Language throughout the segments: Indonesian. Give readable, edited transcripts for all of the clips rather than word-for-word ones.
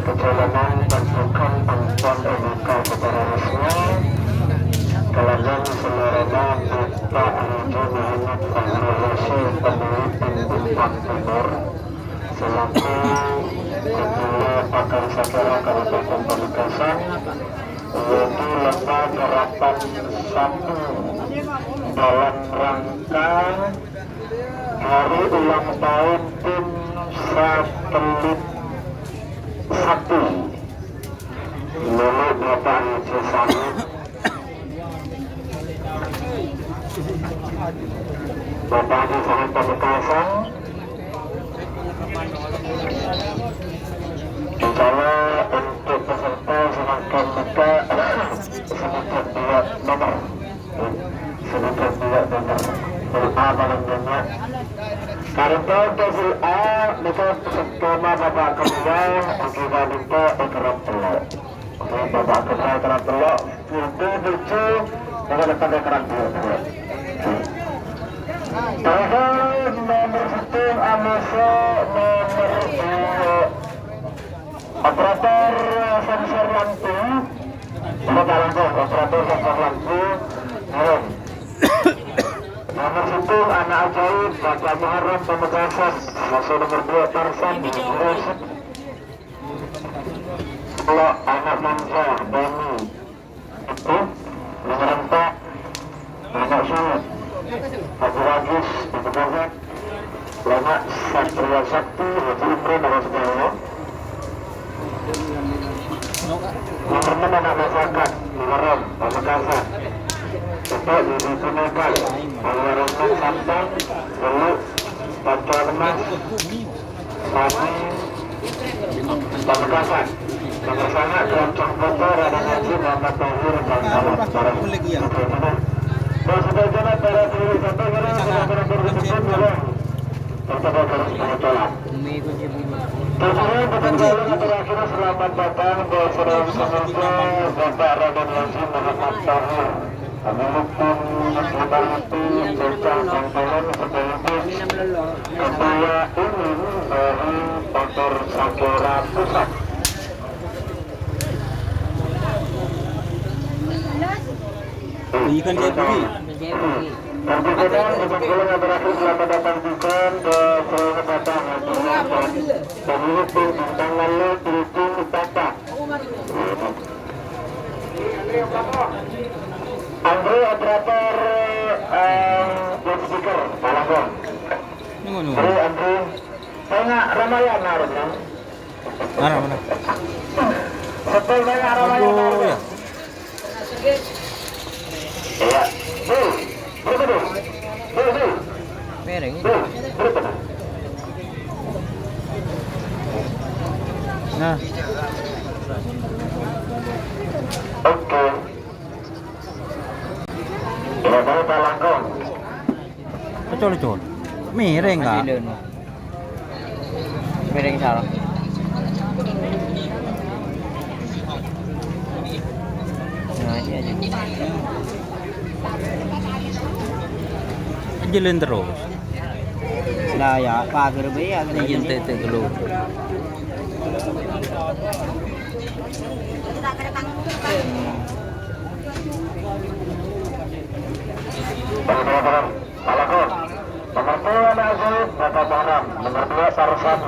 perjalanan pasukan bantuan Enika secara resmi Kelaban Semarana Bapak Raja Muhammad Fahri Rashid Pemimpin Bintang Timur selaku Ketua Pakar Sakara Kabupaten Pamekasan yaitu lomba gerakan 1 dalam rangka hari ulang tahun tim satelit 1 Lulu Bapak Haji Samit Bapak Haji Samit Pamekasan insya untuk peserta semakin muda sedikit lihat nomor A paling banyak karena untuk A mereka skema Bapak Kedua kita minta kerap telok Bapak Kedua kerap telok itu lucu dengan pada kerap telok nomor 1 Amasa nomor 2 operator sensor lampu operator sensor lampu nomor 1 anak ajaib Bapak Muharram Pamekasan masuk nomor 2 Tarsan kalau anak manja Bani itu nomor 4 anak Syed Abu Ragis Pamekasan anak Satria Sakti Haji Imran nomor 10 nomor 6 anak masyarakat Muharram Pamekasan Bapak Yudi Tunekal Alwarahman Sampang Lalu Baca Lemas Sani Pamekasan nomor sana Keloncong Kota Radha Haji Muhammad Tahir Bangkalan Barang dan sebagian para diri sampai karena berhubungan dengan Bapak Garis Pengecolan terus berkembang terakhir selamat datang ke Saudara Semoga Bapak Raden Haji Muhammad Tahir Pemimpin Musliman itu Bocah Bangkalan sekaligus Ketua Umum dari Kantor Sakura Pusat Ikan Jepuri. Kemudian berkembang yang terakhir selamat datang juga ke selamat datang Pemimpin Bintang Lalu Tujuh Bapak Andre operator speaker Palangong. Andre saya Ramayan harusnya. Mana? Setel saya Ramayan. Ya. Iya. Betul. Mereng. Nah. Oke. Ya, dari Palangong. Col. Mereng enggak? Mereng salah. Nah, ini aja. Jalan terus. Lah ya, pagar be ya Jalan tete dulu. Palangong. Nomor 2 Nazib Bapak Baram. Nomor 2 Sarsan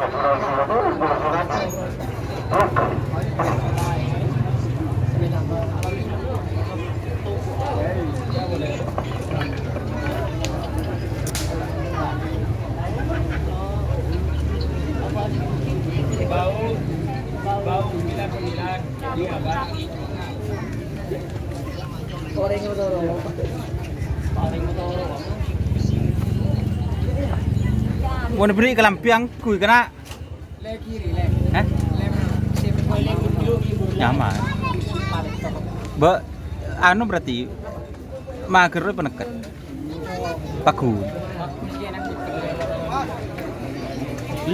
Mau beri ke lampiang kui kena. Hah? Nyaman. Anu berarti mager penekat. Paku.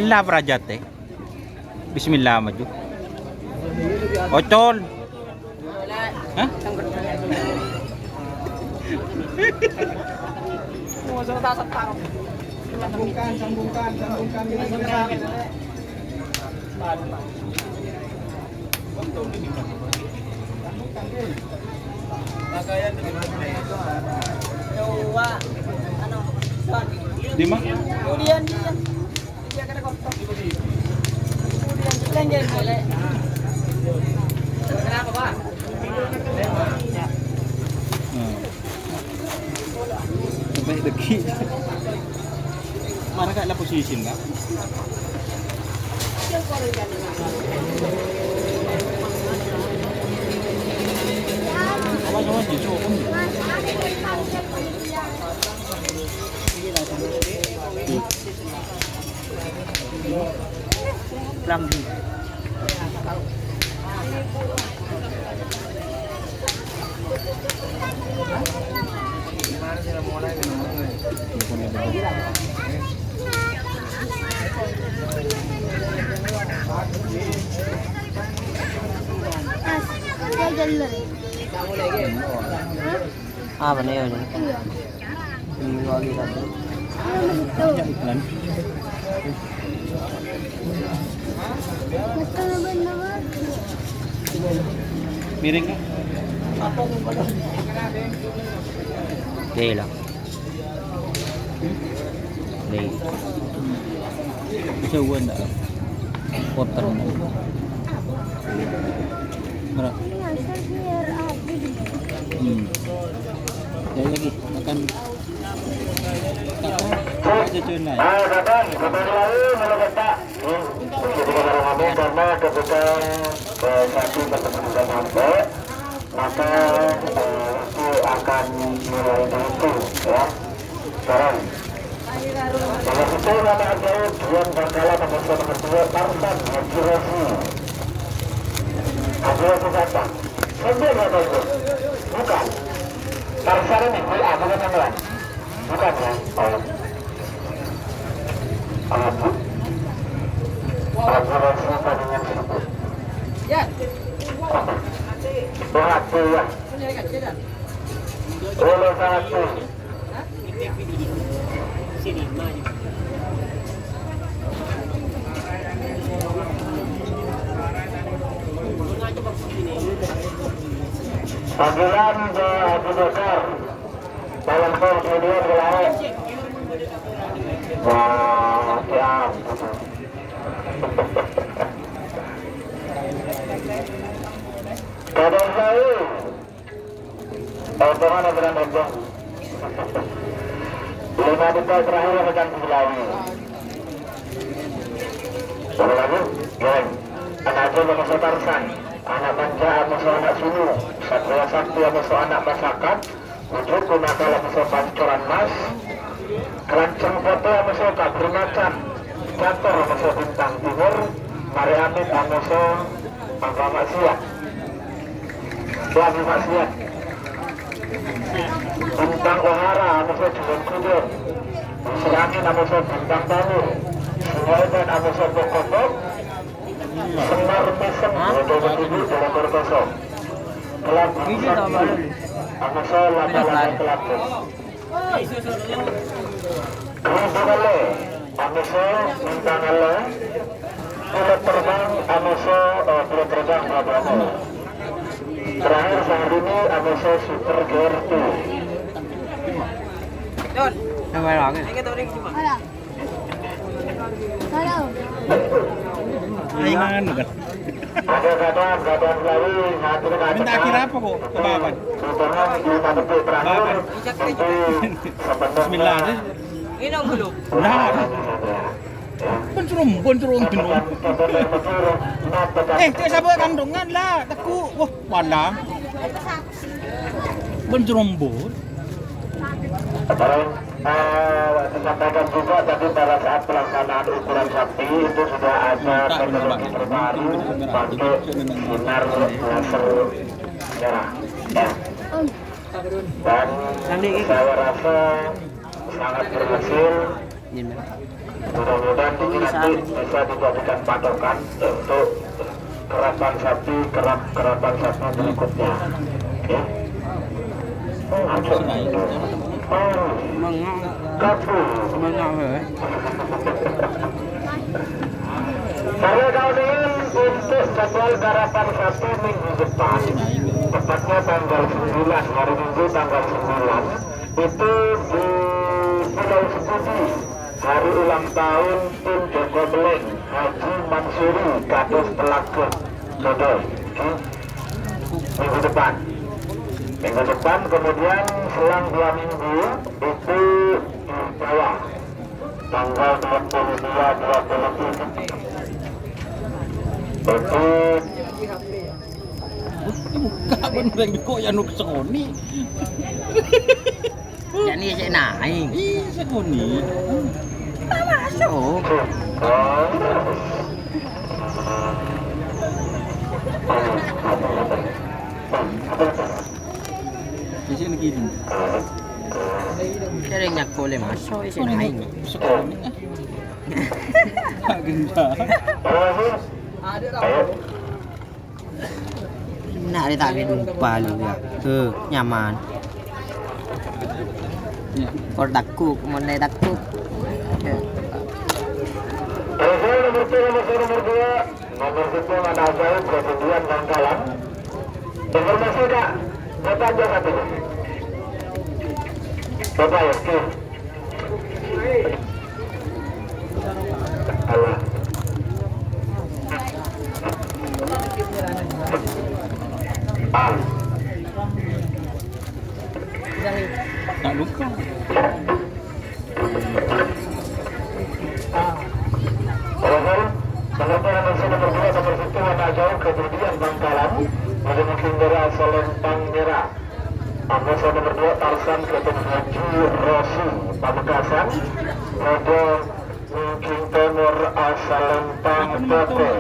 Lap raja teh. Bismillah maju. Ocol. Hah? Sambungkan. Di mana? Kemudian dia kena kotor. Kemudian jangan boleh. Kenapa, Pak? Sampai deki. Mana kak lah posisi enggak? Apa di coba pun. Lambung. Ah, benar ya. Ini lagi satu. Iklan. Miring kah? Đây là. Đây. Bisa gua enggak? Kotor. Mana? Jadi lagi makan. Aja cuna. Datang, lalu melekatkan. Jadi kalau kami karena ketika satu bertemu sampai, maka itu akan mulai berhitung, ya. Sekarang, kalau itu nama jauh Dian Bangkala nomor 2 Tarsan Haji siapa? Sembilan atau itu? Bukan. Tarsan ini bukan yang lain. Bukan ya? Oh. Apa? Haji tadinya disebut. Ya. Berhati ya. Oleh satu. Panggilan ke Abu Bakar dalam kemudian berlari. Wah, siap. Kadang saya Tuhan berada 5 detik terakhir akan dilalui. Sekali lagi, geng. Anak itu musuh Tarsan, anak Banca musuh anak Sulu, Satria Sakti musuh anak Masakan, Wujud Kunakala musuh Pancoran Mas, Kelanceng Foto musuh Kabur Macan, Cator musuh Bintang Timur, Mari Amit musuh Angka Maksiat. Lagi Maksiat. Bintang Ohara musuh Jumon Kudur, Serangin musuh Bintang Tanur, Sungai musuh Bokotok, Semar Mesem untuk berdiri dalam berkosong. Kelab Sakti musuh Lapa-Lapa Kelabun. Keribukale musuh Bintangale, Pulau Terbang musuh Pulau Terbang Prabowo. Terakhir saat ini musuh Super Gertu. Don. Không phải lọt Anh cái tôi đi mà. Aingan kan. Ada keadaan selalu satu Minta akhir apa kok? Kebaban. Terutama di 5 detik terakhir. Bismillah deh. Ini dong belum. Nah. Pencurung dulu. Cek sabar kandungan lah. Teku. Wah, pandang. Pencerombon. Disampaikan juga tadi pada saat pelaksanaan ukuran sakti itu sudah ada teknologi terbaru pakai sinar laser merah. Ya. Dan saya rasa sangat berhasil. Mudah-mudahan ini nanti bisa dijadikan patokan untuk kerapan sapi berikutnya. Oke. Saya kawan untuk jadwal karapan sapi minggu depan, tepatnya tanggal 9, hari Minggu tanggal 9, itu di Pulau Sepudi, hari ulang tahun tim Joko Beleng Haji Mansuri Kados Telaga Jodoh. Minggu depan kemudian selang 2 minggu itu di Jawa tanggal 22-23 itu Buka bener kok ya nuk sekoni. Ya ini saya naik. Ih, sekoni. Masuk. Di sini gini. Saya nyak boleh masuk saya naik. Sekoni. Agenda. Nak dia tak ada lupa lu ya. Nyaman. Ya. Kalau takut, mana takut. Nomor 2 ada ajaib kemudian Bangkalan. Informasi kak, bapak aja satunya. Bapak ya, oke. Allah. Tak lupa. Nomor 2 nomor 1 warna jauh kemudian Bangkalan mungkin dari asal Lempang Merah. Nomor 2 Tarsan ketemu Haji Rosi Pamekasan. Ada mungkin Timur asal Lempang Tete.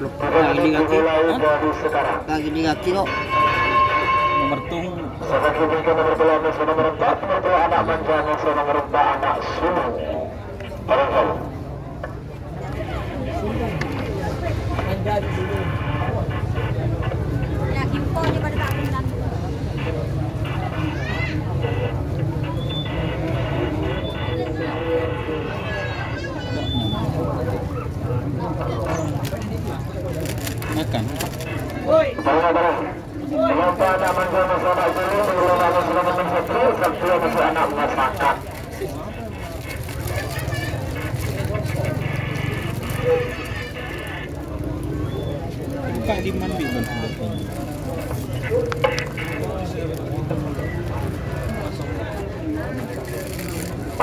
Lagi di kaki. Mulai dari sekarang. Lagi di kaki kok. Nomor tung. Sebagai berikan nomor 2 nomor 4 nomor 2 anak manja nomor 4 anak sulung. Barangkali. Makan. Barang-barang. Mengapa anak manja anak sulung mengelola selama menghadiri serta masih anak masyarakat. Buka di mandi bang.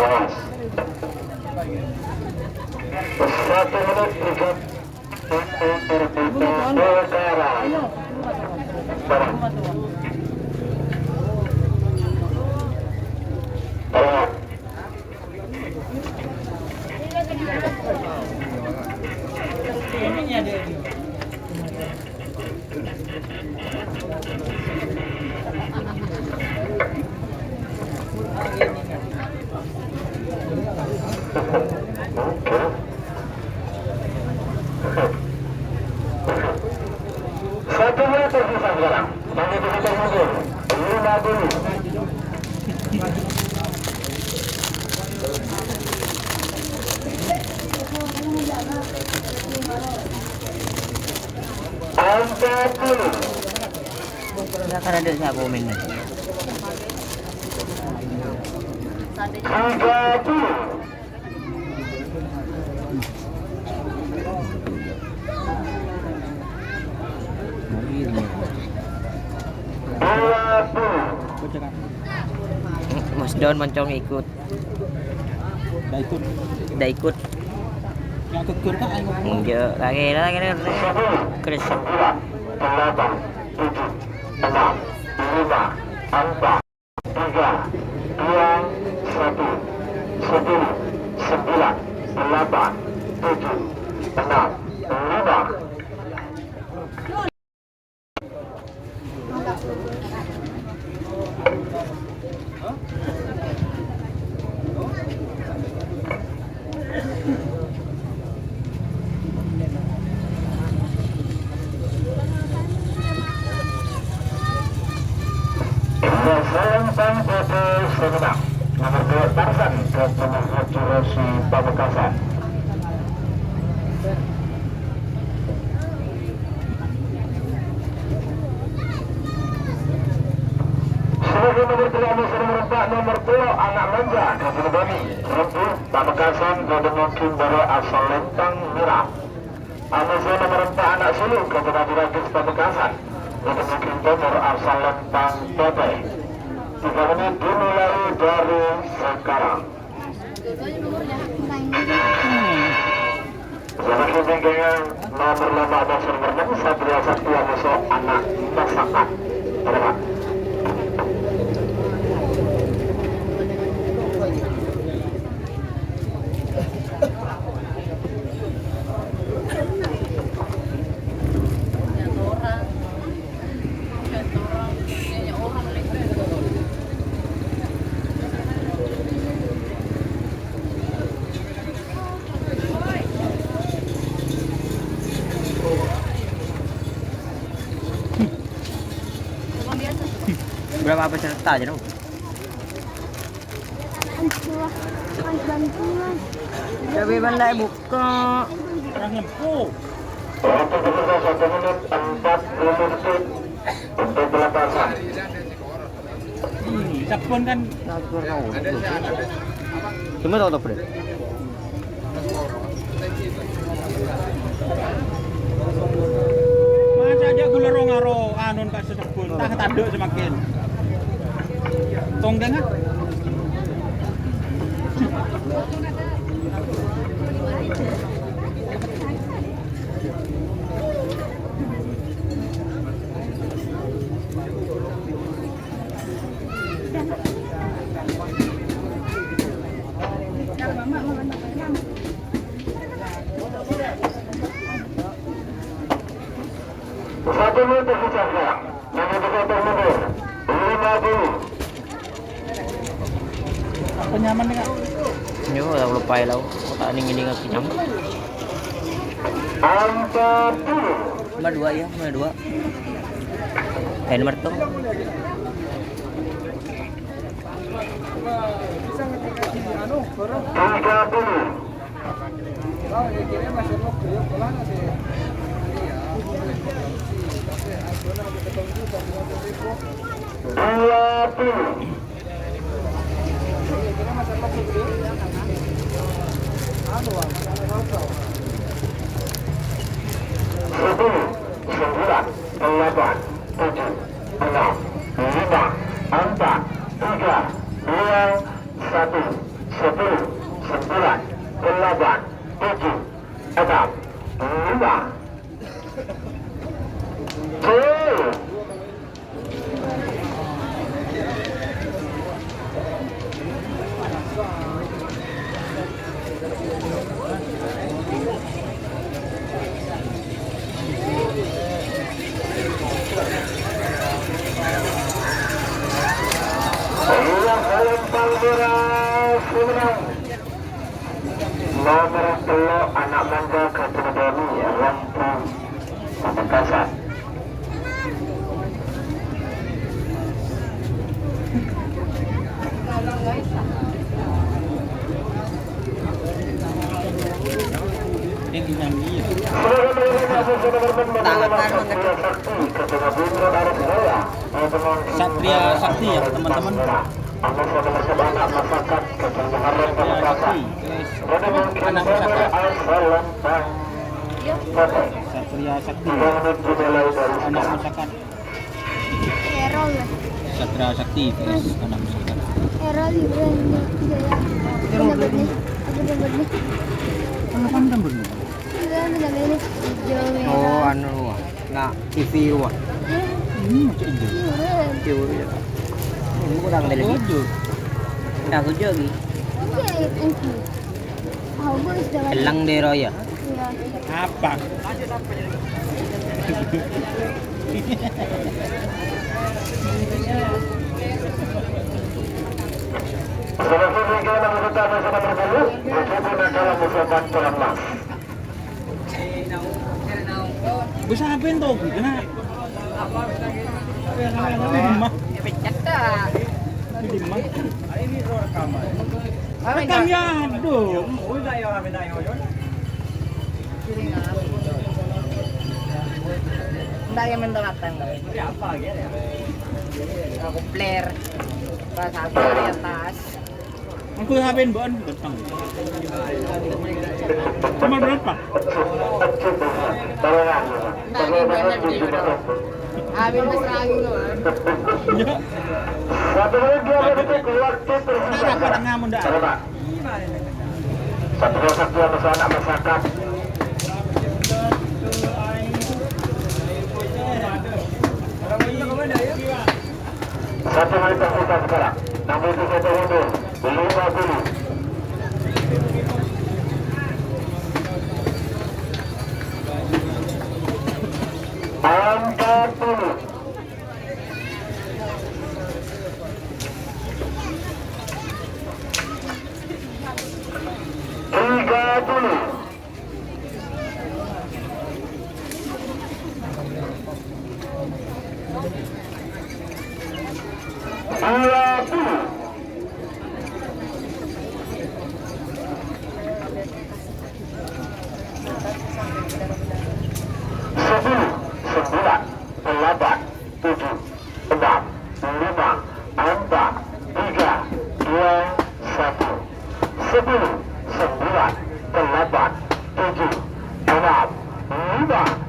Awas. 1 menit 3 perkara. Barang. Barang. Satu menit tersisa sekarang. Bagi kita mundur. 5 dulu. Angkat dulu. Dah kan ada siapa main ni. 30. Mobil ni. 20. Mas Don macam ikut. Dah ikut. Dah ikut. Yang kekur tak ayo. Enggak, lagi. Keras. 9, 8, 7, 6, 5, 4, 3, 2, 1, 10, 9, 8, 7, 6, 5. nomor 2 Tarzan ke nomor Jurosi Pamekasan. Sebagai nomor 3 Musa merempak nomor 2 Anak Manja Kabupaten Rempur Pamekasan dengan Kimbara asal Lentang Merah. Anusa nomor 4 Anak Sulung Kabupaten Ragis Pamekasan dengan Kimbara asal Lentang Tete. 3 menit dimulai dari sekarang. Sebagai bingkingan nomor 5 Dasar Mermen Satria Sakti Anusa Anak Masakan. Terima. Berapa peserta aja dong? Tapi bandai buka. Orang lempu. Untuk peserta 1 menit 40 detik untuk pelepasan. Sapun kan Cuma tahu tak, Bro? masa aja gula ngaro anun ka sapun. Tah tanduk semakin. Tong dengar. Satu menit tersisa. Nomor mundur 50. Apa nyaman nih, Kak? Yo, dah lupa lah. Tak ingin ingat kenyang. 40. Nomor 2 ya, nomor 2. Nomor tu. Bisa ngetik di anu, barang. 30. Oh, dikirim masih mau beliau pulang sih. Iya. 10 Anak Manja Kabupaten Lampung Pamekasan. Ini nyanyi. Satria Sakti ya teman-teman. Anak masyarakat Kecamatan Pamekasan. Anak masyarakat. Satria Sakti. Anak masyarakat. Errol ya. Satria Sakti vs anak masyarakat. Errol liburan bener-bener. Kan bener. Bener-bener hijau merah. Oh, anu. Nak TV wah. Ini macam itu. Hijau ya. Ini kurang dari lagi. Dah kerja lagi. Elang dero ya. Apa? Bisa ngapain tuh? Kena. Di rumah. Di rumah. Rekam ya, aduh. Enggak yang mental matang. Apa gitu ya? Aku player. Pas aku di atas. Aku habin bon tentang. Cuma berapa? Enggak ini banyak di video. Habis mesra lagi loh. Ya. Satu menit 2 detik waktu tersisa. Apa tengah muda? Coba. Satu kesatuan anak masyarakat. Satu menit tersisa sekarang. Namun itu satu mundur. 50. Angkat dulu. Tiga dulu. Dua dulu. Sepuluh. 9, 8, 7, 6, 5, 4, 3, 2, 1. 10, 9, 8, 7, 6, 5,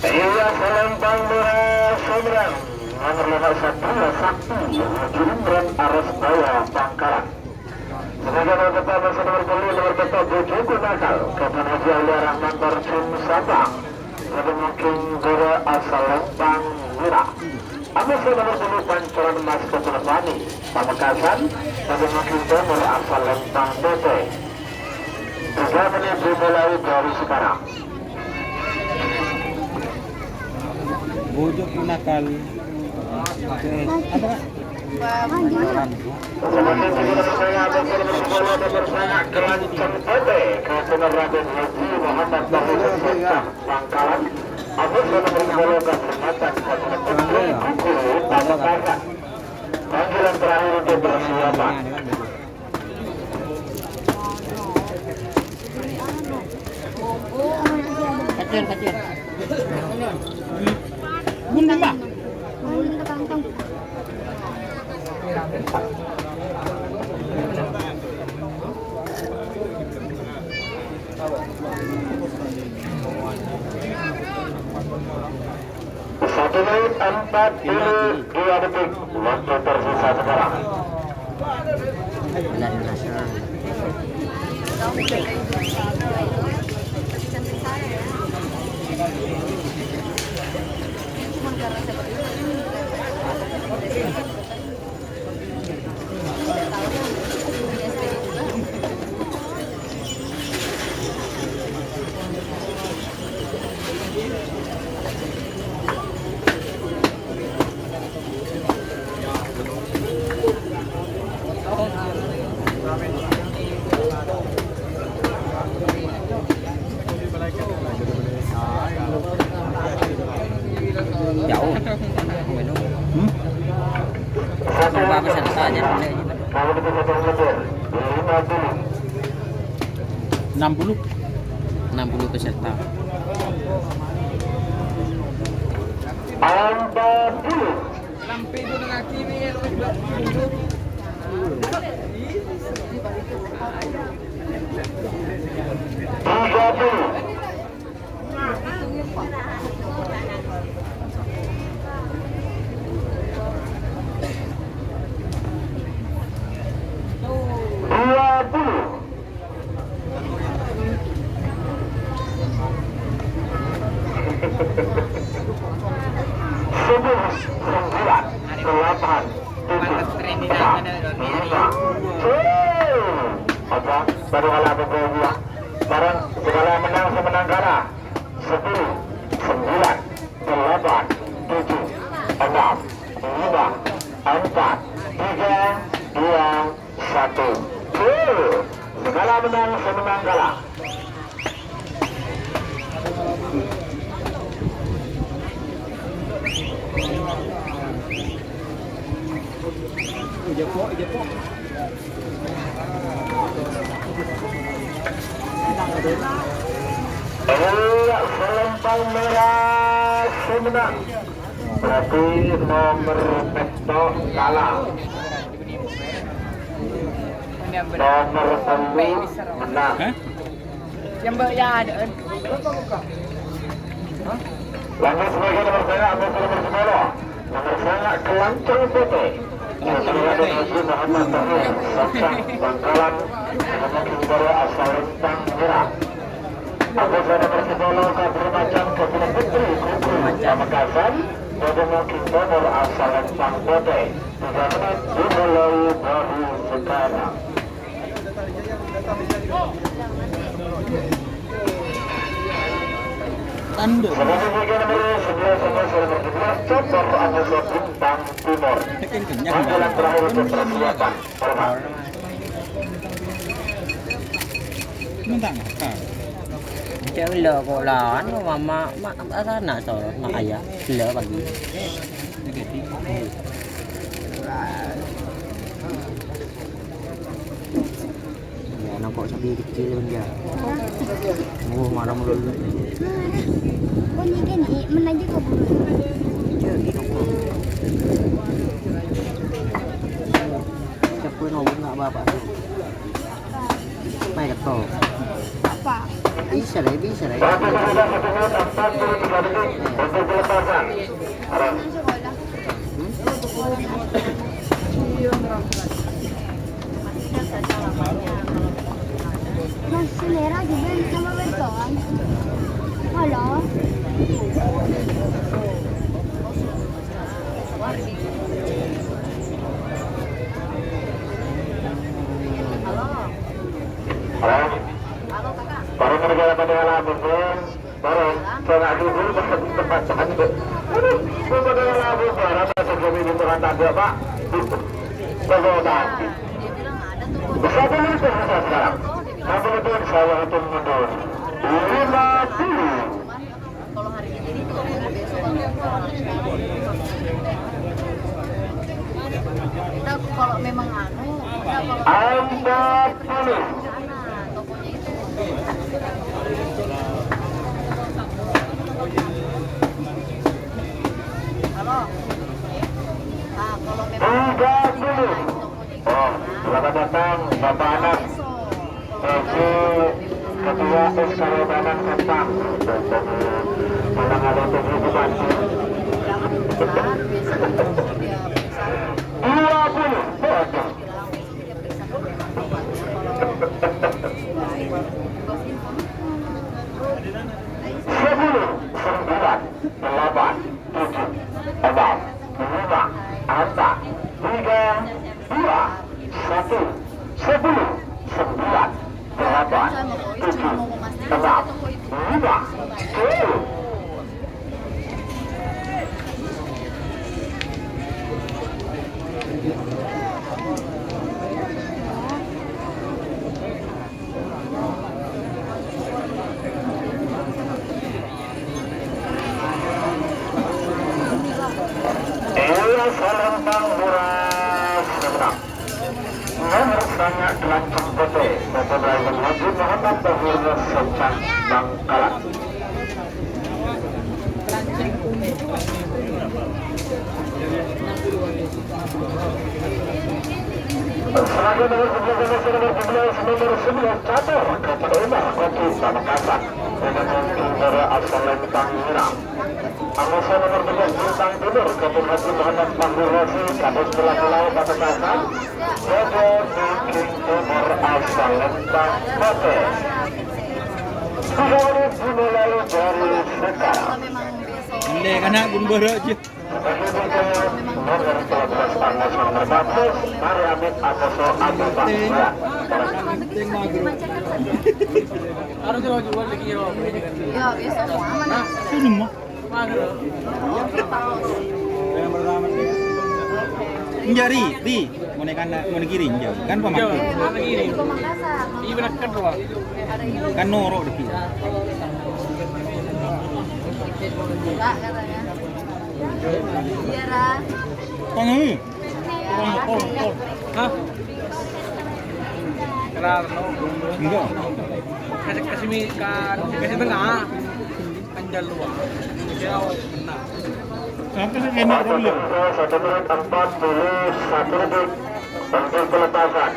Iya, Selempang Bola Seberang nomor 51 Sakti Jumran Aras Baya Bangkalan. Semoga berkata masa nomor beli nomor betul Bujuku Nakal Kapan Haji Aulia Rahman Barcun Sabang Pada mungkin Gora Asal Lempang Mira Amas nomor beli Pancoran Mas Ketulepani Pamekasan Pada mungkin nomor Asal Lempang Tete 3 menit dimulai dari sekarang. Bujuk nakal. Apa? Semakin segera bersama bersama sekolah dan bersama Kelanceng Tete Kepunar Raden Haji Muhammad Bahir Sultan Bangkalan Agus dan bersekolah dan bermatan Kabupaten Bengkulu Pamekasan. Panggilan terakhir untuk bersiapa. Kecil. Bunda Mbak. Bunda kantong. Satu menit 42 detik waktu tersisa sekarang. Dari nasional. Jauh. Sumpah pesertanya Kalau kita potong mundur 50. 60 peserta. 40. Lampi itu dengan kiri ya, lu juga. 30. 8 baru kalah beberapa barang segala menang semenang kalah 10 9 8 7 6 5 4, 3, 2, 1. Segala menang, semenang kalah. Selempang merah semenang. Berarti nomor Pesto kalah. Nomor 10 menang. Yang ya ada. Lanjut sebagai nomor saya ambil nomor 10. Nomor saya Kelanceng Putih. Haji Muhammad Tahir, Saksan Bangkalan, Nomor Baru asal Rentang Merah. Aku saya nomor 10 Kabur Macam Kabupaten Putri, Kuku, Pamekasan. Nomor Nomor asal Rentang Putih. 3 menit dimulai baru sekarang. Tanduk. Sebagai bagian nomor 11 nomor 11 Cabur Anggota Bintang Timur. Tekan kenyang. Panggilan terakhir untuk persiapan. Hormat. Mentang. Cewek lỡ kok là anh mà ada nak sorot mak ayah lỡ bagi. Ya nampak sapi kecil pun dia. Oh mana melulu. Bunyi gini, menaji ke bulu. Jadi nampak. Siapa nombor nak bapak tu? Mai kata. Apa? Bisa deh. Satu menit 1 menit 43 detik untuk pelepasan. Sekolah. Mas selera juga sama beton. Halo. Halo. Baru berjalan pada alam bun. Baru saya dulu tempat cantik. Aduh, pada alam bun. Rasa sebelum ini berantak dia pak. Begodan. Bisa dulu saya sekarang. Nanti itu saya hitung mundur. 50. Kalau hari ini jadi itu kita kalau memang anu kita kalau tokonya itu halo kalau memang 30. Oh, selamat datang Bapak Anak. Ketua Eskaradanan Kentang. Malang ada untuk hukuman. 10. Serempang murah semenang. Nomor sangat Kelanceng Putih, Bapak Driver Haji Muhammad Tahir Saksan Bangkalan. Selanjutnya nomor 11 Cabur Kabupaten Kota Pamekasan dengan Nomor asal Lentang Merah. Anggota nomor 3 Bintang Timur Kabupaten Haji Muhammad Tahir Kabupaten Pulau Pamekasan dengan Nomor asal Lentang Putih. 3 menit dimulai dari sekarang. Ini karena gumbor aja. Nomor 12 Anggota nomor 14 Mariamit Akoso Abu Bakar. Penting magro. Harus jual lagi loh. ya biasa mau aman Sudah mah. Magro. Yang pertama nih. Njari, di boneka kiri njau. Kan pemangku. Di Pemangkasan. Iya benar kan doang. Ada itu Kan norok di kiri. enggak katanya. Iya, Ra. Pangi. Hah? Karena Enggak. kasih tengah kan jalan jauh benar. Sampai segini dulu. 1 menit 41 detik untuk pelepasan.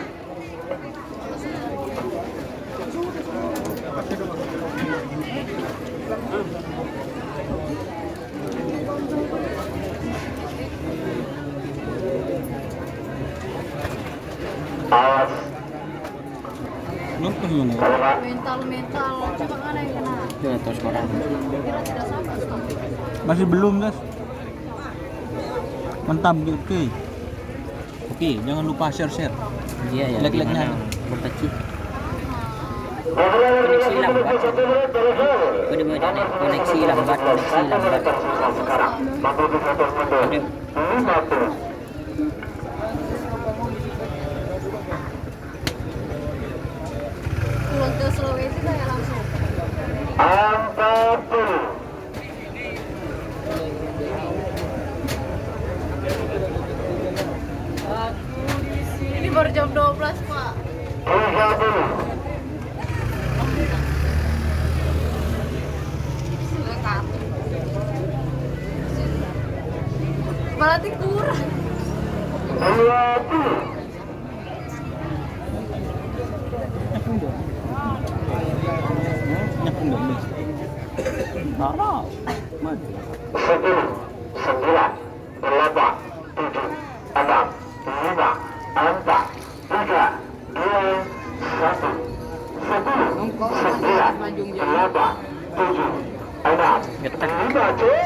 Awas, Nonton mana? kalau Pak. Mental cuma kan yang kena. Itu atau sekarang. Kira tidak sama stop. Masih belum, guys. Mantap, oke. Oke, jangan lupa share. Iya ya. Like-like-nya. Berkecil. Koneksi lambat. Koneksi lambat. sekarang. Mampu difoto mundur. Aduh. Mampu. Pulang ke Sulawesi kayak langsung. 40. Ini baru jam 12, Pak. 30. Sudah kartu. Berarti kurang. 20. Nyapung dong. Nah. 10, 9, 8, 7, 6, 5, 4, 3, 2, 1. 10, 9, 8, 7, 6, 5, cuy.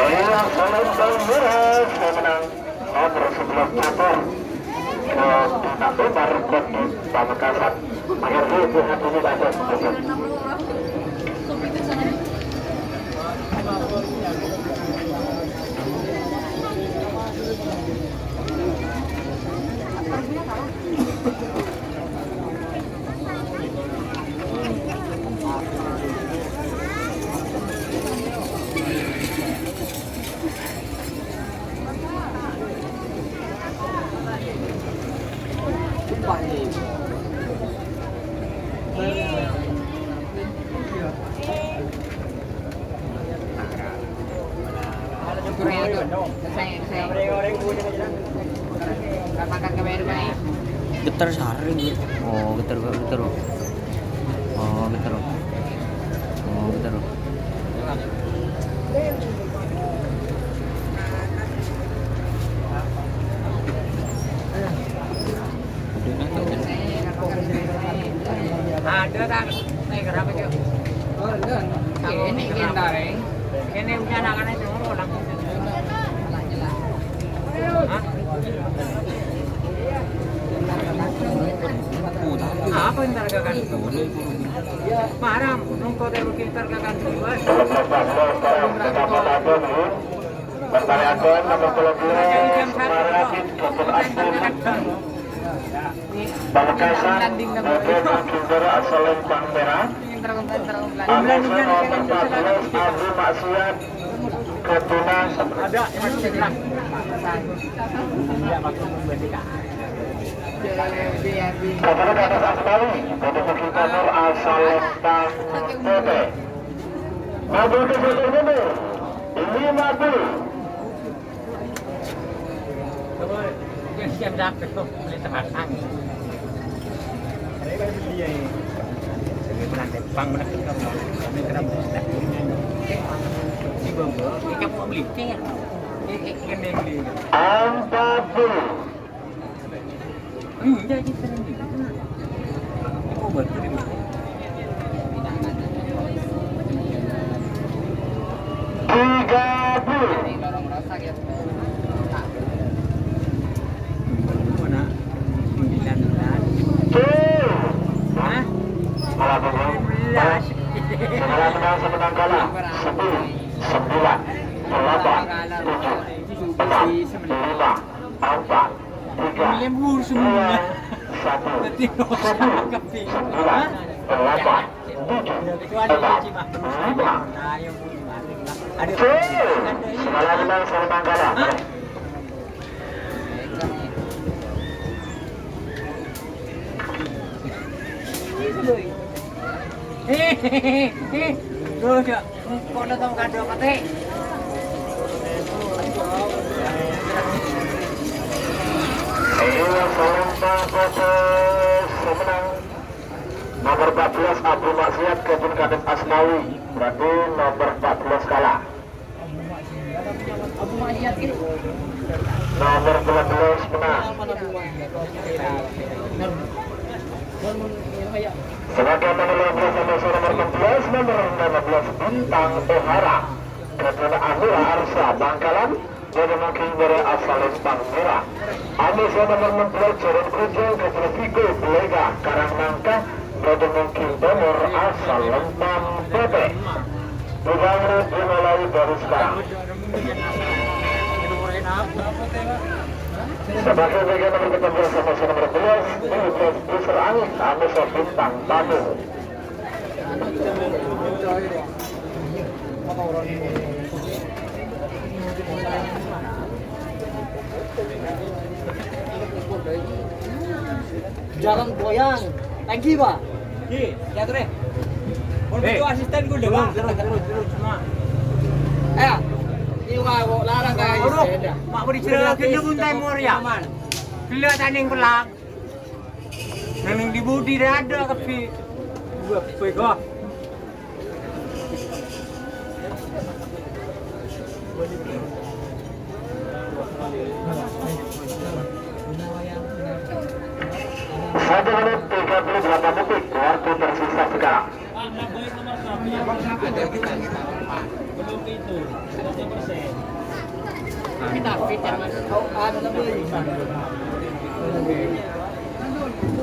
Yang selesai merah menang nomor 11 cabur Tuna Umar Bodi Pamekasan. Agar itu hati ini ada. 6 orang. Sopi ke sana. Makan ke bayar baik. Getar saring gitu. Oh, getar. Oh, getar. Oh, getar. Ada tak? Nih kenapa cuy? Ini kita ring. Ini punya anak-anak semua orang. Apa yang targakan itu? Marah, nunggu terus kita targakan dua. Bertariakan nama kolonial Marakit Dr. Asim Pamekasan Dr. Kinder asal Lempang Merah Alasan nomor 14 Abu Maksiat Katuna Ada yang masih jelas. Kepada di atas Aspali Dr. Kinder asal Lempang Tete mobil ke satu mundur 50. Siap dapat tuh beli sepasang. Bang benar kita kami kena buat. Ini bangga, kita mau beli cek. Ini kene beli. 40. Jadi sering gitu. Ini mau buat beli. 30. kalah tujuh. Segala menang semenang kalah 10, 9, 8, 7, 6, 5, 4, 3, 2, 1. 9, 8, 7, 6, 5. Segala menang semenang kalah. Duh, kok datang kado kate? Inilah Selempang Kota semenang nomor 14 Abu Maksiat Kebun Kadep Asnawi, berarti nomor 14 kalah. Nomor 12 menang. Sebagai nomor 12 sama nomor 16, nomor 15 Bintang Ohara Kebun Amira Arsa Bangkalan, jadi mungkin dari asal Lempang Merah. Anis nomor 16 Jalan Kujang Kebun Vigo Belega Karangnangka, jadi mungkin nomor asal Lempang Bebe. Udah dimulai dari sekarang. Sebagai bagian nomor 14 sama nomor 11, ini Busur Angin Anis Bintang Tamu. Jalan goyang. Thank you, Pak. Jatuh deh. Itu asisten gue udah bang. Terus semua. Ini mau larang guys. Mak beri cerita kita pun timur ya. Bila tanding pelak. Neng di budi dah ada tapi. Gue pegah. Satu menit 38 detik waktu tersisa sekarang. Kita fit ya Mas. Oh, ada lebih.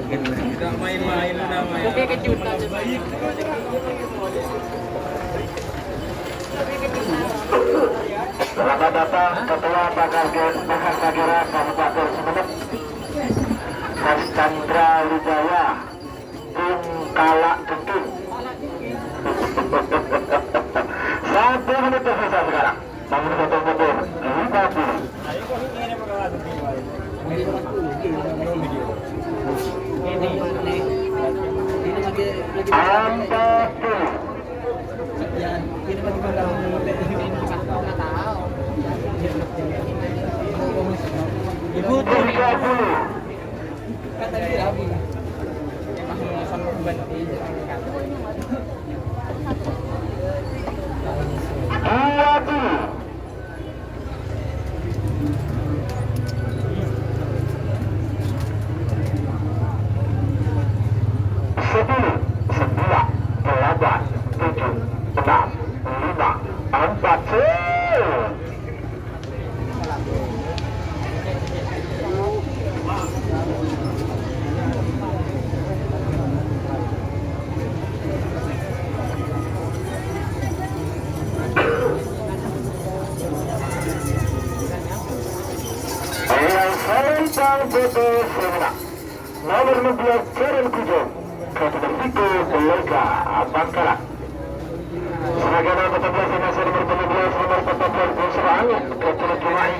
Tidak main-main namanya. Oke kejutan coba. Selamat datang Ketua Bakar Kagera Kabupaten Sumeneb, Mas Chandra Wijaya, Tim Kalak Genting. 1 menit tersisa sekarang. Namun satu mundur 50. Ibu 30. kata dia Abu. Nomor 16 Jalan Kujong Kebun Vigo Belega Bangkalan. Sebagai nomor 14 masih nomor 15 nomor 14 Busur Angin Kebun Jumai,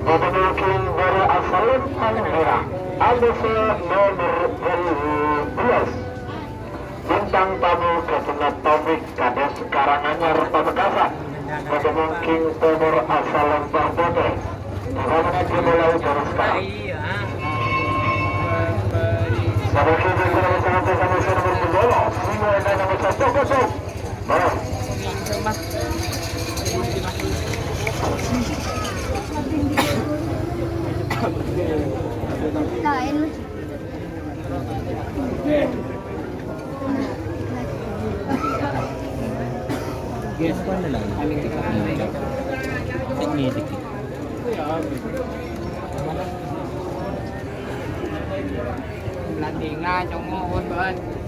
memiliki dari asal Lempang Merah. Anusa nomor 12 Bintang Tamu Kebun Topik Kades Karanganyar Pamekasan, memiliki nomor asal Lempang Bote. Bagaimana dimulai dari sekarang? Sampai kita bersama-sama nomor 12, semua yang nomor 1-0. Baik. Lain. Yes, paano lang? Technique. Landing na trong môn bên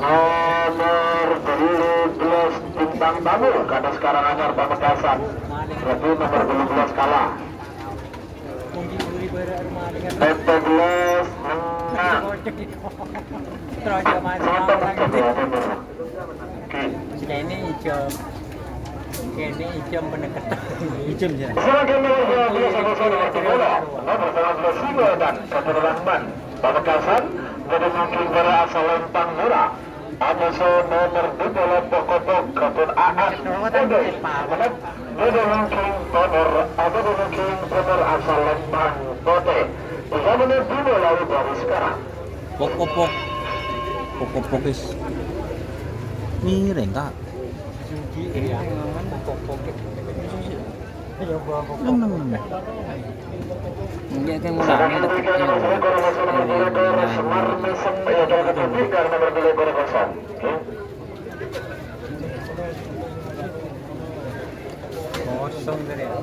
Nomor 12 Bintang Tamu karena sekarang Anyar Pamekasan. Berarti nomor 12 kalah. 14 menang. Terus dia masuk orang gitu. Ini hijau. Ini hijau pendekatan. Hijau ya. Sebagai nomor 12 nomor 13 Sigo dan Keturunan Pamekasan. Jadi mungkin para asal Lempang Murah. Amuso nomor 2 pokok Kapun Aan. Jadi mungkin honor asal Lempang Kote. 3 menit dimulai dari sekarang. Pok is. Miring kak. Dia kan mulai Kosong dari ya.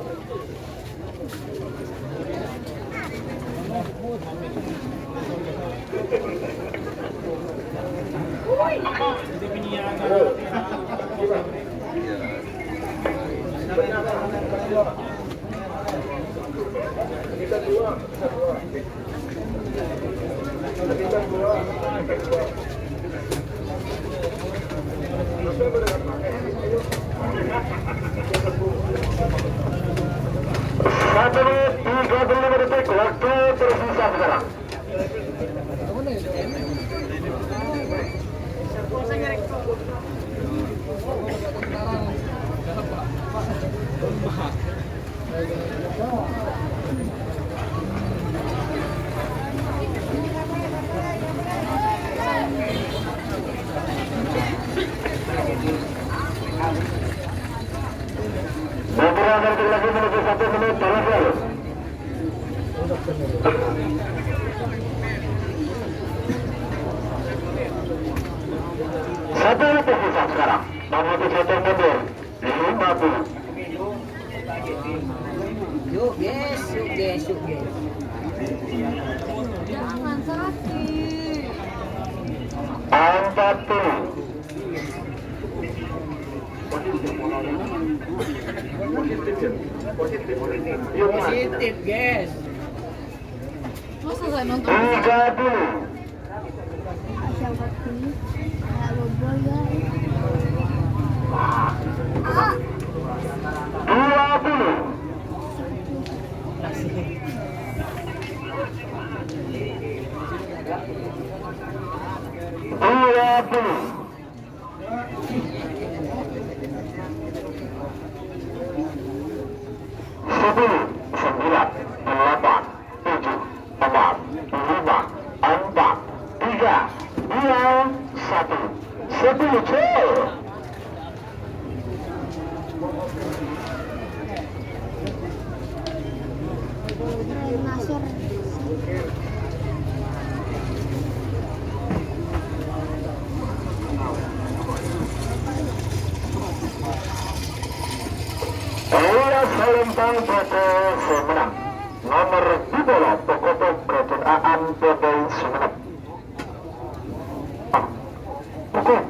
Satu menit 35 detik waktu tersisa sekarang. Beberapa detik lagi menuju 1 menit terakhir. Satu menit tersisa sekarang. Menuju 1 mundur 50. Yuk guys. Jangan sakit. 40. Positif guys. Masa saya nonton? 30. Asal waktu ini nggak ngobrol guys. 20. 20. 10, 9, 8, 7, 6, 5, 4, 3, 2, 1. 10 cek. Nasir. Elias Salempang Poko Semenang nomor 2 Pokok Ketunaan PDI Sumeneb. Pokok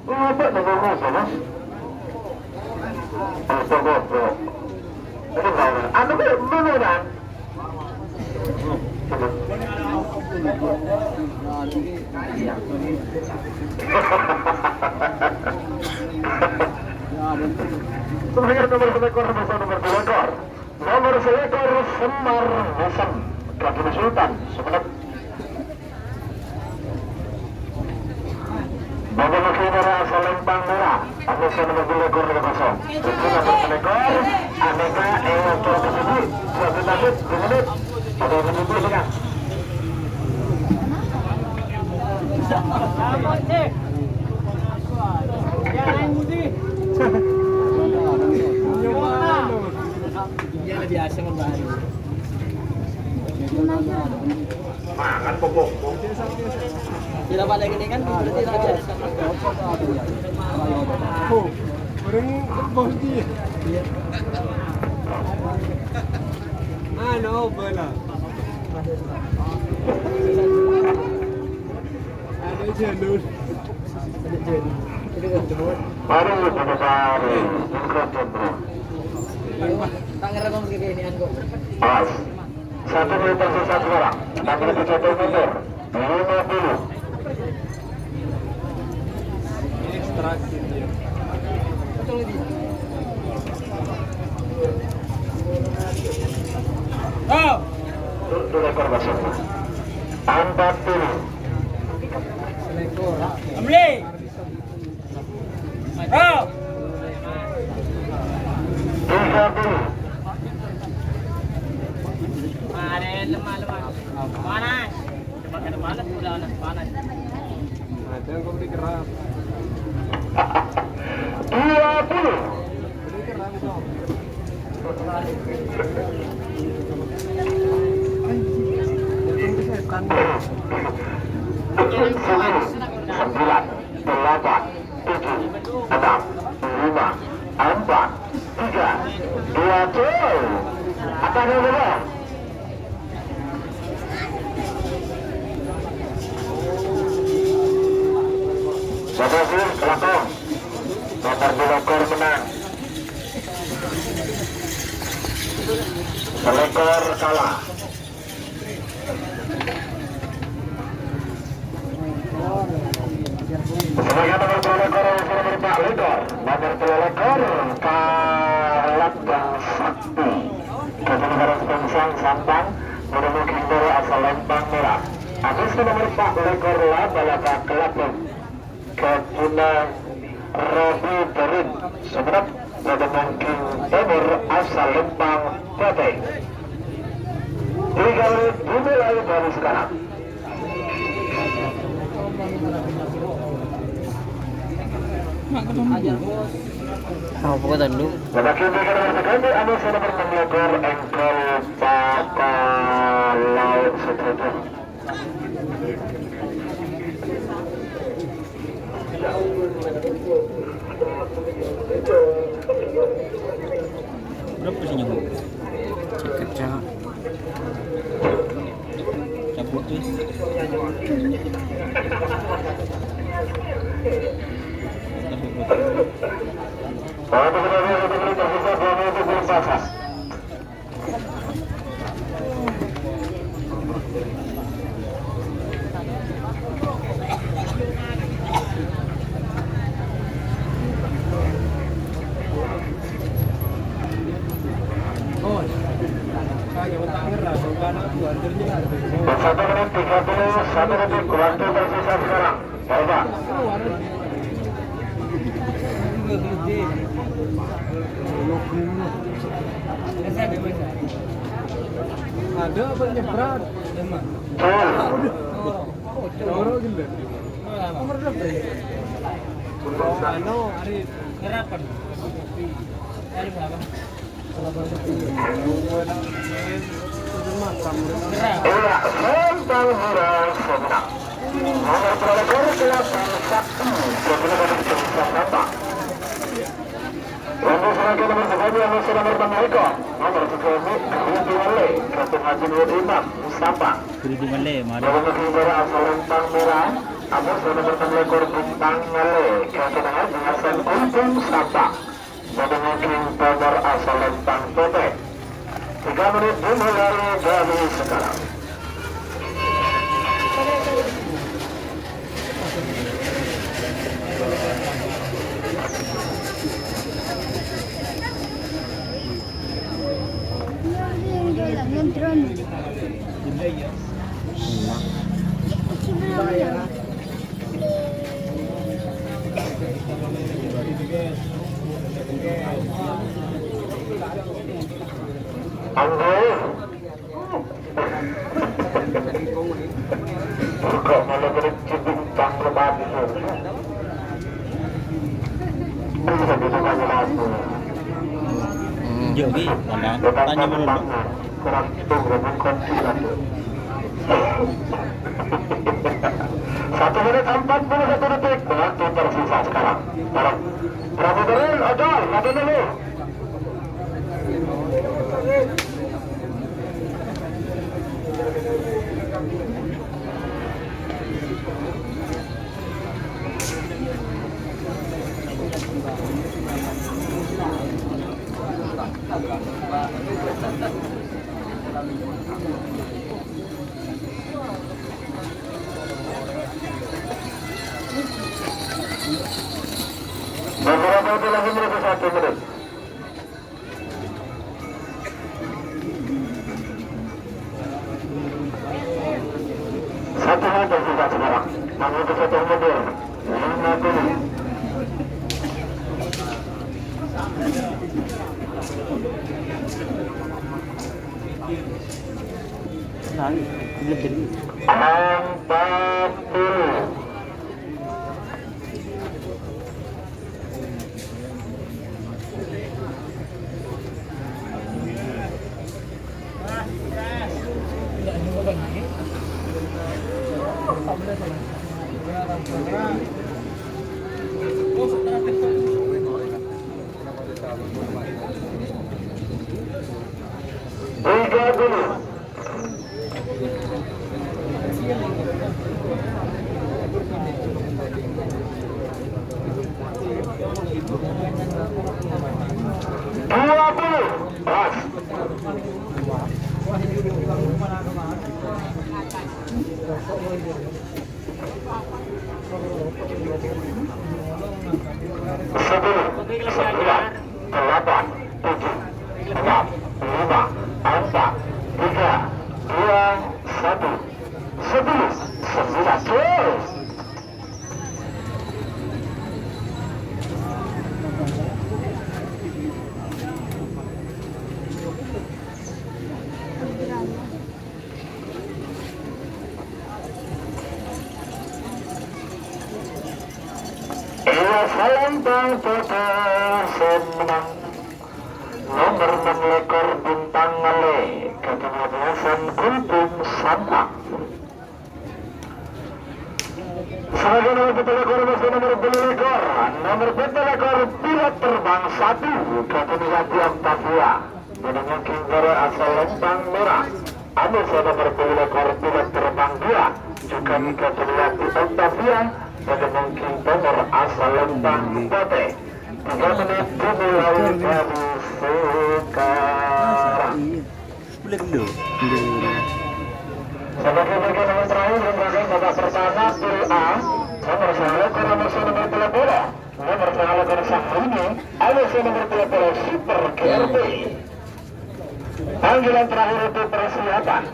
apa dengan apa mas? Pokok ini mana? Anu mana kan? Sebenarnya nomor selekor bersama nomor 2 ekor. Nomor selekor Semar Hasan Kaki Sultan Sumeneb. Nomor selekor asal Lempang Merah. Aneka nomor 2 ekor dengan kosong. Itu nomor selekor aneka ekor tersebut. Suatu nasib 2 menit. Ada yang menunggu dengan. Biasa membahas. Makan pokok. Tidak pada gini kan berarti tidak biasa. Orang bos dia. Ano bola? Ada jalur. Mari berbesar. Incredible. Tak ngerti kamu begini kok. Awas. 1 menit tersisa sekarang. Tak lebih 1 meter. 50. Ekstraksi dia. Oh. 2 ekor bersama. 40. Amli. Oh. 30. Ada lemah-lemah. Panas. Coba kena panas sudah panas. Ada yang kau beri kerap. 20. Beri kerap itu. Sembilan, 8, 7, 6, 5, 4, 3, 2, apa yang berapa? Berhasil, kelakon. Nomor 2 ekor menang. Selekor kalah. Sebagai nomor 2 ekor nomor 4 lekor. Nomor 2 lekor kalah dan sakti. Kebenaran Pengsang Sampang menemukan dari asal Lempang Merah. Atas nomor 4 lekor laba-laba kelapun. Kepuna Robi Berin Sumeneb menemukan Timur asal Lempang Pete. 3 menit dimulai dari sekarang. Oh, pokoknya dulu. Lelaki mereka nomor sekali ada nomor 6 lekor engkol Pakalau Setuju. Berapa sih nyamuk? Kerja. Cabut tuh. Untuk sebenarnya tersisa 2 menit belum pasang. Oh. Kayak utangnya rasa kan aku anjirnya. 1 menit 30, 1 detik waktu tersisa sekarang. Coba. Ada apa nyebrang? Emang. Orang gila. Nomor berapa ya? Ano, hari harapan. Hari berapa? Iya, Sentang Murah Semenang. Nomor pelakor 81 Sebenarnya bisa apa? Untuk seragam nomor 3 yang masih nomor Banglaiko. Nomor 3 Kerudi Wale, Kapten Haji Nur Imam Mustafa. Kerudi Wale, mari. Nomor 3 asal Lentang Merah. Amus nomor Banglaiko Bintang Wale, Kapten Haji Hasan Kuntum Mustafa. Mungkin nomor asal Lentang Tote. 3 menit dimulai dari sekarang. Dia là ngân trơn. Kok malah bintang lebat itu. Bisa ditanya lagu. Jogi, tanya dulu. Kurang itu berapa konflik. 1 menit 41 detik. Waktu tersisa sekarang. Berapa beril? Ajal, mati dulu. Beberapa itu lagi mereka 1 menit. Satu menit tersisa sekarang. Namun itu 1 mundur. 50. Lalu lebih 40. Selendang putar semenang nomor 6 lekor bintang male ketenasan kuntum santang. Sebagai nomor lekor masih nomor 2 lekor nomor 7 lekor pilot terbang 1 ketenasan Octavia dengan Kinggara asal Lembang Merah. Ada nomor 2 lekor pilot terbang 2 juga ketenasan Octavia pada mungkin nomor asal Lembang Tote. 3 menit dimulai dari sekarang. Sebagai bagian nomor terakhir merupakan babak pertama Pil A. Nomor salah kurang nomor telepon. Nomor salah kurang Syahrini. Alias nomor telepon Super GRB. Panggilan terakhir itu persiapan.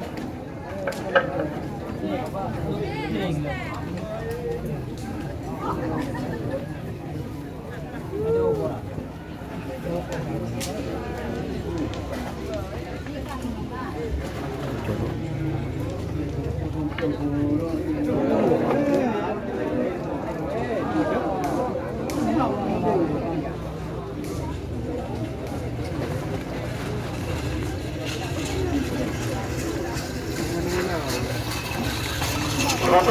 1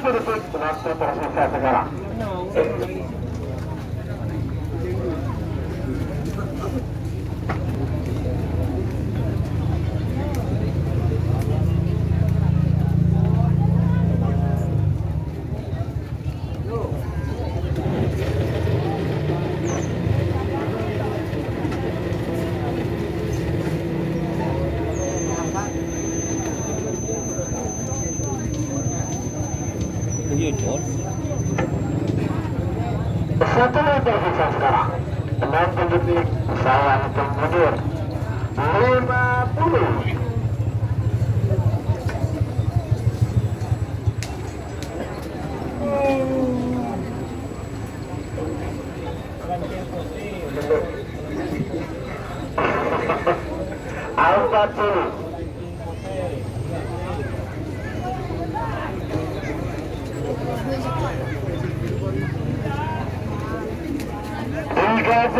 detik waktu tersisa sekarang. Satu tersisa sekarang. 60 detik saya hitung mundur. 50. Empat puluh. 30.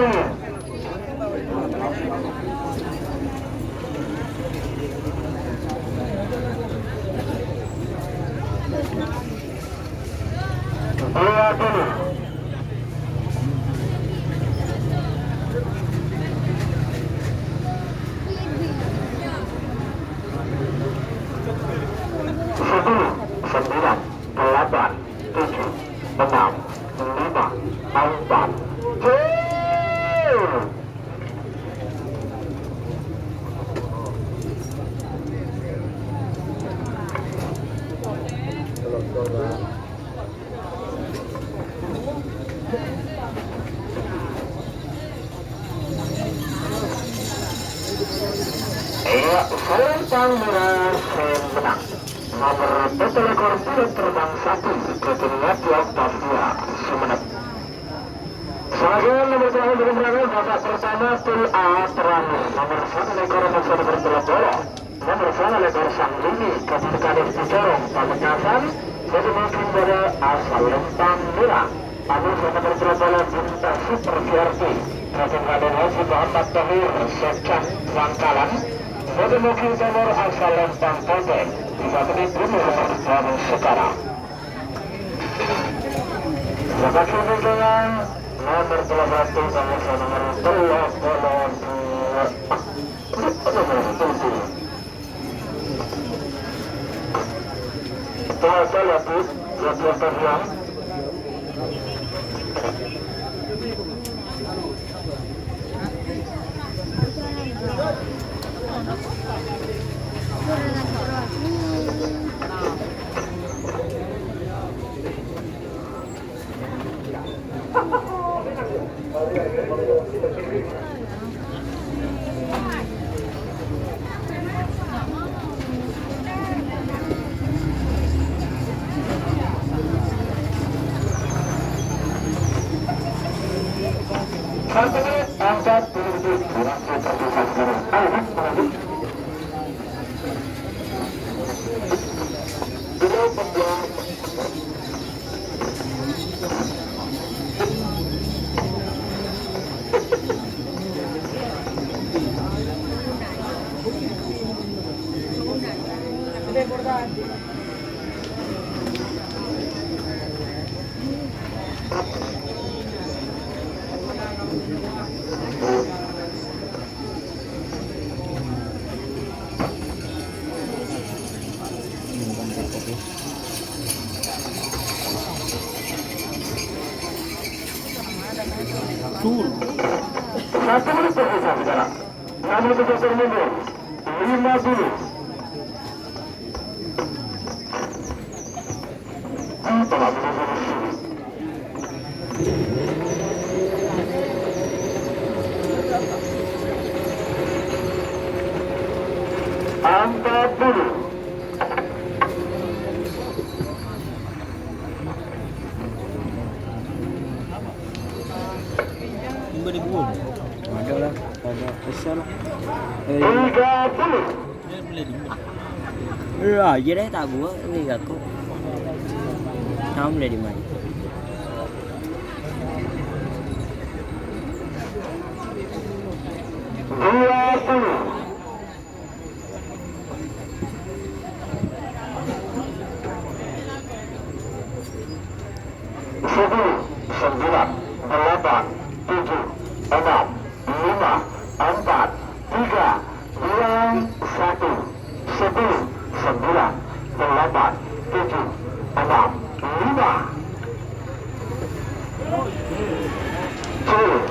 20. Serentang merah menang. Nomor total ekor pilot terbang 1 Keturunan Octavia Sumeneb. Selanjutnya nomor terakhir dari berangkat babak pertama Tul A terakhir. Nomor 1 ekor bersama bertolak bola. Nomor 1 ekor Sang Lini Kabupaten Cicorong Pamekasan. Jadi mungkin pada asal Lempang Merah. Namun sama bertolak bola Cinta Super VRT. Kabupaten Haji Muhammad Tahir Secang Bangkalan. Jadi mungkin nomor asal Lempang Potek. Bisa menit dari sekarang. Dapat dengan nomor 12 sama nomor 1 menit tersisa sekarang. 6 detik mundur. 50. 40. 5.000 ada lah, ada besar lah. 30. Rồi dưới đấy tao của đi gặp cô không để đi mày 20. 10, 9, 8, 7, 6, 5. Two.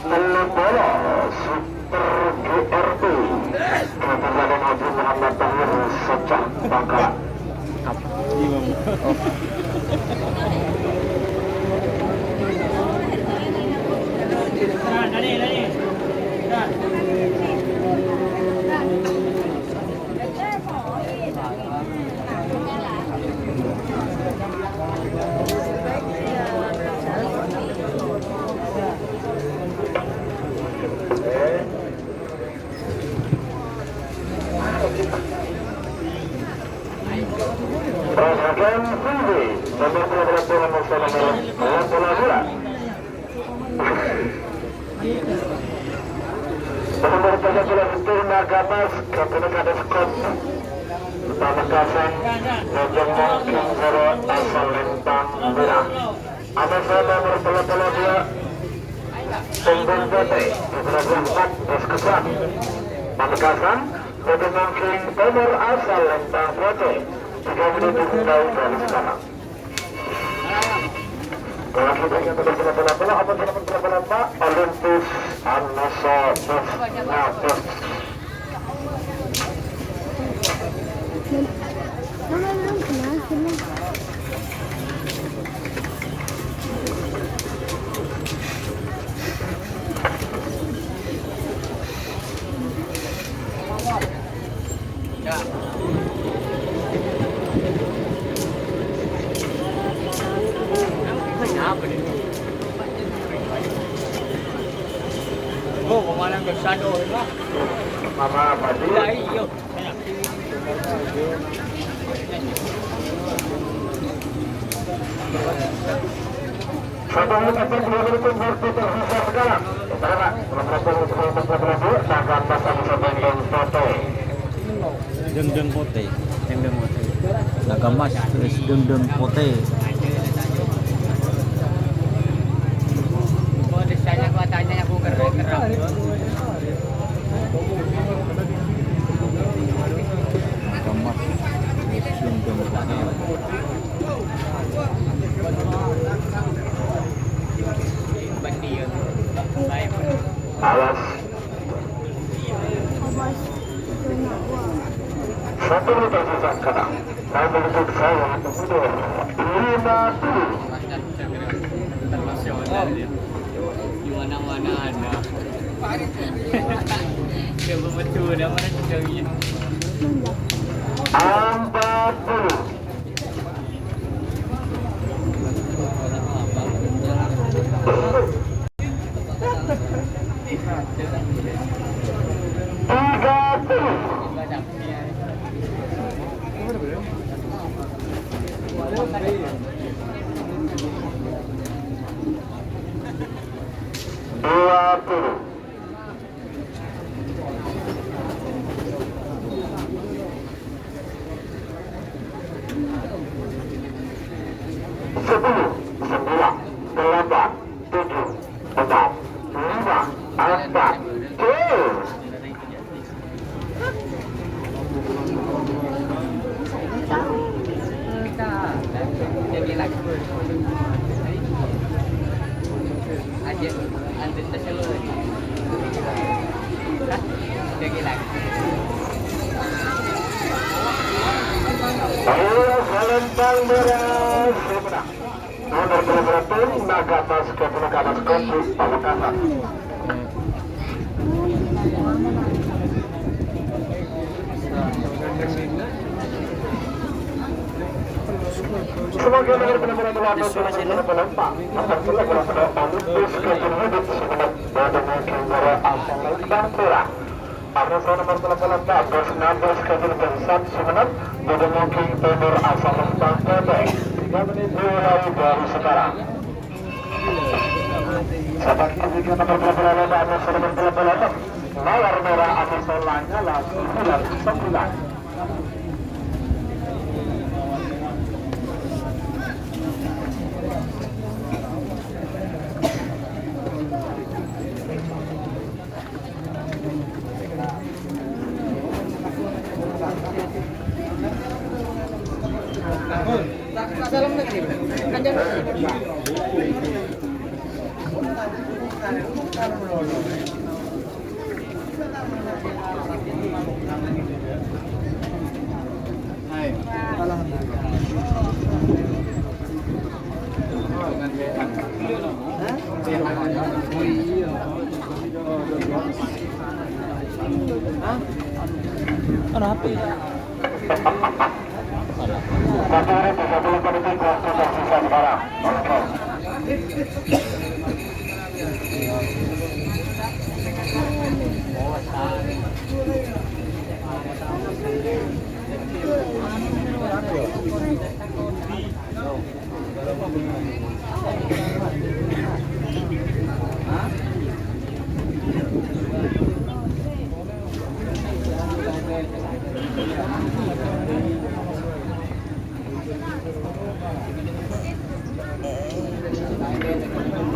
Nomor 12 Super GRT Keterlaluan Haji Muhammad Tahir Secah Bangkalan. Perhatian tinggi, nomor 12 bersama bola bola. Nomor 13 itu Nagapas, Kapten Kades Kot, Pamekasan, Nojong Kinzero, Asal Lentang Merah. Amasa nomor 32, Tunggung Putri, 34, Eskesan, Pamekasan, Nojong Kinzero, Asal Lentang Putri. 3 menit tahun dari sekarang. Kalau kita ingin bola-bola, apa bola-bola Pak? Olympus Anasa Nafas. Oh, kemana ke Sado lah? Mama Padi. Lah iyo. Sabang mendapat peluru berarti tersisa sekarang. Karena peluru sangat pasang sebanding foto. Deng-deng pote. Nagamas terus deng-deng pote. Kau desanya kau tanya aku kerang. Nagamas terus deng-deng pote. Awas. Satu menit tersisa sekarang. Saya menuntut saya untuk mundur 50. Di mana-mana ada. Dia betul dah mana cari. 40. Selempang beras sebenarnya. Nomor 12 Nagapas Kepenekanas Konsul Pamekasan. Sebagai nomor benar-benar penumpang, apabila penumpang bus Kajun Hidup sebenarnya pada mungkin para asal Lentang Merah. Karena saya nomor 18 bus 16 Kajun Pesat sebenarnya pada mungkin tenor asal Lentang Merah. 3 menit mulai dari sekarang. Sahabat ketika nomor berapa Anas nomor berapa mawar merah atas solanya lah 9. Ano HP? Satu hari 30 menit waktu tersisa sekarang. Oke.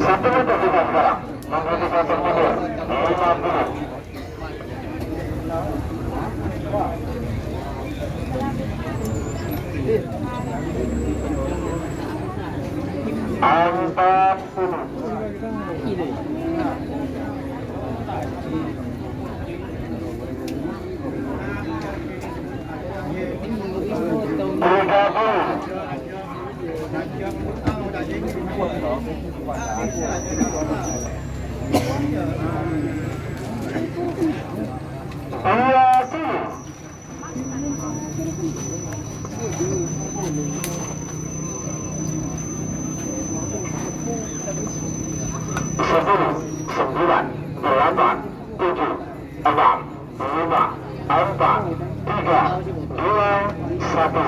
Satu menit tersisa sekarang. Mengikuti satu mundur 50. Empat puluh. Sepuluh, 9, 8, 7, 6, 5, 4, 3, 2, 1.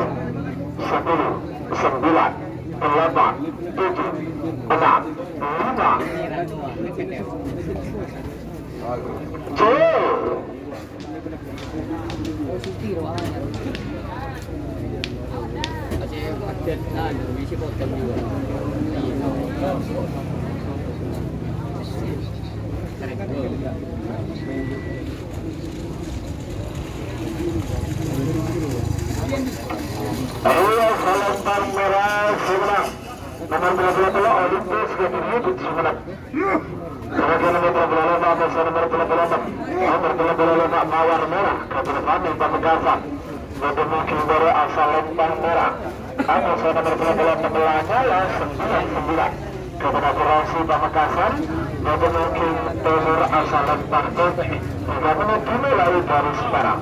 10, 9, 8, 7, 6, 5. Selempang merah Sumenep. Nomor berapa Olympus Kediri Sumenep. Kemudian nomor berapa atas nomor berapa nomor berapa Mawar Merah Kabupaten Pamekasan. Mungkin baru asal lempang merah. Atas nomor berapa Lanyala 99. Kabupaten Pamekasan. Mungkin Timur asal lempang Kopi. Karena dimulai dari sekarang.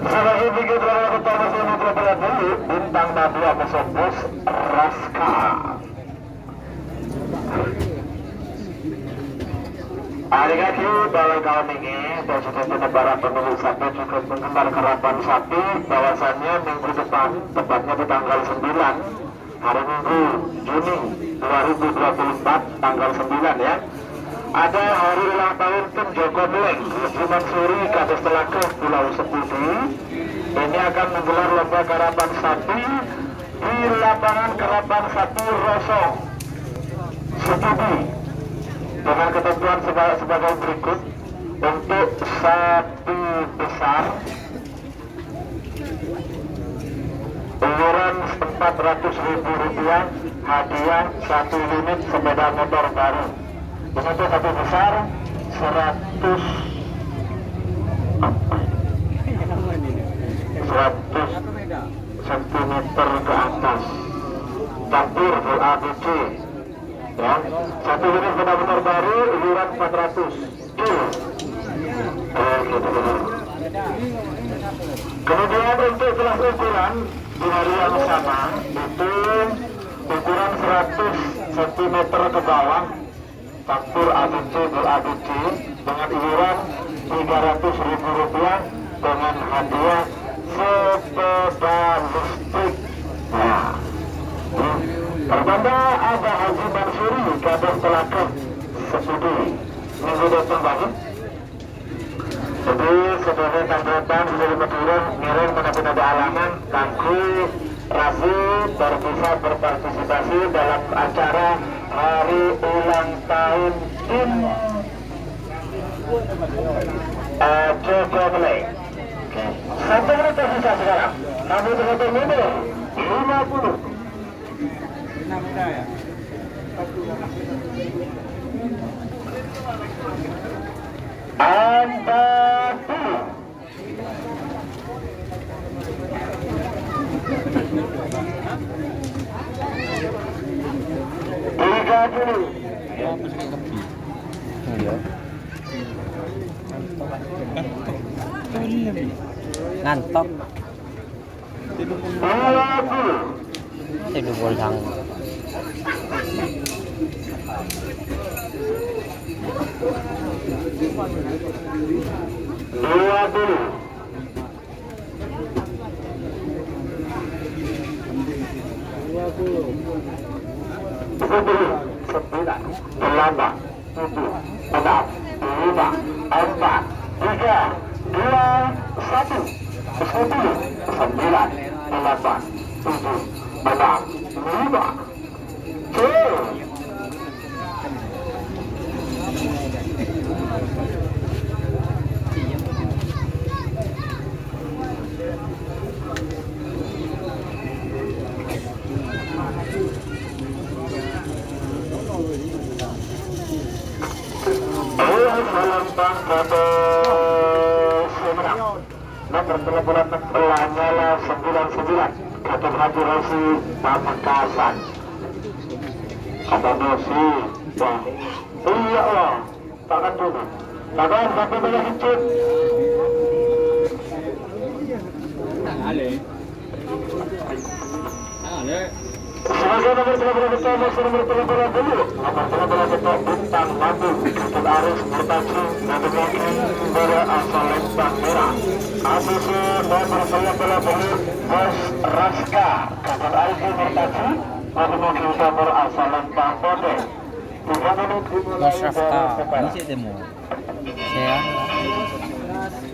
Sebagai tiga drama pertama sini terbelah dulu bintang Nadia Musobos Raska. Hari-hari bahwa kawan ini Presiden Penebaran Pemilu Sapi juga menggemar kerapan sapi bahwasannya minggu depan, tepatnya di tanggal 9 hari Minggu Juni 2024 tanggal 9 ya, ada hari ulang tahun Tim Joko Beleng Juman Suri Kades Telaga Pulau Sepudi. Ini akan menggelar lomba karapan sapi di lapangan karapan sapi Rosong Sepudi dengan ketentuan sebagai berikut. Untuk sapi besar iuran Rp400.000, hadiah 1 unit sepeda motor baru. Untuk sapi besar 100 cm ke atas, campur full ABC ya. 1 unit sepeda motor baru iuran 400. Kemudian untuk kelas ukuran di hari yang sama itu ukuran 100 cm ke bawah campur ABC BABC dengan iuran Rp300.000 dengan hadiah sepeda listrik. Nah, pertanda ada Haji Mansuri kader telakan studi minggu depan lagi. Jadi sebagai tanggapan dari Madura miring menapun ada alaman Tangku Rafi bisa berpartisipasi dalam acara hari ulang tahun tim Jokowi. Satu menit tersisa sekarang. Kami terhitung mundur 50. Anda dulu. Tiga dulu. Ngantok. Tidur bolang. Dua dulu. Sembilan, delapan, tujuh, enam, lima, empat, tiga, dua, satu. 10, 9, 8, 7, 6, 5. Nomor teleponan Lanyala 99 Katur Haji Rosi Pamekasan. Kata Nosi, wah, iya Allah, tangan dulu, tangan sampai banyak hijau. Sebagai nomor teleponan pertama, nomor teleponan dulu. Nomor teleponan ketua Bintang Madu, Katur Aris Murtaji, Nabi Bara Asal Lempang Merah. ABC nomor teleponan dulu, Bos Raska, Katur Aris Murtaji, Nabi Bara Asal Lempang Bote. 3 menit dimulai dari sekarang. Saya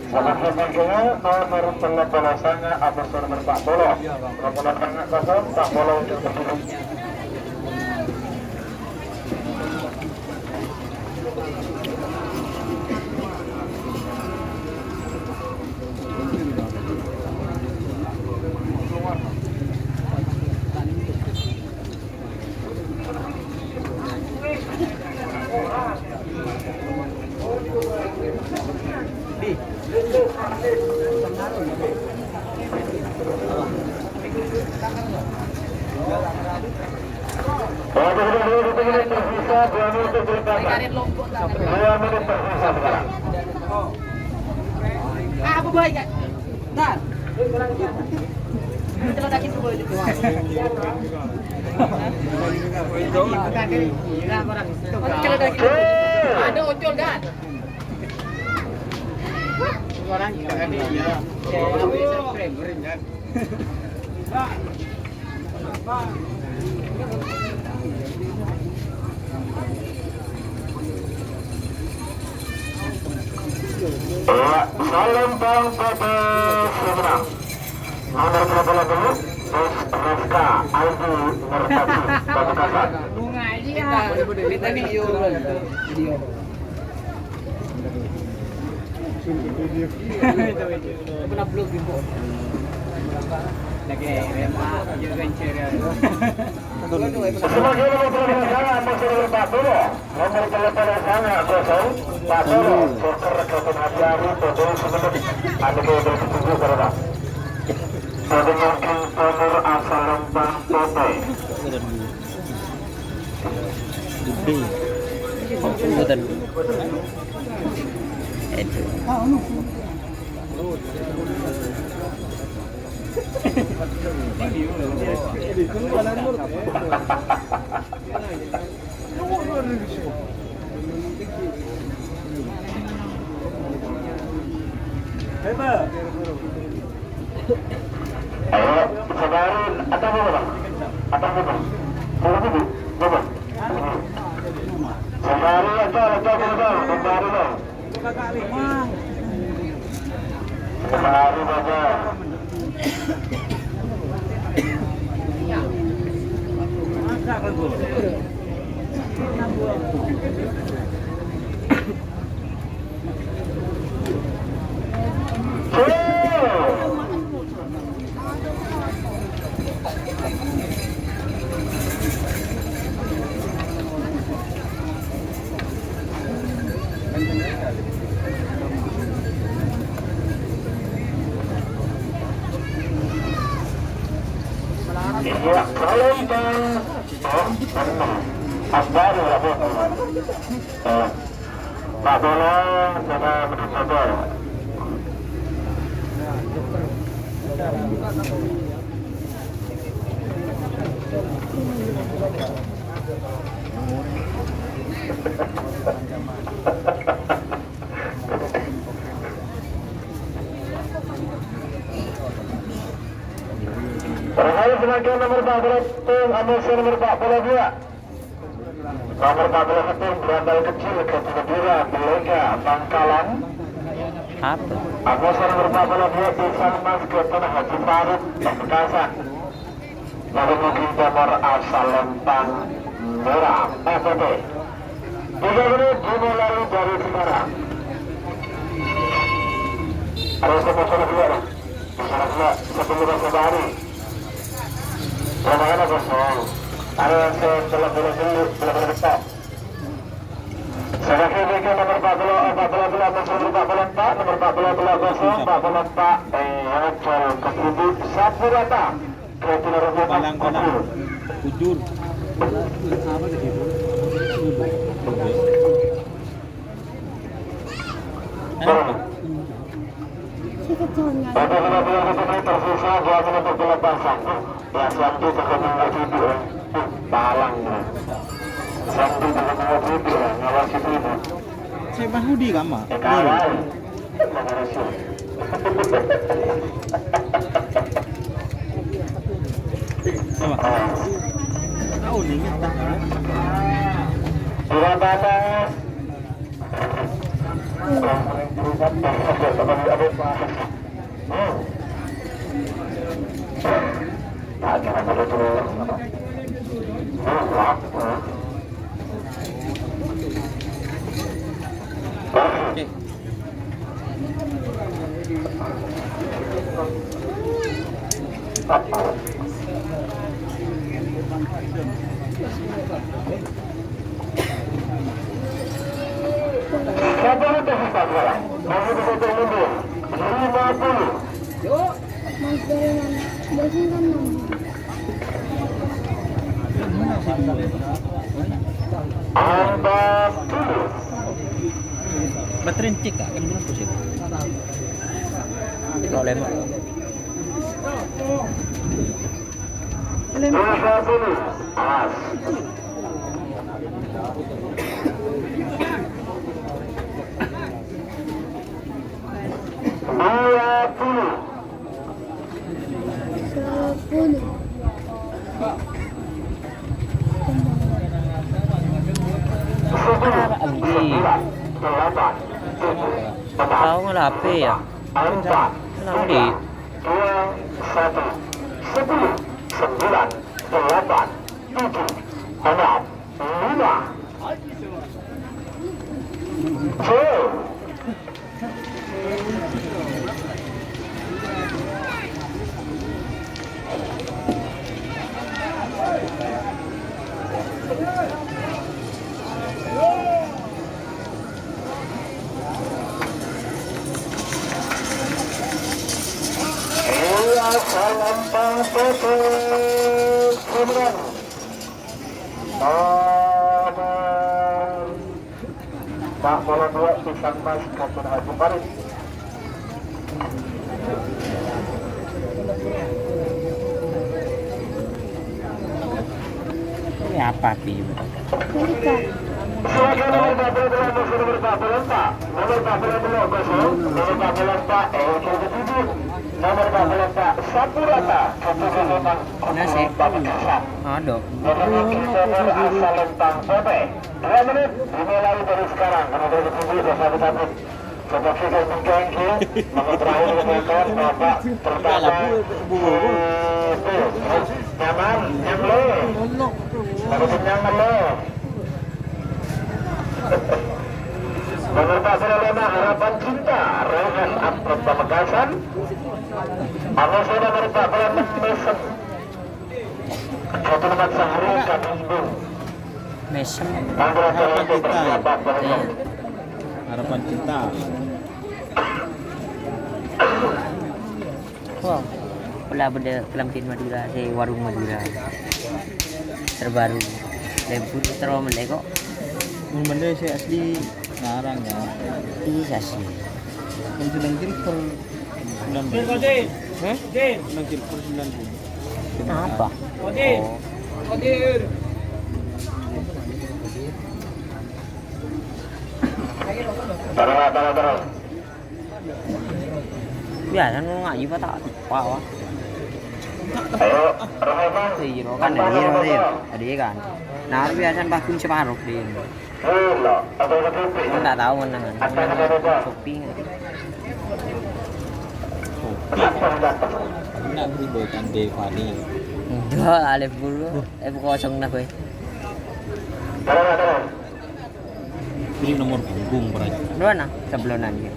Salah satunya nomor pelaksana atas nomor Pak Bolo. Nomor tengah kosong Pak Bolo untuk berdiri. Tersisa 2 menit berikutnya. 2 menit tersisa sekarang. Apa baik kan? Nah. Kita lagi tu boleh tu. Ada ojol kan? Orang kan dia. Salam Bang pada Semarang. Nomor teleponan dulu, Bos Raska, Aldi Mertati, Pamekasan. Bunga aja. Kita video. Pernah blog di bawah. Lagi remak juga ceria. Sebagai nomor teleponan sana, nomor Pak Turo. Nomor teleponan sana, kosong Pak Turo. Joker Kabupaten Hadiari, Bodol Semenit. Ada yang bertunggu karena dengan nomor asal Lembang Bote. Betul. Itu. Ayo, sabarin. Atau apa bang? Atau apa bang? Kalau gitu, apa? Sabari atau bang? Sabari bang. Sabari bang. Ya, kalau dan Asbari ya bu. Pak Bola sama Sabar. Terkait sebagai nomor 14 Amosir nomor 42. Nomor 14 berandal kecil Ketua Belega Bangkalan. Apa? Amosir nomor 42 Pisang Mas ke Tanah Haji Faruk Bekasi. Lalu mungkin nomor asal Lempang Merah FPT. 3 menit dimulai dari sekarang. Ada sama-sama dua. Sama-sama sebelum Sabari. Bagaimana kosong? Ada yang telah dulu besar. Sebagai mereka nomor 14 nomor 14 Angel Ketubuh Sapurata Kreatina Robotan Balang-balang. Ujur. Apa tadi? Pada benar-benar tersisa 2 menit berlepasan. Ya, satu terkena video. Balang. Satu terkena video. Ngawasi itu. Saya Bahudi kan, Mak? Kawan. Apa? Tahu nih, tak. Dua batas. Oke. Berapa tersisa sekarang? Masih bisa mundur. 50. Mas dari mana? Dari mana? Ambas dulu. Baterai cek kan belum pusing. Problem. Masa dulu. As. Dua puluh. 10. Tahu nggak HP ya? Empat. Kenapa di? 2, 1, 10, 9, 8, 7, 6, 5. Full. Salam Pasoto Sebenar Pak Bola 2 Pisang Mas Katun Haji Farid. apa pi? Mereka. Silakan nomor 48 nomor 48 Pak. Nomor 48 kosong. Nomor 48 7. Nomor 48 satu rata. Nasi. Ada. Nomor asal Lempang Pote. 2 menit dimulai dari sekarang. Nomor 7 satu. Seperti kengki nomor terakhir kemudian Bapak pertama nyaman nyamle baru nyamle nomor 45 harapan cinta Rehan Amprot Pamekasan Amoso nomor 46 Mesem satu nomor Sahri Kabindung Mesem. Harapan cinta Harapan cinta. Wow. Pula benda Kelamtin Madura, warung Madura. Terbaru. Lebih terlalu melek kok. Benda saya asli ngarang ya. Iya sih. Yang sedang kiri per 9 Odin. Hah? sedang kiri per 9. Apa? Odin. Odin. Taruh. Biasa nu ngaji pak tak lupa wah. Ayo, Rohman. Zero kan tadi kan. Nah biasa bahkan separuh dia. Loh, apa itu? Kan tak tahu menangan. Shopping. Nak beri bocan Devani. Enggak, alif dulu. Kosong dah boy. Taruh. Beri nomor punggung peraja. Dua nah sebelahan dia.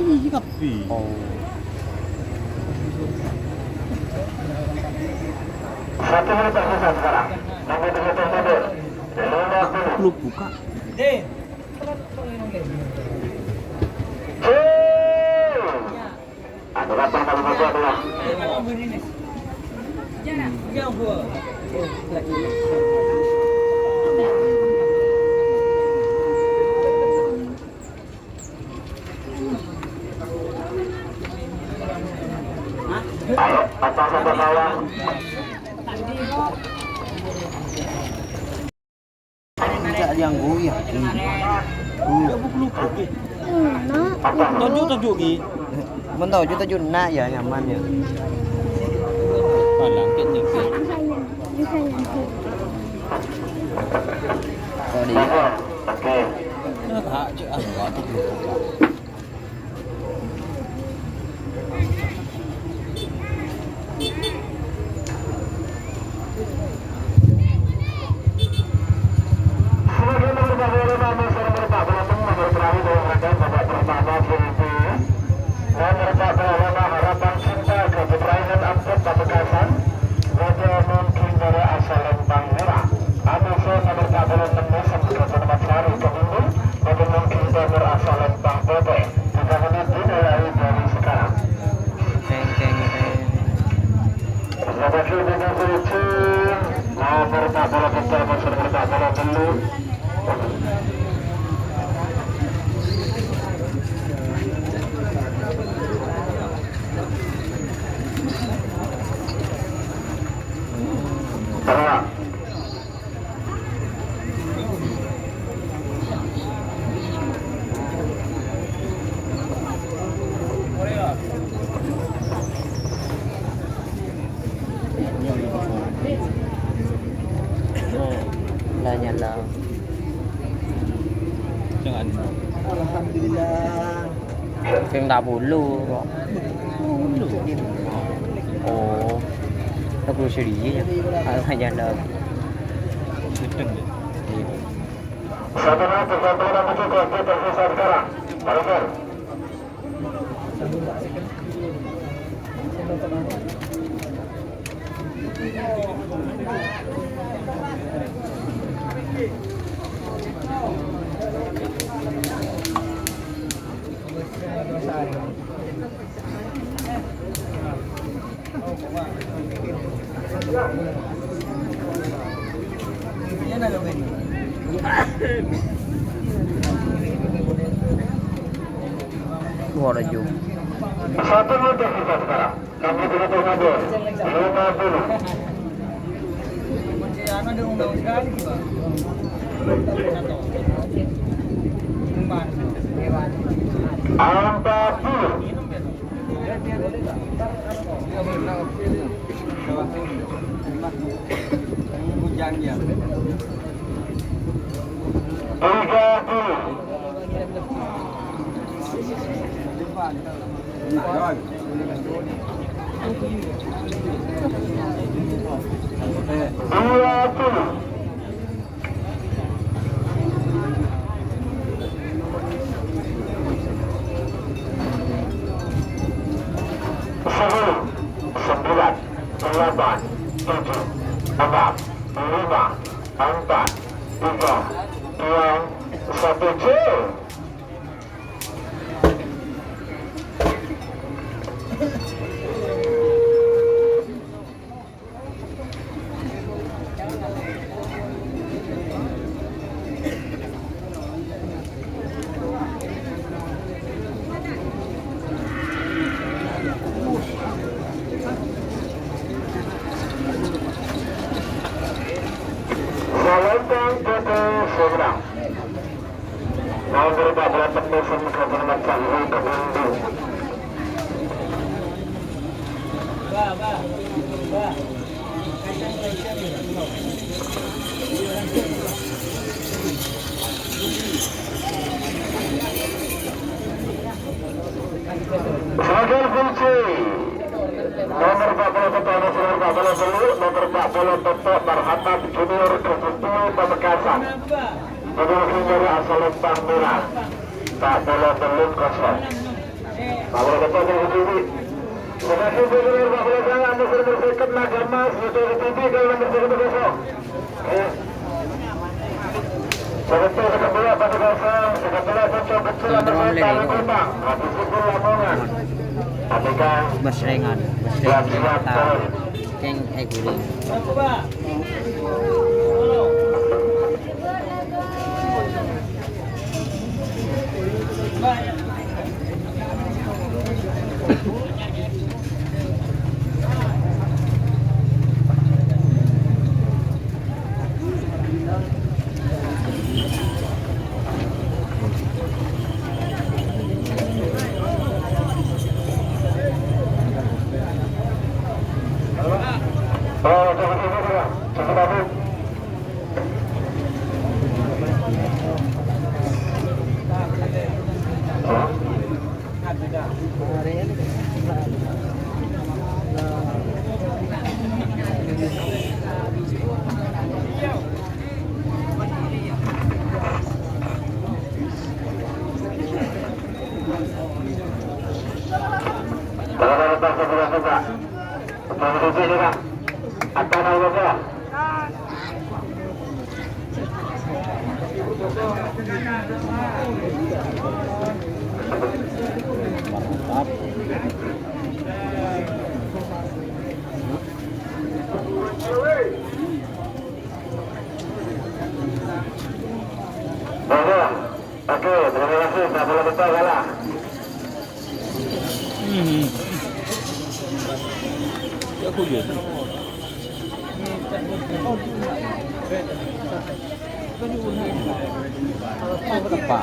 Iya tapi. Oh. Satu menit tersisa sekarang. Nomor 7 Belum buka. Odin. Ada apa kalau bapak adalah ayo, atas atau bawah. Tidak yang goyah. Tajuk ni. Mentau juta nak ya nyaman ya. Palang ket ni. Kalau dia Oke. Nak hak je ah. Sebagai nomor 45 nomor terakhir dalam rangkaian babak pertama Filipina. Nomor 45 harapan cinta kebetraian Amprot Pamekasan. Raja mungkin dari asal Lempang Merah. Amoso nomor 46 Mesem ke tempat Sari Keminggu. Raja mungkin dari asal Lempang Pote. 3 menit dimulai dari sekarang. teng. Nomor 47 nomor 48 nomor 48 Taruh. Lah nyala. Jangan. Film tak bulu kok. Oh. Tak perlu sedih je. Ada nyala. Sedang je. Satu menit persatuan cukup tersisa sekarang. Baiklah. Suaraju. Satu menit tersisa sekarang. Kami tidak mengambil 50. Sana ada undang sekali juga. Angka 10. Hujan ya. 20. Sepuluh, 9, 8, 7, 6, 5, 4, 3, 2, 1, jauh. Selendang putih seberang. Nomor 14 musim kebenaran Cahaya Kebundung. Sebagai kunci nomor 40 Petani Sinar 40 dulu, nomor 40 Toto Marhamat Junior Keputuan Pamekasan. Menurut dari asal Lempang Merah, 40 belum kosong. Kalau betul dari sini, semakin bergerak 40 sangat musuh bersekat naga emas, itu TV kalau nomor 1 kosong. Sebentar sekebelah pada kosong, sekebelah cocok kecil nomor 1 paling kumbang, habis itu Lamongan. Basrengan keng guling. Oke, terima kasih. Tak boleh betul kalah. Aku lihat. Apa?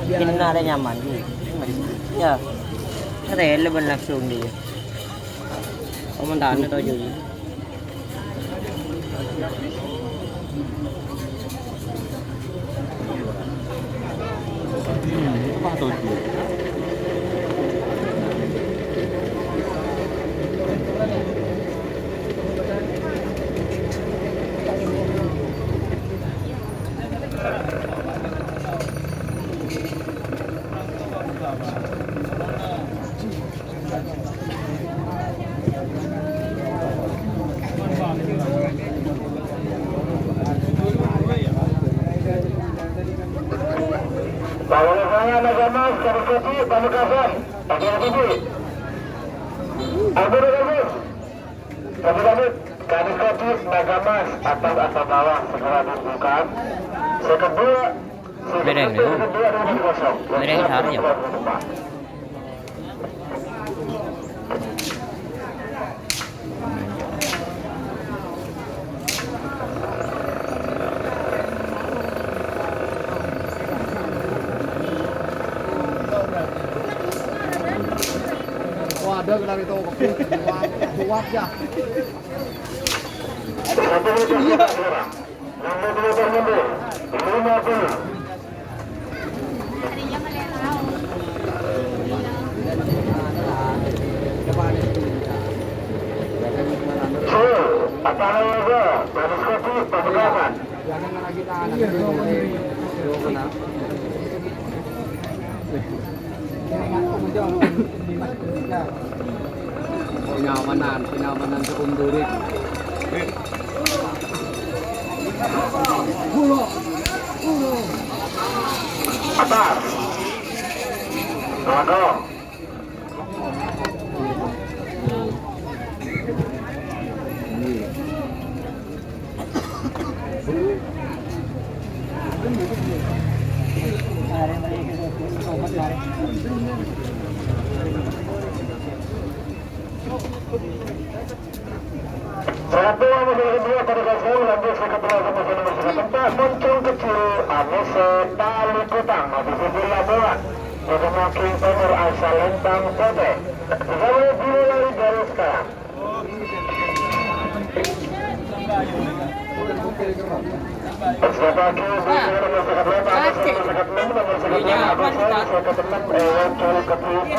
Bikin ada nyaman juga. Ya, relevan langsung dia. Komentarnya tau juga. Apa tuh? Kalau saya naga emas, Kariskoti, Pamekasan. Oke, Kariskoti. Abu Dhabi. Abu Dhabi. Kariskoti, naga emas. Atas atau bawah segera dibuka. Sekedua. Bereng, Kedua dengan kosong. Bereng sehari ya? Satu meter kurang. Nomor 2 mundur. 50. Apa lagi? Baris kopi, pembegalan. Kenyamanan sekundurik. Atas. Belakang. Satu nomor 2 pada gasol lanjut ke kedua sama nomor 4 muncul kecil Anese Tali Kutang di sebelah labuan ketemu King Timur asal Lembang Kote sampai dimulai dari sekarang. Persiapan King Timur nomor 1 nomor 6 muncul kecil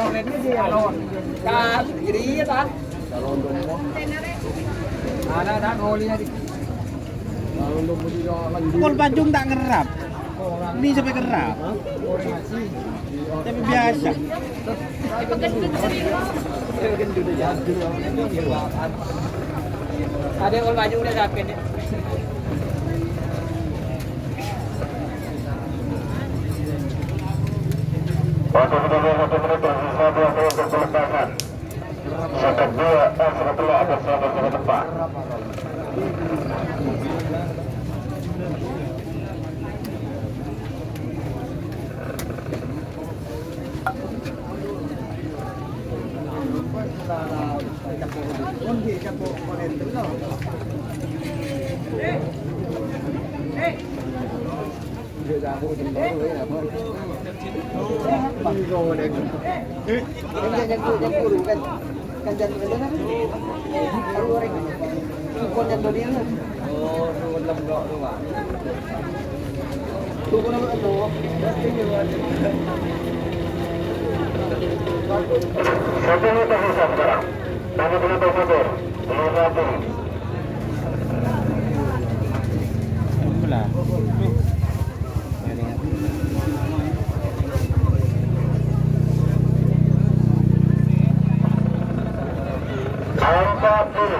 Pol Bajung tak ngerap. Ini sampai kerap. Tapi biasa. Ada yang baju udah dapat ya. Waktu sudah 1 menit tersisa 2 menit untuk pelepasan. Sekat 2 setelah atas sahabat tempat. Satu menit tersisa sekarang. Nomor 2 mundur. 50. Belah. Angkat dulu.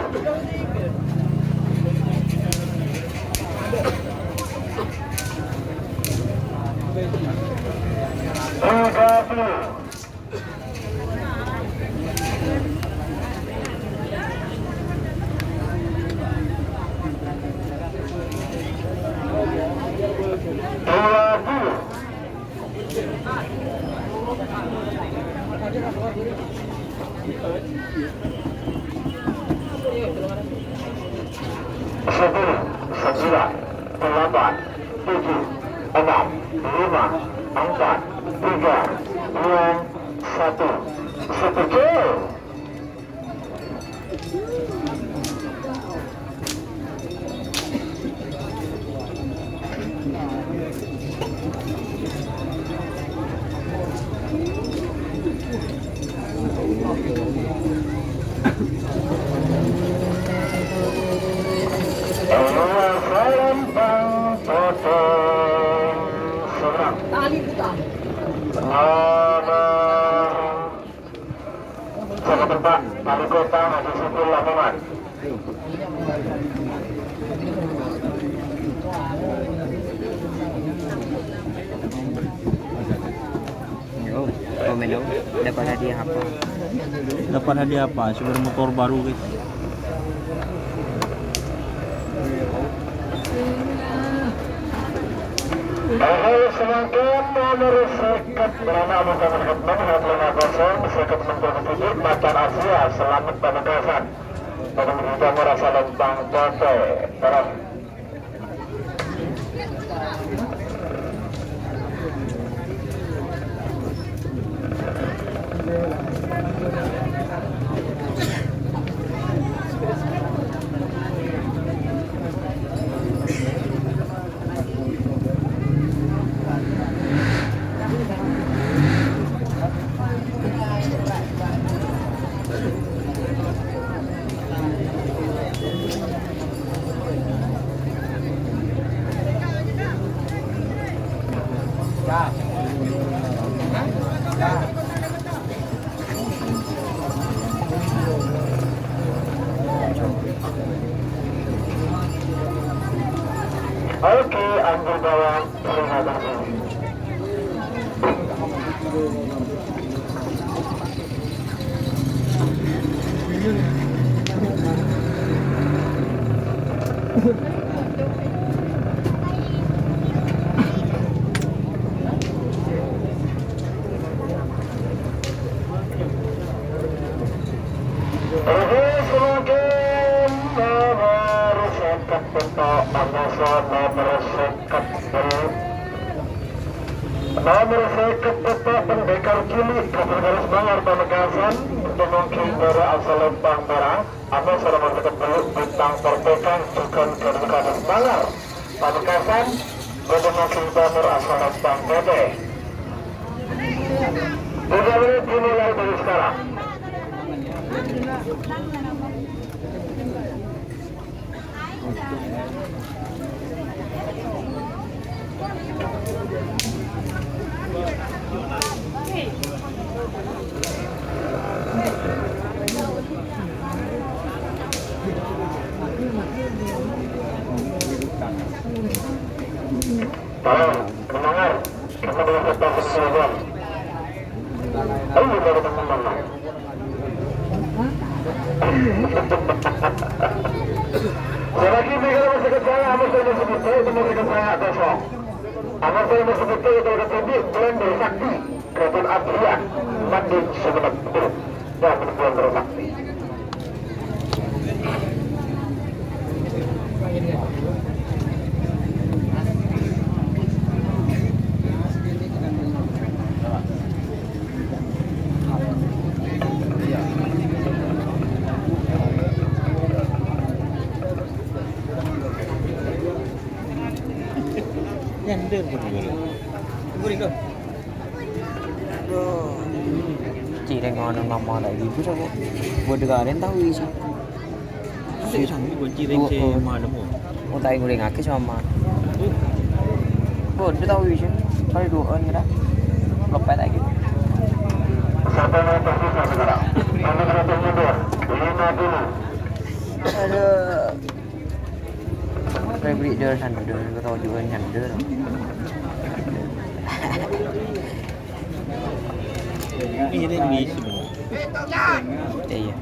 Angkat dulu. Sepuluh, 9, 8, 7, 6, 5, 4, 3, 2, 1. Setuju. Tali Kutang. Saya tempat Tali Kutang di sebelah lapangan. Oh, komen dong. Dapat hadiah apa? Dapat hadiah apa? Sepeda motor baru guys. Semakin nomor sekat bernama Muhammad Hatman Hatman 50 sekat menteri tujuh Matan Asia selamat Pamekasan pada berita merasa lempang Kote terang. Oke, ambil bawah. Terima kasih. Nomor sekat Bapak Pendekar Cilik Kapal Garis Bangar Pamekasan Demongking Bara Asal Lempang Merah Ame sudah masukkan beluk bintang perpekan Bukan Garis Bangar Pamekasan Demongking Bara Asal Lempang Pede 3 menit dimulai dari sekarang. Tolong, kemenangan, kita boleh tetap bersama. Ayo dari teman-teman. Selagi mereka masih kesana, amat saya masih betul, itu masih kesana kosong. Amat saya masih betul, itu kata dia, bulan dari sakti, kerajaan Adrian, mandi sebenarnya betul, dan bulan dari sakti. Nyender gitu. Chị đang ngon nằm mò lại vì cứ sao buồn được đến tao uy sao Kasi isang kunci rin si mana mo. mau tay gue ngake sama buồn được tao uy chứ kali dua on kira lopet lagi Sampai nanti sisa sekarang. Anda kena mundur. 50. ada saya beli dia sana dia gue tahu juga nyender Ini rin di sini. iya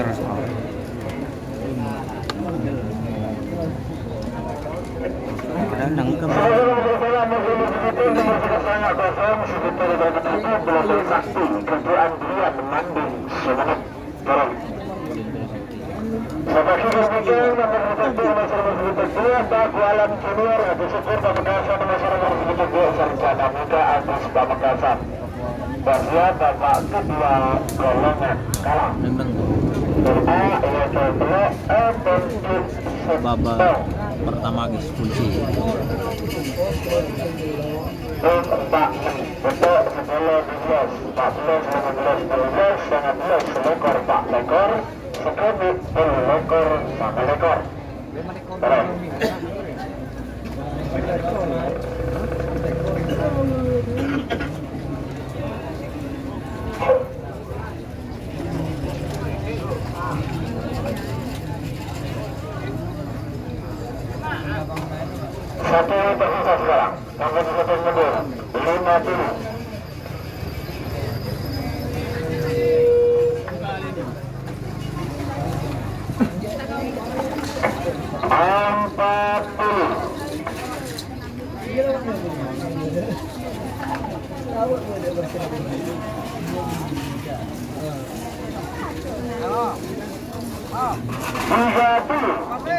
terus padahal nang Bapak kedua golongan kalah. Babak pertama guys kunci. Pak, untuk 10, 12, 14, 15, 12, 19, selekor Pak lekor, sekebit lekor sama lekor. Terus. Satu yang tersisa sekarang. Nomor satu mundur. 50.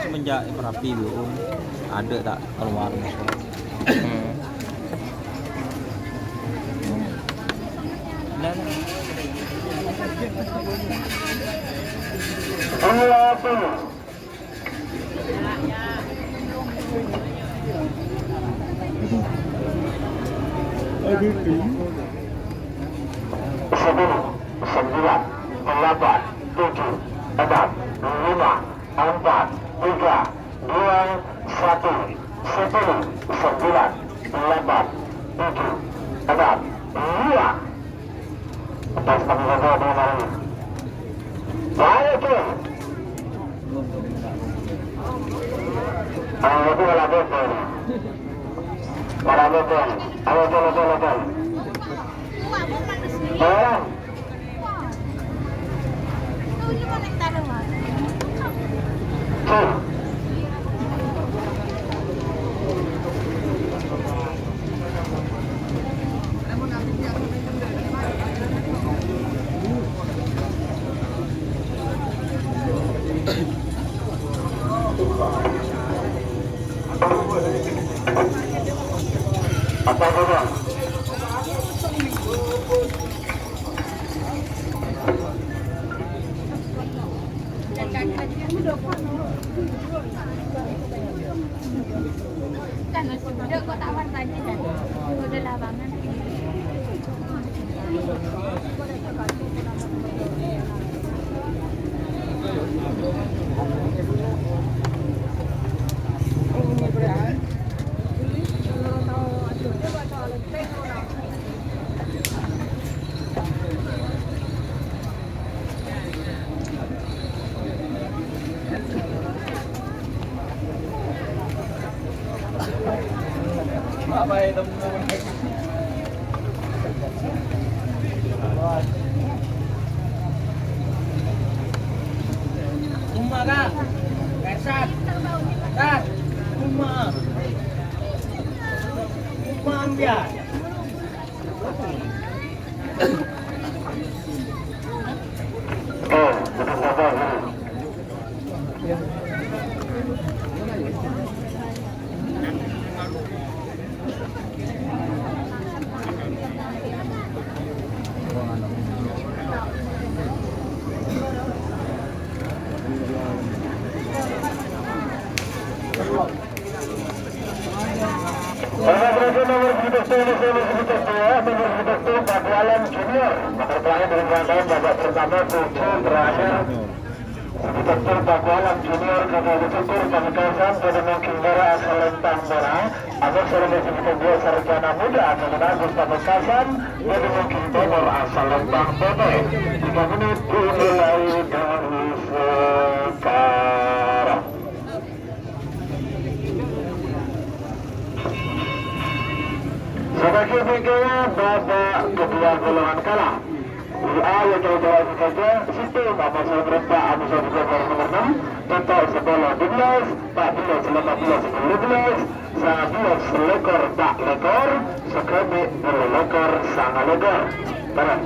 Semenjak Merapi belum ada tak keluar masuk. Sepuluh, 9, 8, 7, 6, 5, 4, 3, 2, 1. 10, 9, 8, 7, 6, 2. Atas tanggung jawab dengan hari. Baik tu. Itu adalah betul. Para betul. Betul. Orang. Apa saja? Kan udah kok tawar tadi kan. Udah lapangan. Rumah kak, Kesat, Kat, rumah ambil. Nomor 72 Pakualam Junior. Nomor terakhir dari rangkaian babak pertama 7 terakhir. Direktur Pakualam Junior Kakak Direktur Pamekasan pada Mangkinggara asal Lentang Merah. Agar Serba Sebetulnya Sarjana Muda Kakak Agus Pamekasan pada Mangkinggara asal Lentang Merah. 3 menit dimulai dari sekarang. Sebagai bingkainya babak kedua golongan kalah. A yang terbaik saja sistem Amasal Berempat Amasal Berempat nomor 6 total sekolah 12, 14, 18, 19, 11 lekor tak lekor, sekrebik berlekor sangat lekor. Barat.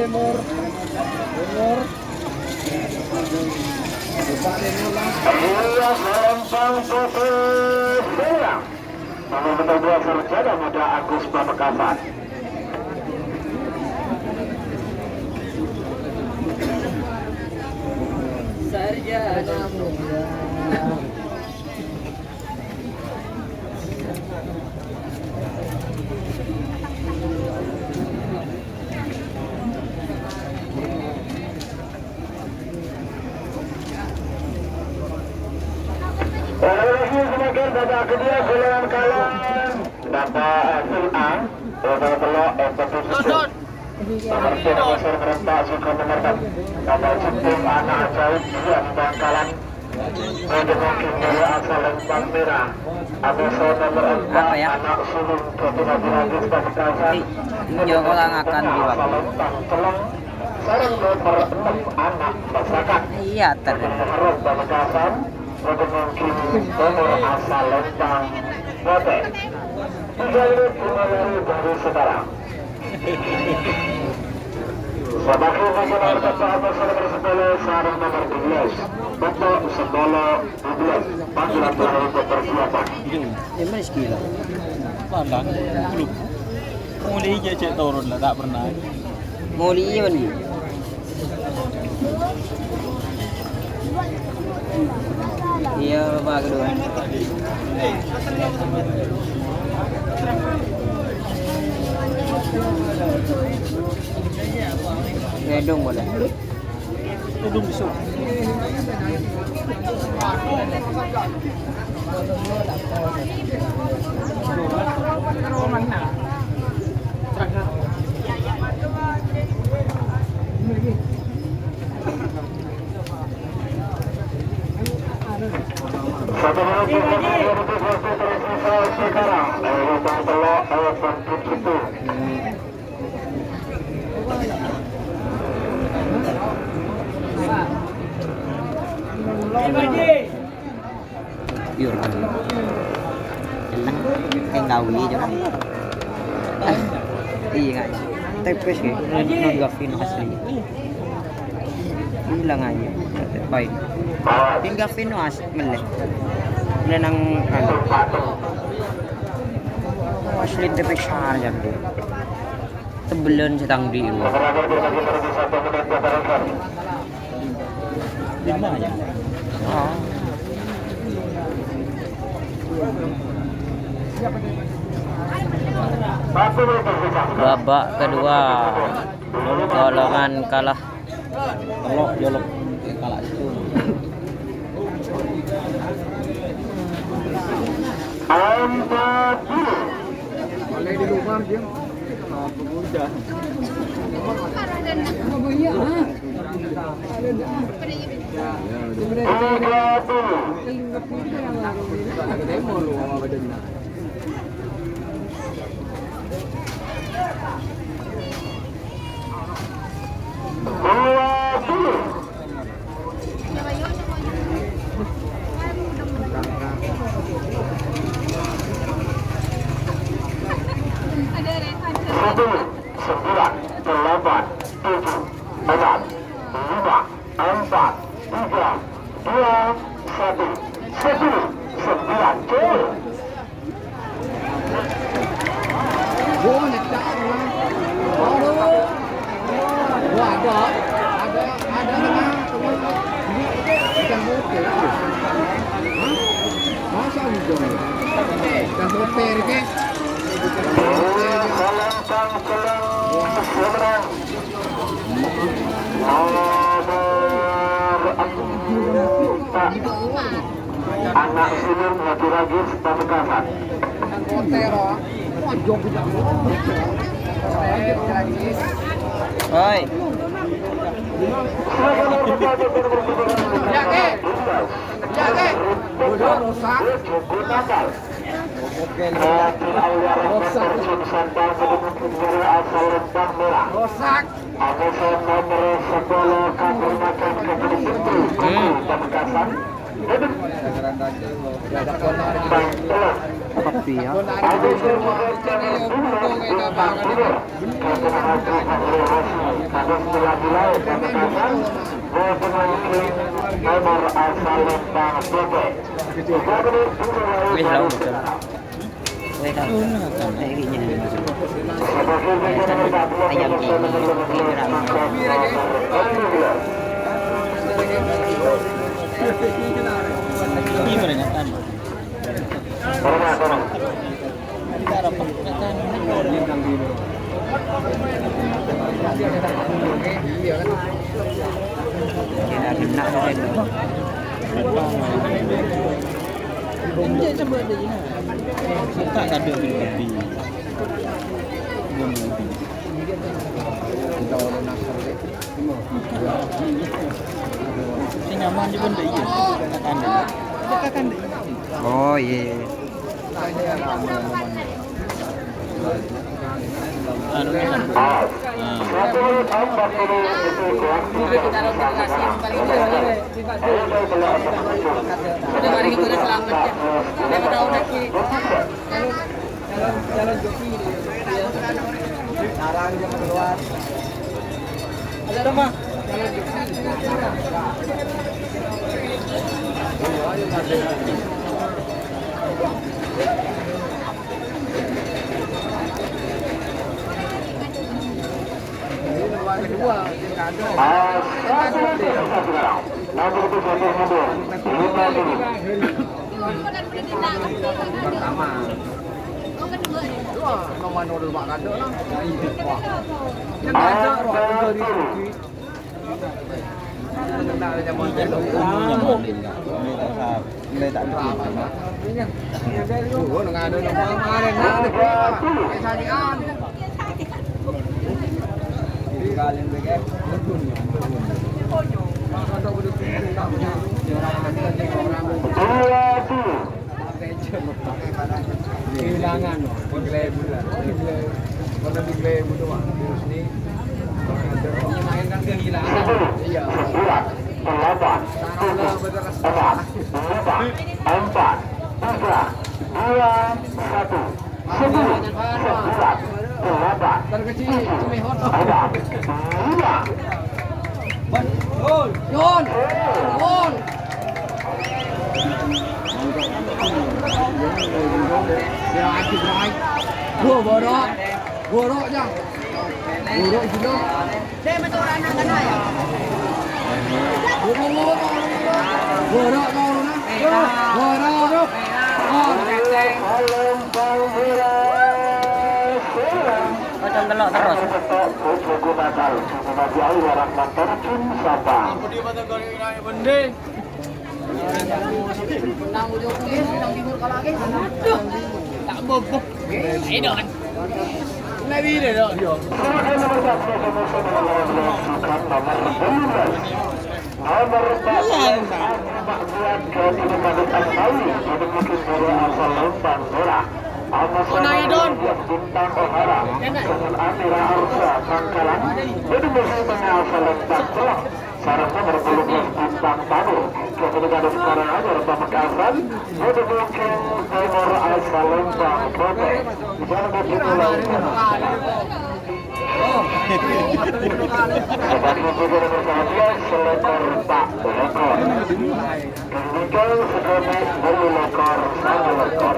Nomor 12 Sarjana Muda Agus Pamekasan. Semakin babak kedua golongan kalian dapat hasil A total telok nomor nomor merempat suku nomor 6 dapat Cimpung anak ajaib yang bangkalan untuk mungkin dari asal Lembang Merah Abiso nomor 4 anak sulung Ketua Diragis Pamekasan Joko lang akan diwak. asal Lembang Celong sarang nomor 6 anak masyarakat Iya ter. Harap Pamekasan untuk mungkin nomor asal Lembang Bote 3 menit dimulai dari sekarang. Semakin mengenal sahabat nomor 10 sarang nomor 12 Beto Sembolo 12 panggilan terakhir untuk persiapan. Di mana sekilo? Pandang, belum. Mulai aja cek turun lah, tak pernah. Muli iya bani. Iya babak kedua. Gedung boleh. Tudung besok. Satu menit tersisa sekarang. Lubang telok Bangkit itu. Biar kan. Enak. Kayak gawi aja kan. Iya nggak? Tepes ya. Non gafin asli. Bilang aja. Baik. Tin gafin as melek. Ini nang ano. Asli tepes aja deh. Tebelan setang di rumah. Lima aja. Oh. Babak kedua golongan kalah. Telok, jolok. Kalah itu. Boleh di luar dia. Udah. Satu, 9, 8, 7, 6, 5, 4, 3, 2, 1, 10, 9, gol. Gua nyetak lah. Gua ada nama teman. Bukan motor. Masa gitu. Bukan motor ke? Anak sulung Diragis Pamekasan. Oi. Rosak. Nomor 10 Kabupaten Pamekasan. Tapi ya. Nomor asal Lembang Bote. Wih lau betul. Wih kan. Kayak gini nih. Ayam gini. Ini peringatan. Hormat. Kita harap peringatan. Kira kena kan. Ini coba ada ini. Tak ada di tepi. Si nyaman juga ndak iya. Katakan deh. Oh iya. Anu kan. Satu ombak ini itu kuat. Udah hari itu udah selamat ya. Udah tahu lagi. Jalan joki dia. Sarang dia keluar. Ada rumah. Jalan joki. Kedua, dia ada. Nomor itu satu mundur. Lima dulu. Pertama. Oh, kedua deh. Dua, nomor nomor mak ada lah. Wah. Yang Ada ada roh dulu. kenal zaman dulu. Nyaman enggak? Ini tak apa. Oh, nggak ada nomor kemarin. Nah, ada kesadian. Kalian begini. Ada berdua Dua dulu. kehilangan diglay bulan mana diglay bulan terus ini main kan kehilangan iya Sembilan, delapan, Allah berderas enam, lima, empat, tiga, dua, satu. Sembilan, delapan, terkecil cumi hot enam, lima. Yon Yon ya asik baik gua borok aja borok juga Deh, macam orang nak kena ya? borok kau na borok Lempang Macam telok terus. Cukup batal. Cuma dia orang motor cun sabang. di mata gori naik bending Nang ujung kuis, nang timur kalau lagi. tak bobok ayo dong nabi deh dong Nomor 14 buat ke timur Magetan Bali. Jadi mungkin dari asal Lempang merah. nanya, Don? Bintang Ohara dengan Amira Arsa Bangkalan. Jadi mungkin asal Lempang Celok. Sarangnya berbulu bintang Tanur. Kemudian sekarang aja Rasa Makassar. Jadi mungkin timur asal Lempang Kote. Jangan berjumlah. Sebagai gubernur bersahaja selekor tak lekor. Kemudian sebagai berlekor sama lekor.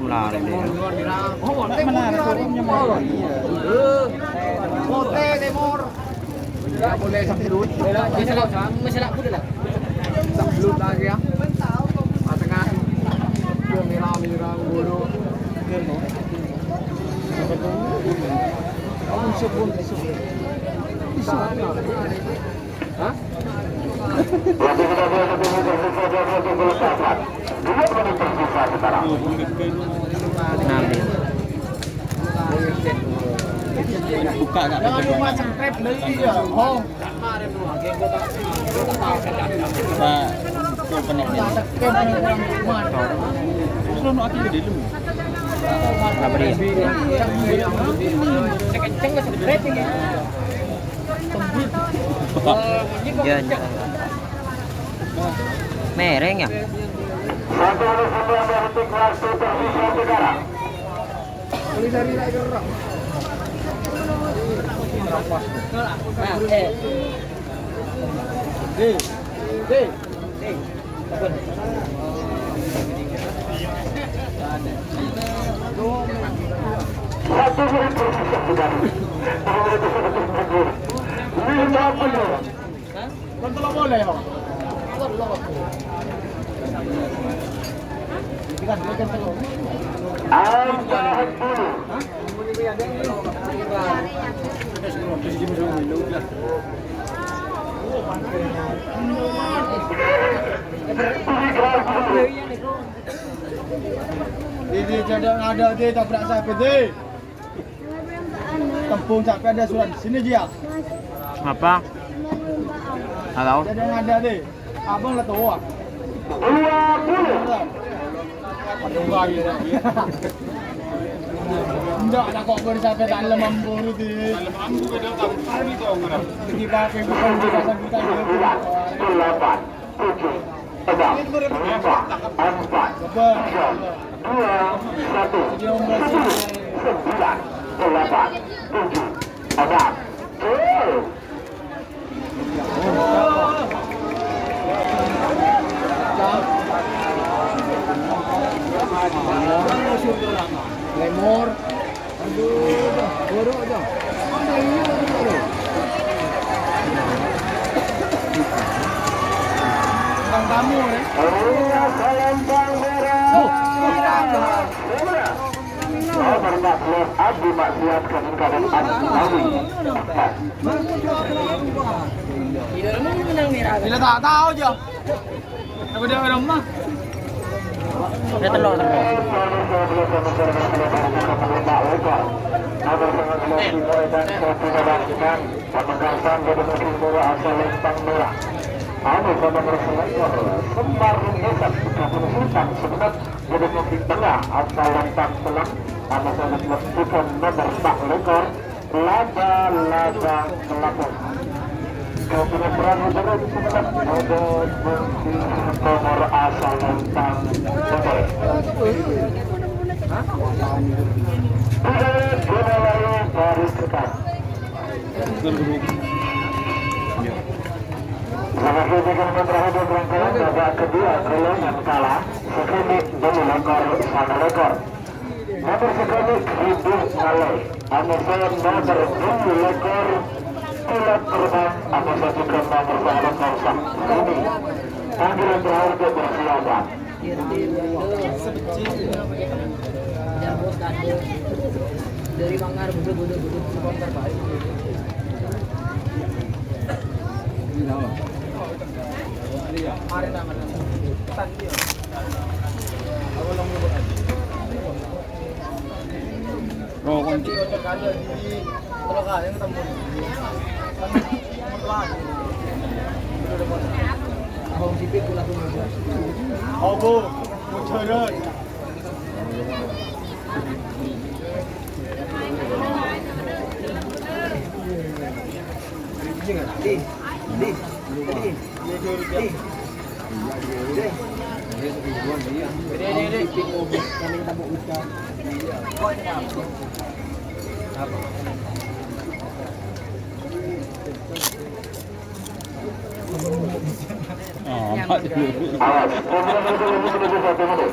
Ular ini. nggak boleh sablut masalah pun lah sablut lagi ya tengah dia merah bulu kamu sebelum hah? Berarti kita boleh ketemu tersisa dari tunggu sahabat. 2 menit tersisa sekarang. Nabi. Buka enggak? Jangan lupa subscribe lagi ya. Oh. Pak, kau penik ni. Terus nak aku gede dulu. Apa dia? Kenceng ke subscribe ini. Jangan. Mereng ya? 1 menit sebelum berhenti waktu tersisa sekarang. Boleh dari lagi gerak. Satu menit tersisa sekarang. 2 menit tersisa. 50. Kan telah boleh, oh. Di jadang ada di tabrak sampai di. Tempung sampai ada surat sini dia. Apa? Halo. Jadang ada di. Abang lah tahu. Ada lagi. Enggak ada kok baru sampai dalam mampu di. Dalam mampu kita tak hari tu orang. Kita bukan di pasar kita. 8, 7, 6, 5, 4, 3, 2, 1. Dia masih 9, 8, 7, 6, Lemur. Aduh, buruk aja. Bang tamu ni. Adi maksiat kadang-kadang Adi Bila tak tahu je. Apa dia orang rumah? Dia telur. Anu sama Rasulullah Sembarang esat Bukan sultan sebenarnya Jadi mungkin tengah Asal lentang selang Anu sama Bukan nomor 4 lekor Laga melapor Kau punya perang Udara sebenarnya Ada mungkin Nomor asal lentang Lekor Tiga lalu Baris dekat Sama dengan terakhir rangkaian babak kedua golongan kalah sekali demi lekor sana lekor. Nomor sekali Ibu Malay, Amasan nomor 2 lekor Kulat terbang Amasan juga nomor 2 lekor sang ini. Panggilan terakhir ke persiapan. Dari Manggar bodoh supporter baik. Oh, kunci. Kalau kalian ketemu. Abang sipit pula tu. Oh, bu. Muncul. Awas, menuju 1 menit.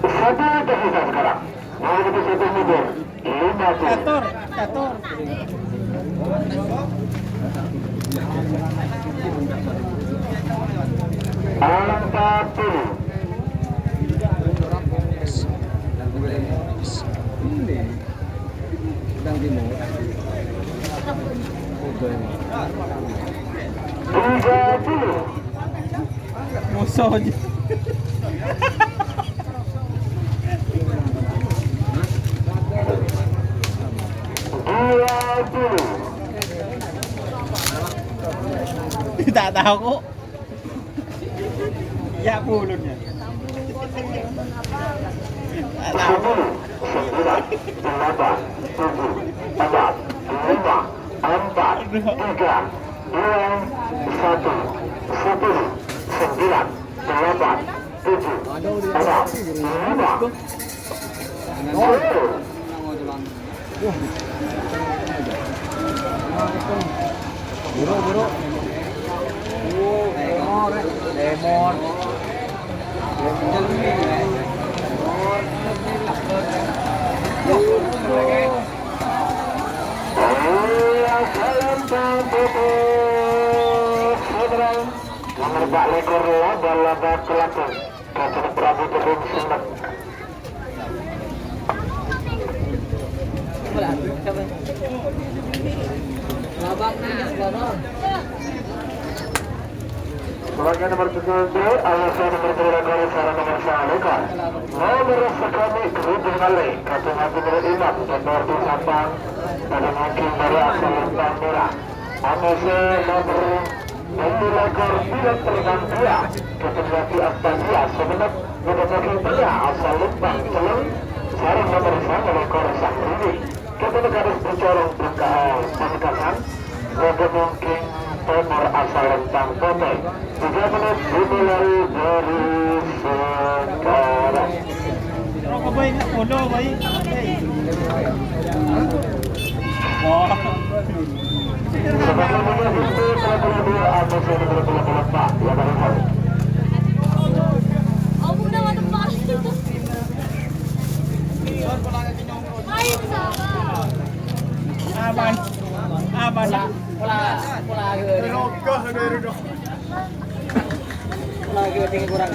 Satu tersisa sekarang. Mau lebih 1 mundur. 50. Kator. Angka 10. Sedang timur. 30. Musuh aja. Tak tahu kok. Ya mulutnya. Tak tahu. Buruk. Lemon. Lemon. nomor Pak Lekor laba kelakon Kapten Prabu Tebing Sendak. Sebagai nomor 7, alasan nomor 3 Korea Sarana nomor 1 nomor sekali kerudung alai Kapten Hati Menurut Imam dan Nordi Sampang pada makin dari asal Lempang Merah Amese nomor 9 Kor Pilot Terbang 2 Kapten Hati Aktasia sebenarnya pada makin tengah asal Lempang Celeng sarang nomor 1 Kor Sangrini Kapten Garis Bercorong Bengkahan Pangkasan pada mungkin nomor asal Lempang Pote 3 menit dimulai dari sekarang. Rokok bayi nak bodoh bayi. Wah. Sebagai menit itu telah dua atau sudah berbulan Pak ya barangkali. Oh, udah ada pas. Ayo sabar. Aman. Aman. Pola tinggi kurang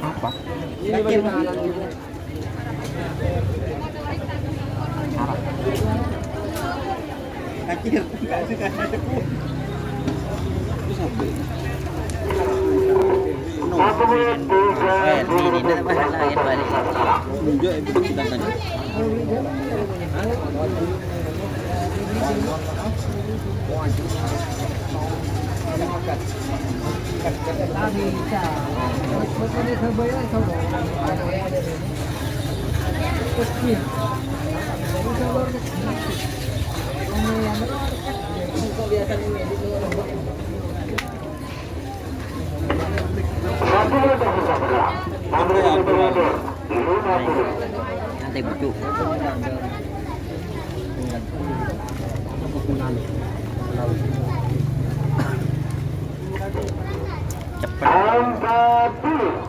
Apa? Akhir enggak suka aku. Terus apa? Ini dah masalah yang balik. Tunjuk itu kita tadi. Nanti bujuk. Angka 10.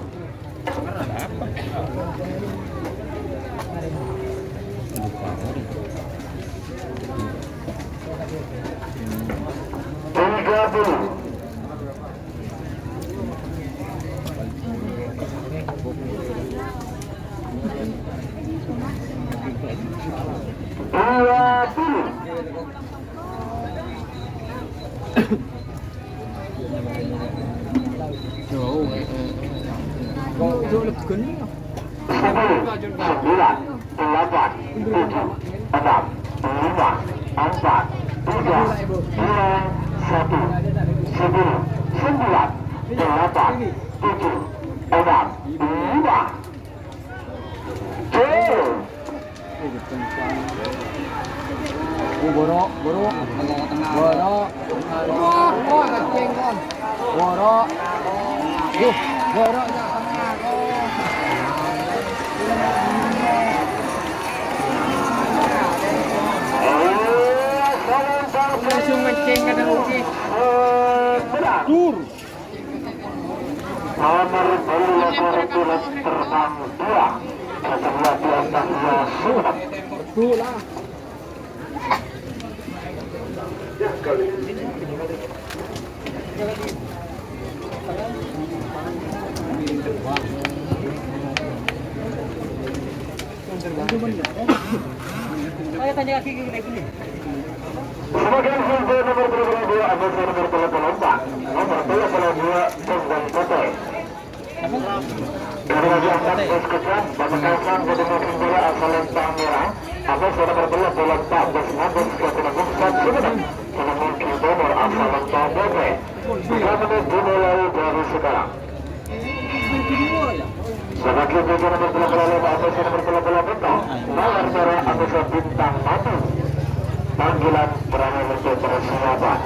langsung ngeceng kada rugi. Tur. Nomor 2 pilot terbang 2. Setelah di atasnya sudah. Tulah. Ayo tanya kaki gini. Sebagian hasil nomor 2 atau nomor 34. Nomor 2 Tunggang Kote. Dari atas bus kecil, pemekasan gudang bola asal Lempang Merah. Atau nomor 24 bus ngabus ke penanggung Sumedang. Penanggung nomor asal Lempang Kote. 3 menit dimulai dari sekarang. Sebagai tujuan nomor 35 atau nomor 38. Nomor merah atau bintang mati. Panggilan berakhir untuk persiapan.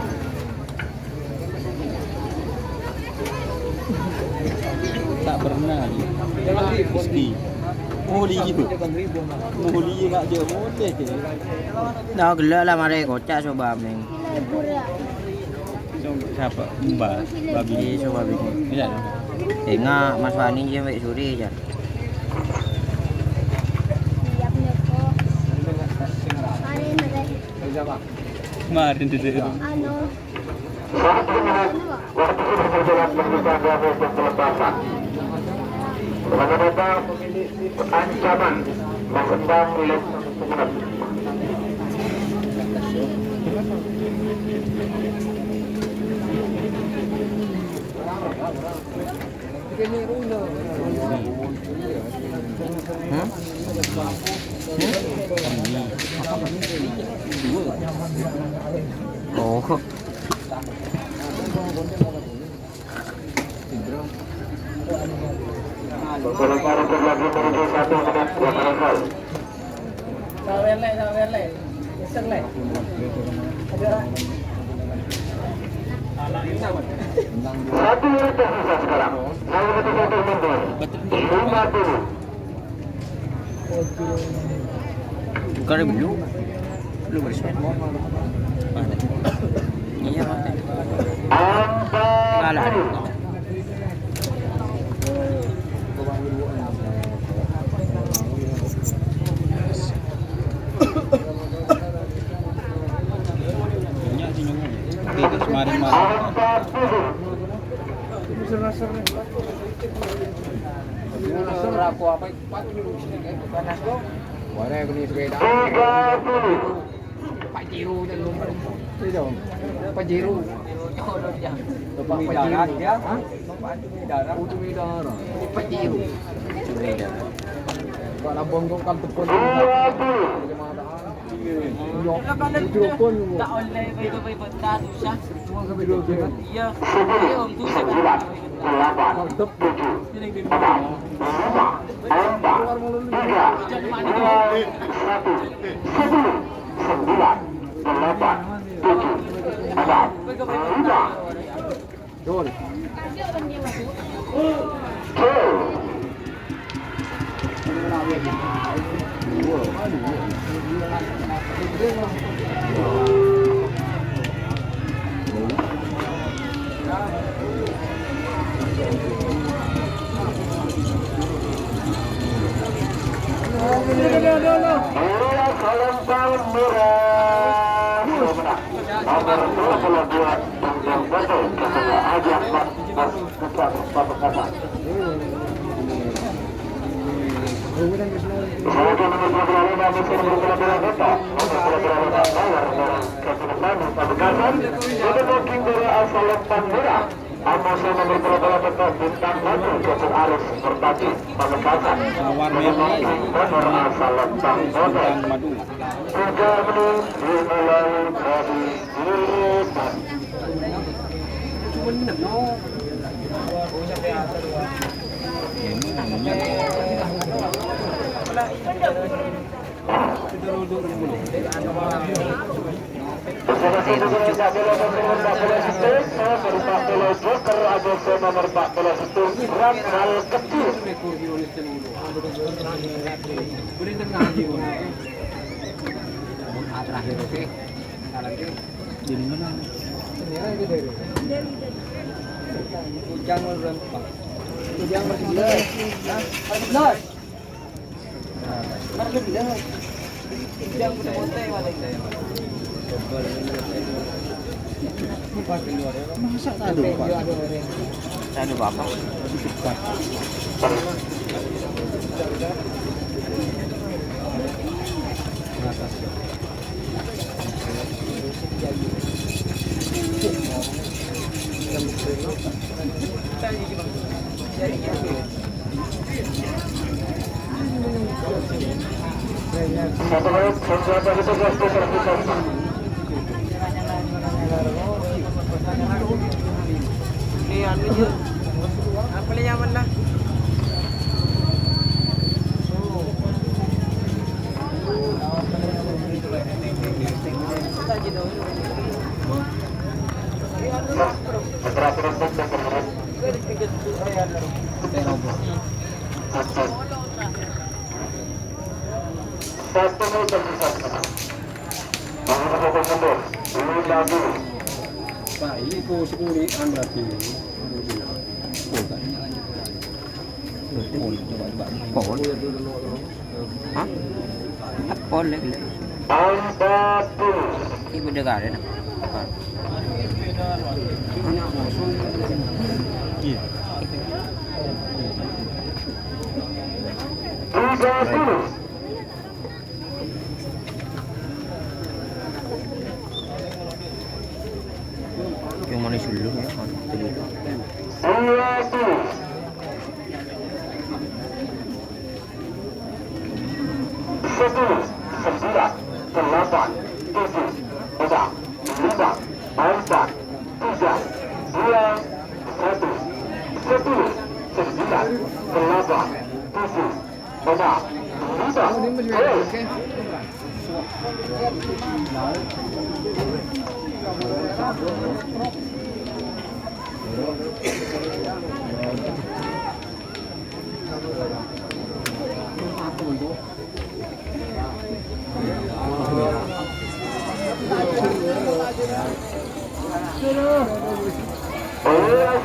Tak pernah. Ski. Muli gitu. Muli enggak dia boleh je. Dah gelak lah mari kocak coba meng. Libur ya. Siapa? Mbak babi. Di coba bikin. Iya. Tengah Mas Fani je mek sore je. Siap nyoko. Mari mereka. Kemarin di situ. Anu. Satu menit waktu berjalan menuju proses pelepasan. Selamat datang ancaman masendang milik pemenang. Oh. Sementara berlagi menuju 1 menit 2 hal. Satu menit tersisa sekarang. Saya betul-betul mundur. 50. Bukan ada belum. Belum bersih. Iya, Pak. Kalah. Banyak sih nyunggu. Oke, kemarin-kemarin. Berapa apa? 40 kan panas kok. Mana beli sepeda? 30. Pak Jiru dan lumba. Itu. Pak Jiru. Pak Jiru. Ya? Pak Jiru. Pak Labong kau kan tekun. 20. Tak online baik-baik betah susah. Iya. 9, 8, 7, 6, 5, 4, 3, 2, 1. Sebelum 9, 8, 7, 6, 5. Dol. Selempang merah nomor 22 Tanjung Batu kepada Haji Ahmad Ketua Pamekasan. Kemudian nomor 25 Mesin Berkelaburan Kota nomor 25 Mawar dari Ketua Pamekasan. Untuk booking dari Selempang merah Amosa nomor 28 Bintang Batu Jatuh Aris Merpati Pamekasan. Mawar merah. Nomor Selempang Kota. Yang madu. 3 menit dimulai dari depan. Nomor 41 Ramhal Kecil. Terakhir oke. Jadi mana? Ujang berempat. Ujang bersebelas. Bersebelas. Bersebelas. Ujang udah montai balik. Masa tak ada Pak? Tak ada apa-apa. Cepat. Satu menit senjata itu pasti terpisah. Ini anu je. Apa ni nyaman dah. Temperatur untuk bermenit. 1 meter sisa menang. Menghadapi mundur 50. Pak, ini ku sekulian berarti. Pol. Hah? Pol lagi. 40. Ini beda kali nak. Iya. 30. Yang mana dulu ya? 20. 10, 9, 8, 7, 6, 5, 4, 3, 2, 1. 10, 9, 8, 7, 6, 5, 4.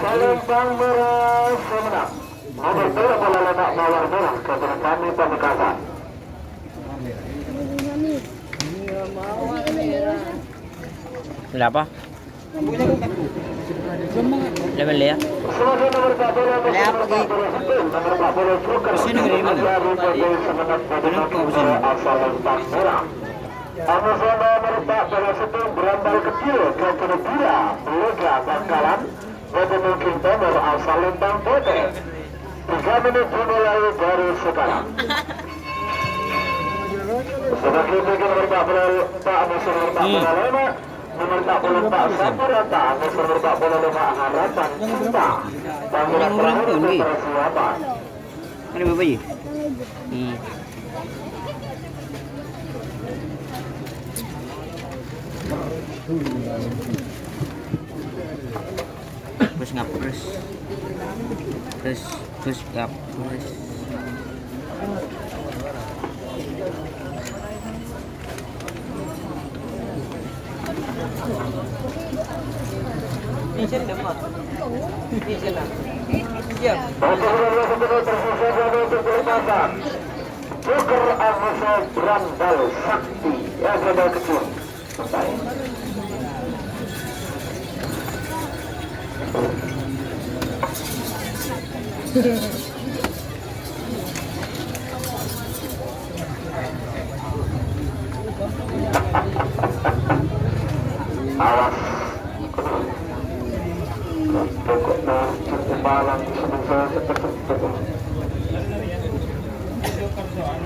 Salembang merah semenang. Nomor bola lemak mawar merah kepada kami Pamekasan. Kenapa? Level ya? Sebagai nomor 4 bola nomor 4 bola Joker. Sini negeri mana? Semenang pada Salembang merah. Amusana nomor 4 bola satu berambal kecil ke Kedira, Lega Bangkalan. Pada mungkin nomor asal Lembang Bote. 3 menit dimulai dari sekarang. Sebagai bagian nomor 4 bola Pak Amus nomor 4 bola lama. Nomor 4 bola Pak Sapurata. Amus nomor 4 bola lama Harapan Cinta. Panggilan terakhir untuk persiapan. Ada berapa je? Terus ngapres. Terus ngapres. Ini sini dapat. Ini sini. Siap. Joker Amusa Brandal Sakti yang modal kecil. Sampai. Awas. Pokoknya ketebalan sebesar seperti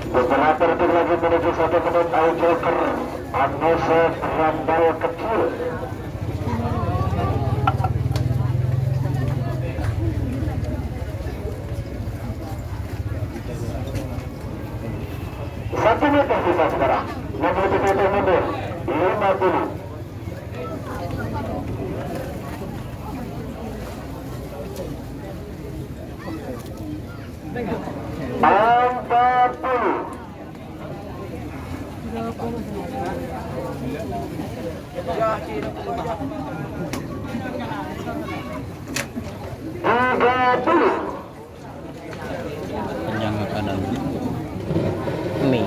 beberapa detik lagi menuju 1 menit Al Joker Amusa Brandal kecil. Satu meter sisa sekarang. Menuju titik mundur 50. Panjang ke kanan. Mei.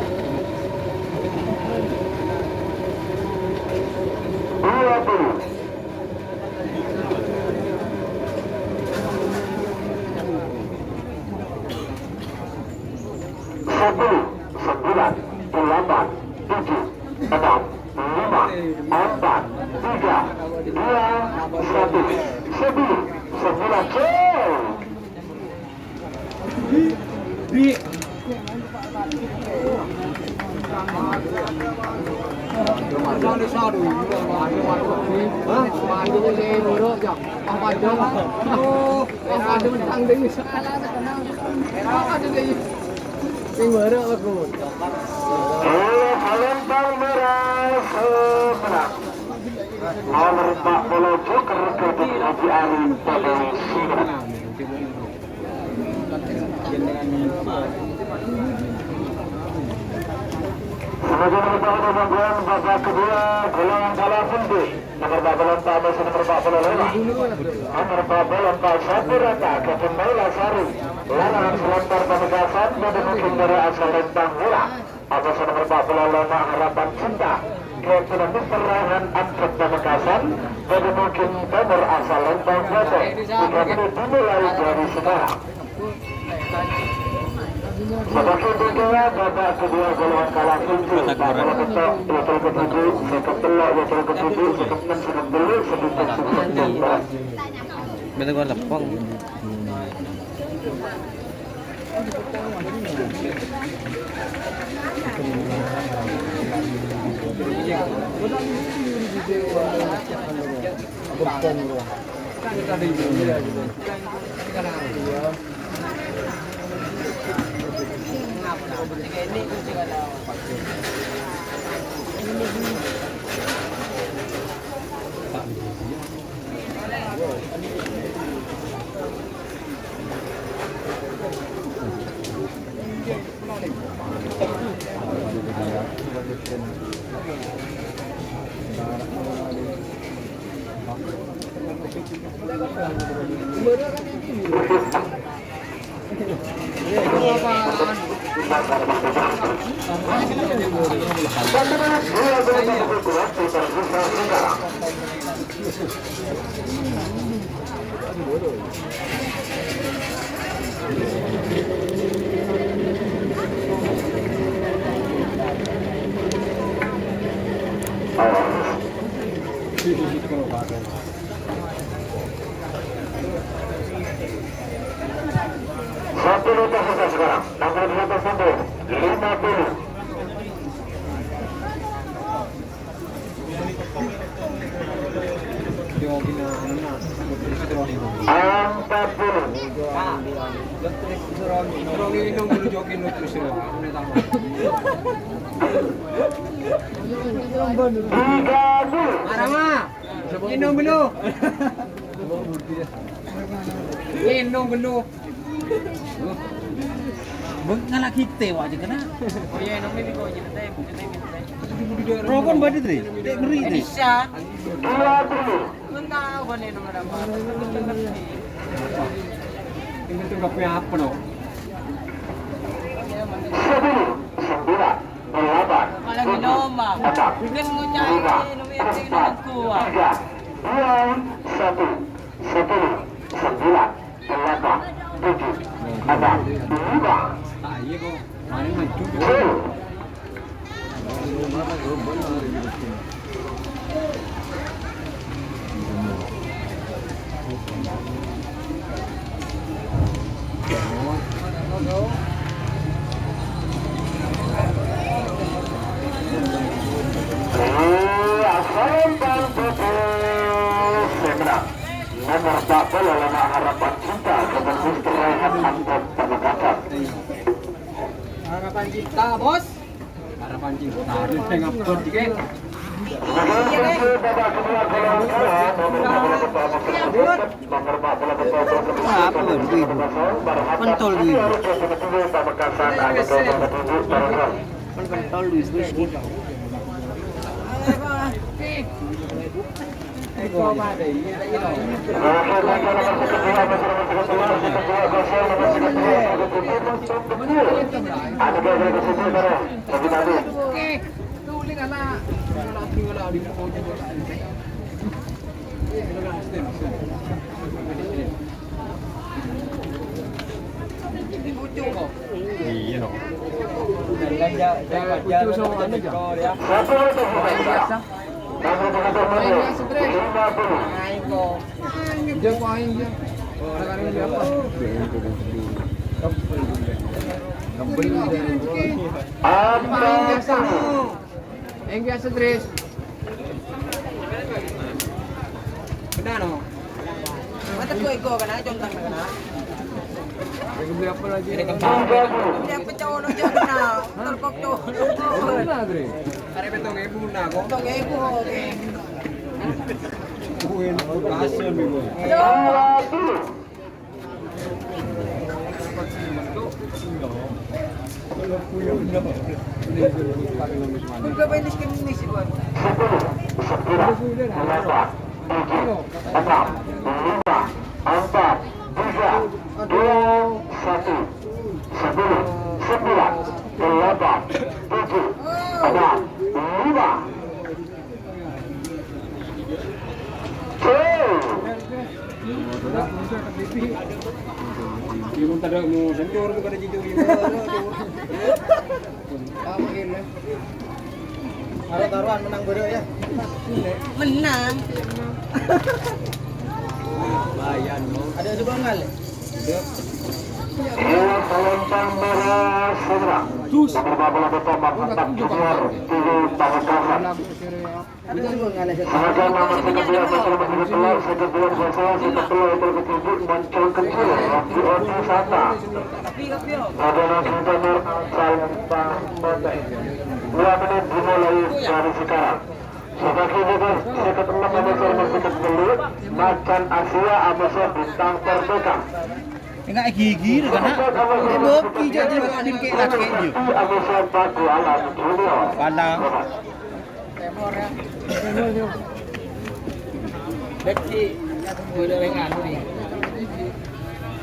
20. Sepuluh, 9, 8, 7, 6, 5, 4, 3, 2, 1. 10, 9, jauh. Salembang merah semenang. Nomor 4 bola Joker ke Haji Ari pada Sidrap. Sebagai merupakan gangguan babak kedua golongan kalah punti nomor 44 versus nomor 45. Nomor 44 Rata Kevin Lasari larangan selantar Pamekasan dan mungkin dari asal Rentang Murah atas nomor 45 Harapan Cinta Kevin Perahan Amtrak Pamekasan dan mungkin nomor asal Rentang Foto 3 menit dimulai dari sekarang. Sebagai kedua babak kedua golongan kalah kunci babak ketok level ketujuh sekep telok level ketujuh sekep 6 sekep dulu sebentar sebentar. Betul gua lepong. Satu lepas selesai sekarang, 68 sampai 50. Minum dulu. Minum dulu. Ngalah kita wak je kena. Oh iya, nong ini kok jadi teh. Rokon badit ni. Dek ngeri ni. Bisa. Mentah kan ini nomor apa? Ini tuh gak punya apa dong? 10, 9, 8, Kalau minum mah. Mungkin ngucap minum yang minum kuat. 3, 2, 1, 10, 9, 8, 7, 5, Tak iya kok. Mari maju. 10. Nomor 45 Harapan Cinta Kebetulan Teraihan Anton Pamekasan. Harapan cinta, bos. Harapan cinta. Ini ngapot dikit. Sebagai babak kedua golongan kalah nomor 45 Pentol duit. Pamekasan ada 27 Tarogong. Pentol duit wis. Iya dong. Yang biasa Tris. Benar no. Mata ko iko kana jontang kana. Yang beli apa lagi? Yang pecah no jana. Terkok to. Benar Tris. Are betong ibu na ko. Tong ibu oke. Buin hasil minggu. Kalau punya Yung tada mo sentor bukan ada jitu ini. Kalau taruhan menang bodoh ya. Menang. Bayan mo. Ada sebengal. Pelancang merah Semra. Nomor 28 Mantap Junior Tulu Pamekasan. Ada sebengal. Semoga nama kedua bersama kebetulan sekedua bersama seketua itu ketujuh muncul kecil di Odi Sata. Pada nasi nomor Salempang Botek. 2 menit dimulai dari sekarang. Sebagai juga sekat 6 Abesor Sekat Belut Macan Asia Abesor Bintang Merdeka. Enggak gigi kan nak. Boki jadi adin ke laki dia. Abesor Batu Alam Junior. Pandang. Beki bodoh yang anu ni.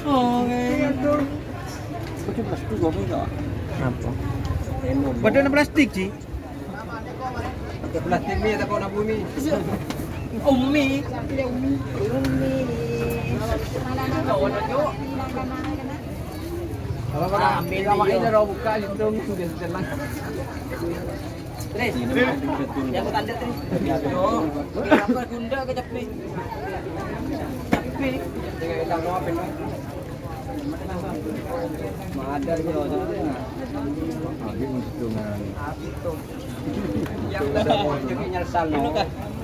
Oh, gitu. Betul plastik gua enggak. Apa? Betul plastik sih. Pakai plastik ni tak kau nak bumi. Umi. Kalau kau nak ambil awak ini dah buka itu sudah jalan. Tres. Yang aku tanda Tres. Yo. Apa gunda ke capi? Capi. Jangan kita mau apa ni? Ada di bawah sana. Habis mencetungan. Habis tu. Yang dah jadi nyelsal.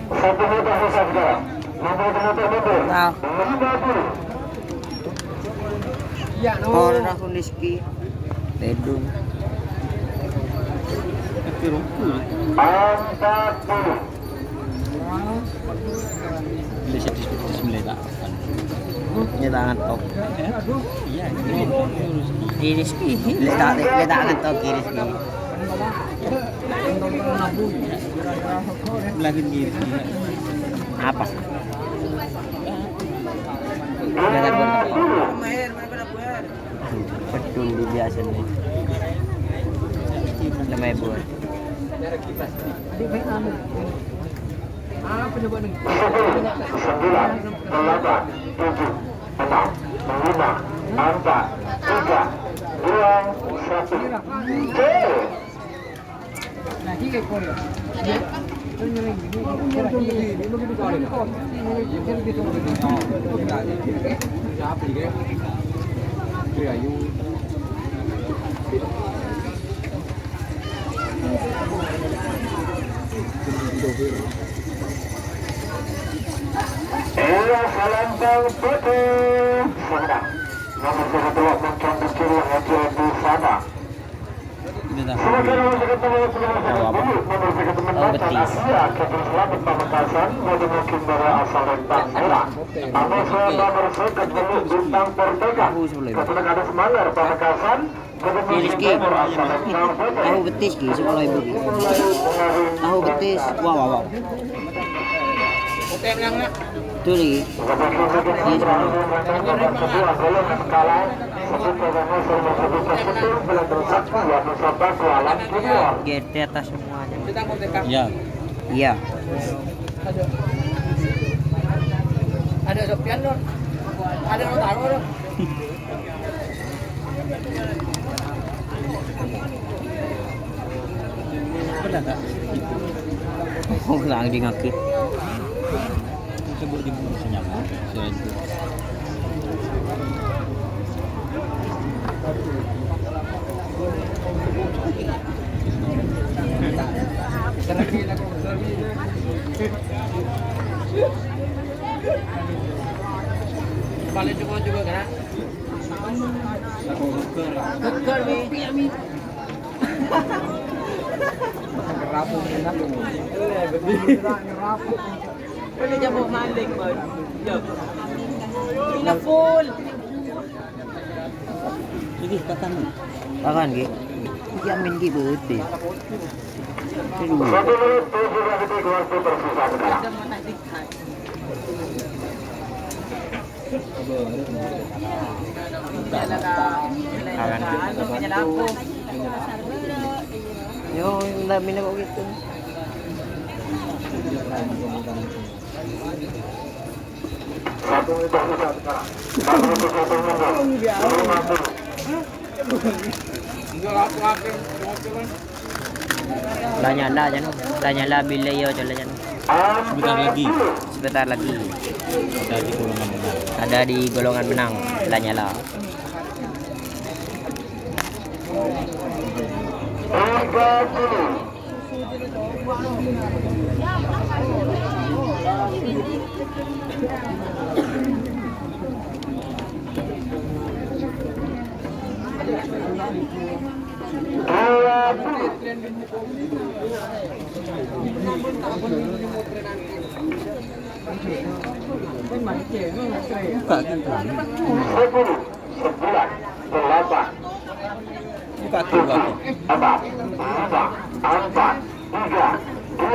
Satu meter saja. Nomor Tahu. Ya, no. Orang aku Rizky. Tedung. 40. Bila saya diskusi mulai tak. Dia tak ngantok. Iya. Di Rizky. Dia tak ngantok di Rizky. Lagi ni. Apa? Dia tak ngantok. Main, mana kena buat? Betul di biasa ni. Namanya buat. Apa coba ni? 9, 8, 7, 6, 5, 4, 3, 2, 1. Nah, tiga ekor ya. Dia nyering ini. Dia begitu kali. Dia begitu. Siapa dia? Dia ayu. Salambang Putih Semra. Nomor 12 Mancang Kecil Haji di sana. Sebagai nomor sekretari nomor sekretari Macan Asia Kapten Selamat Pamekasan Mode Mungkin Bara Asal Rentang Merah. Abesor nomor sekretari Bintang Merdeka. Kapten Kades Manggar Pamekasan Mode Mungkin Bara Asal Rentang Mereka. Tahu betis ki sekolah ibu. Tahu betis. Wow. Oke, yang nak. Tu lagi. Gede atas semuanya. Kita mau tekap. Ya. Iya. Ada Sofian dong. Ada Rotaro dong. Pernah tak? Oh, lang di ngakit. Sebut di mulut senyap. Saya itu. Balik juga kan? Bukan mi. Rapu enak. Rapu. Boleh jamu manding boy. Jom. Ina full. Jadi katakan. Kapan ki? Jamin gitu betul. Satu menit 7 detik waktu tersisa sekarang. Yo, dami na ko gitu. Satu menit tersisa sekarang. 41 menit. 50. Udah nyala jangan. Udah nyala bila yo jalan jangan. Sebentar lagi. Sebentar lagi. Ada di golongan menang. Ada di golongan menang. Udah nyala. 30. Buka kan. 10, 9, 8, Buka tuh. 4, 3, 2,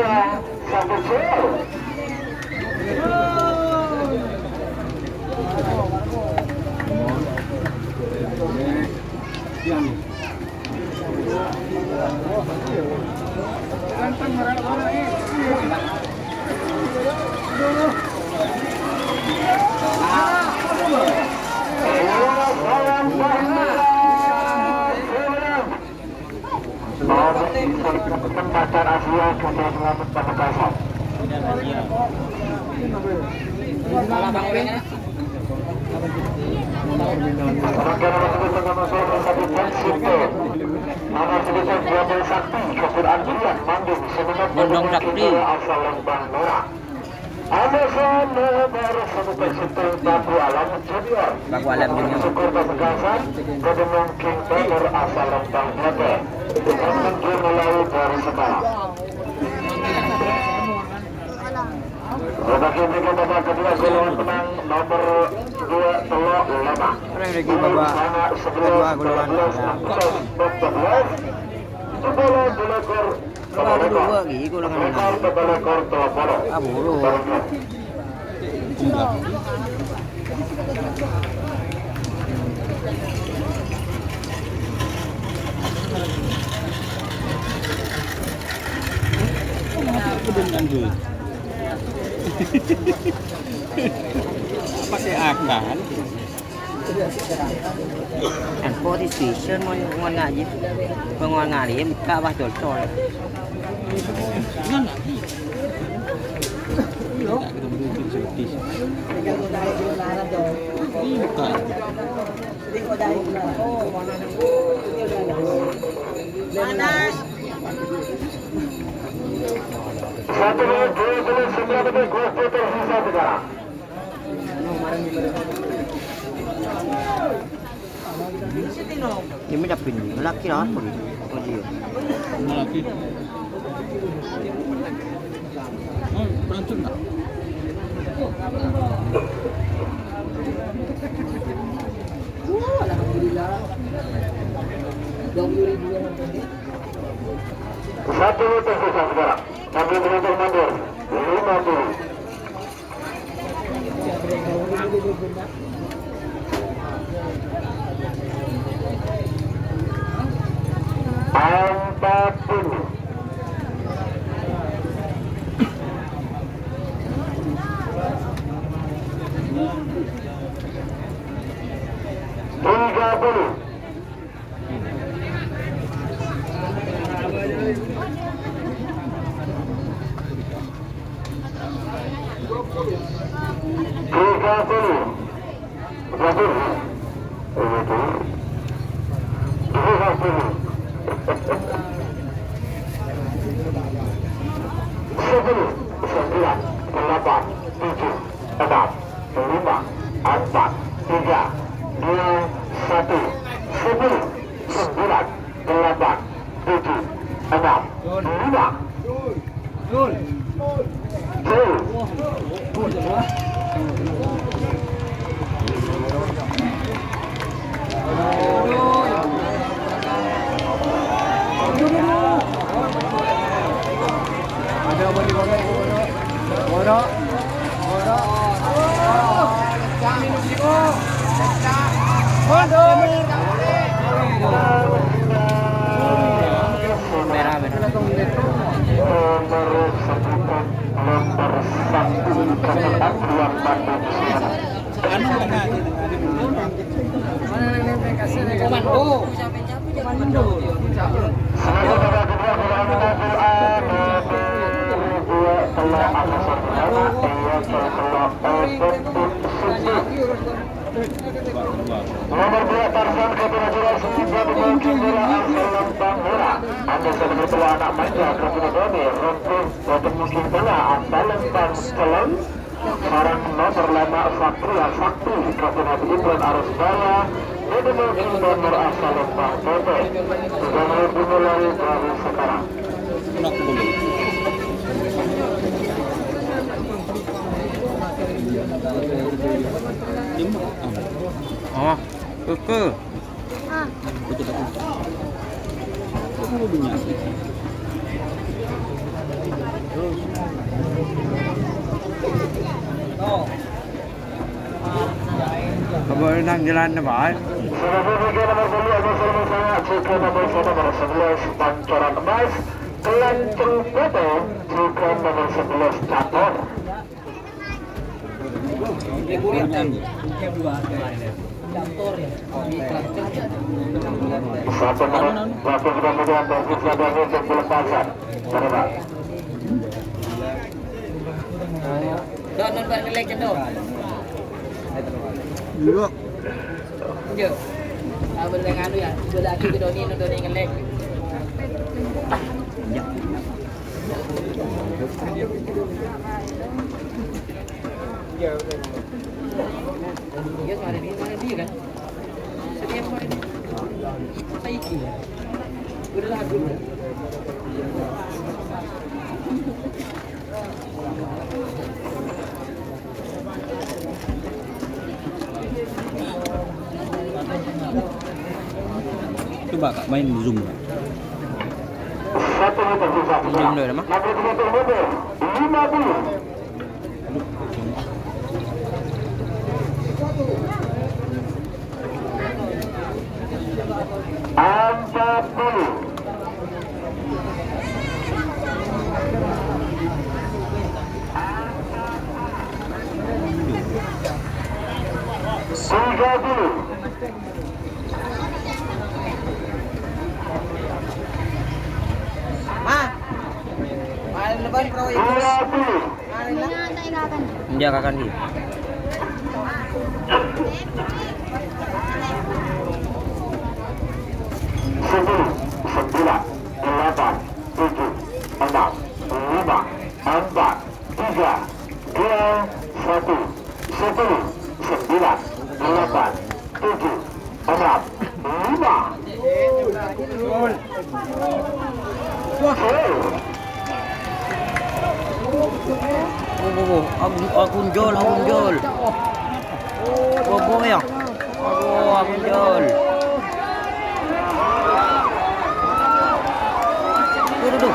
1, jauh. Kesempatan Asia kembali selamat pada kasar. Sementara tersebut tengah satu Sipo. Nama sebesar 12 Sakti Keputusan Bulan Mandung semenit Gondong Sakti. asal Lembang Merah. Amasan baru satu persentuh Baku Alam Junior. Baku Alam Junior. Syukur Bagasan Kedemang King Power asal Lembang Melaka. Dengan menuju melalui dari sekarang. Bagi tiga babak kedua golongan menang nomor 2 telok 5. Lagi babak kedua golongan menang. Babak kedua lagi golongan menang. Abulu. Dengan duit. Pakai akal. And for this station ngon ngaji. Ngon ngaji ka bah col-col. Ngon lagi. Tak ketemu duit sedih. Bukan. Satu menit 29 detik waktu tersisa sekarang. Ini dapin laki lah apa gitu. Oh dia. Lagi. Oh, beracun tak? Satu menit tersisa sekarang. Kami menonton mundur 50. Empat puluh. Tiga puluh. Tuan Bandung Selatan. Anu tengah di Komando. Semoga kedua Al-Quran telah alasan pertama nomor 2 Tarzan Kapten Jura Semoga mungkin bola Al-Salam Bangura. Anda sudah bertemu anak manja Kapten Doni Runtuh Kapten mungkin bola Al-Salam Bangsalam. Sekarang nomor 5 Satria Sakti Kapten Ibran Arus Baya. Ini mungkin nomor Al-Salam Bangsote. Sudah dimulai dari sekarang. nak dulu. Oh, keke. Ah, Kabar nang jalan na ba? Sudah demikian nomor 2 ada sama saya juga nomor 11 Pancoran Emas. Kelanceng foto juga nomor 11 Cator. Satu menit waktu kemudian David Sadani untuk pelepasan. Terima. Don balik ke legend dong. Iya. Je. Abang dengan anu ya, dua lagi ke Doni dengan leg. Dia mana dia kan? Setiap hari ni. Saiki. Udah lagu. Coba Kak main zoom. Satu meter sisa. Zoom dulu, Mak. 60 meter. 50. Empat puluh. Tiga puluh. Paling lebar pro itu. 20. nanti akan. Dia akan gitu. Sepuluh, 9, 8, 7, 6, 5, 4, 3, 2, 1. 10, 9, 8, 7, 6, 5. Akun jol. Bobo ya. Akun jol. Tuh.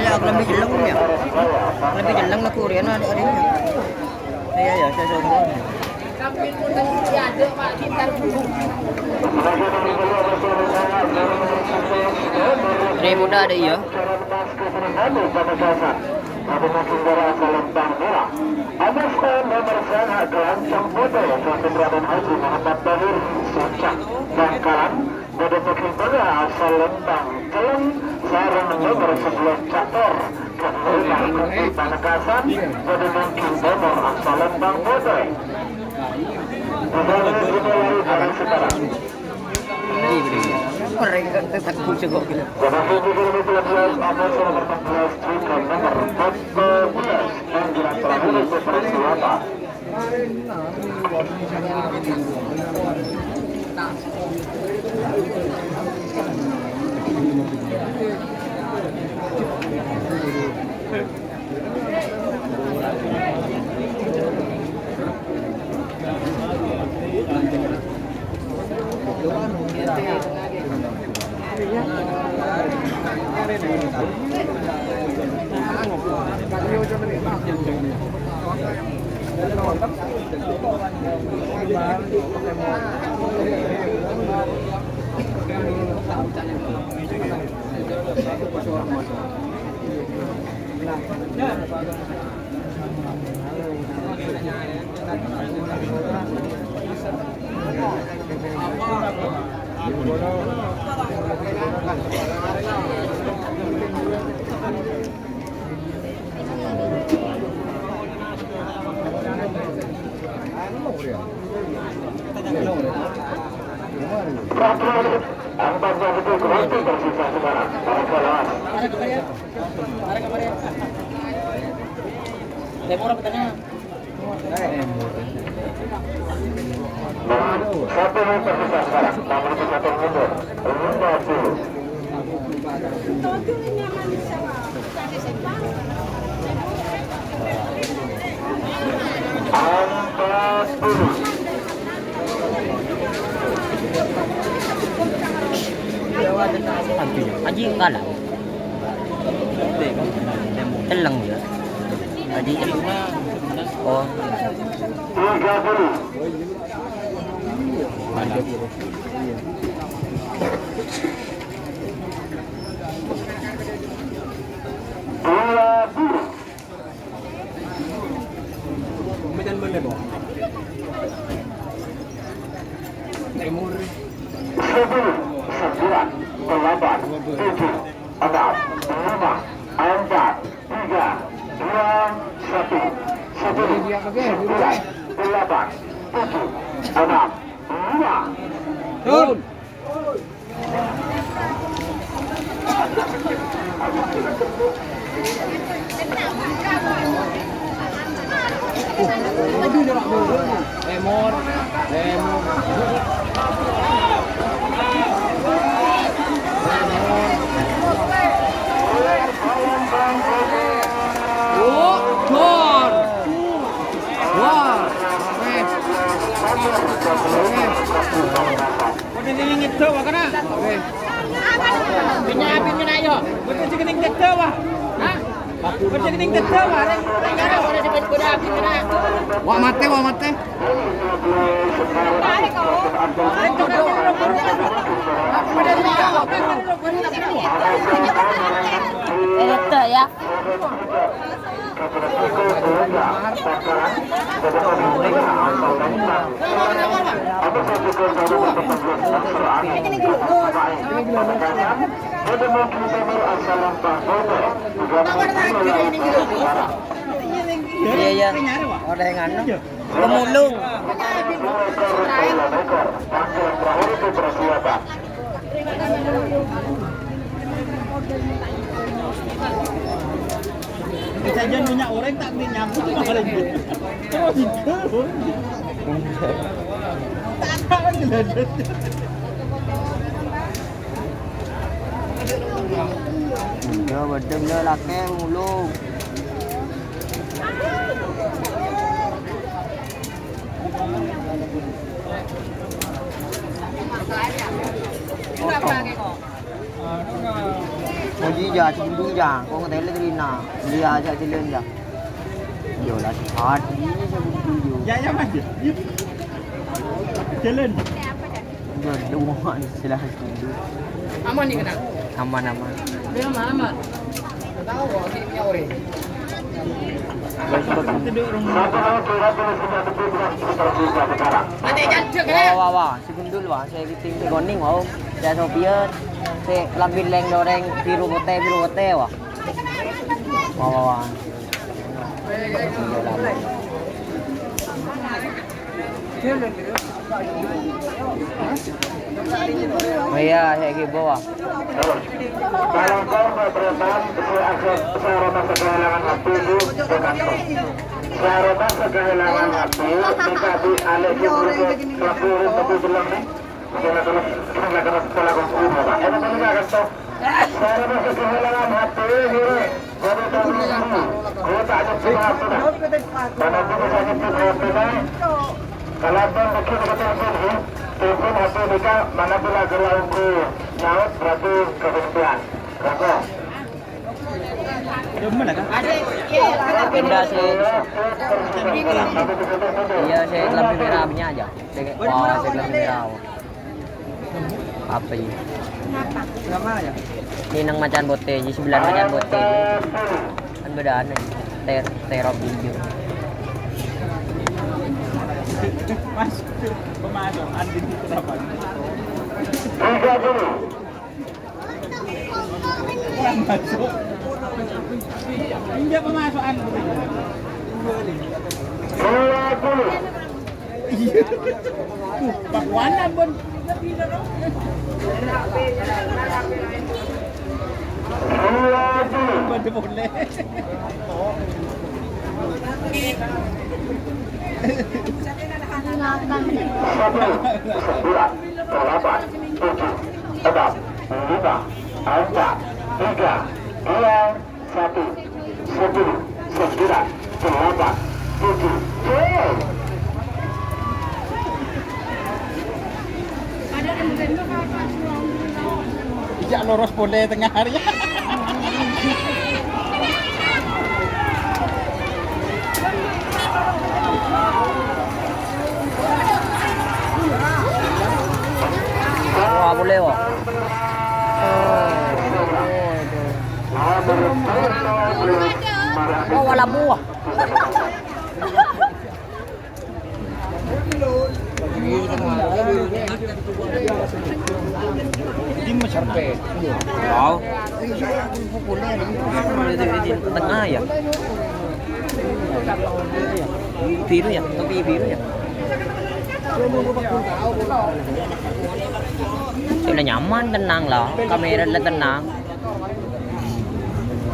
Ya, lebih jeleng ya. Lebih jeleng na Korean ada nya. Ya, saya sono. Kambing pun tadi ada Pak Gitar burung. Ini muda ada ya. Mereka takut juga gitu. Iya. Angkatnya betul waktu tersisa sekarang. Para kelas. Satu yang tersisa sekarang. Namun satu mundur. Mundur dulu. Angkat dulu. Haji kalah. Teleng dia. Haji oh 1 Demen lah kan? Pindah sih. Iya, saya lampu merahnya aja. Wah, saya lampu merah. Apa ini? Ini nang macan bote, di sebelah macan bote. Kan beda aneh. Terop hijau. Mas, pemasok Andin itu berapa? 30. Kurang masuk. Ini pemasok Andin. 20. Iya. Bakwanan pun. 20. Boleh boleh. Makan. 1, 9, 8, 7, 6, 5, 4, 3, 2, 1, 10, 9, 8, 7, 10. Tidak loros boleh tengah hari. Wah, boleh wah. Oh, wala buah. Ini masyarakat. Wow. Tengah ya. Biru ya, topi biru ya. Sudah nyaman, tenang lah. Kamera lah tenang.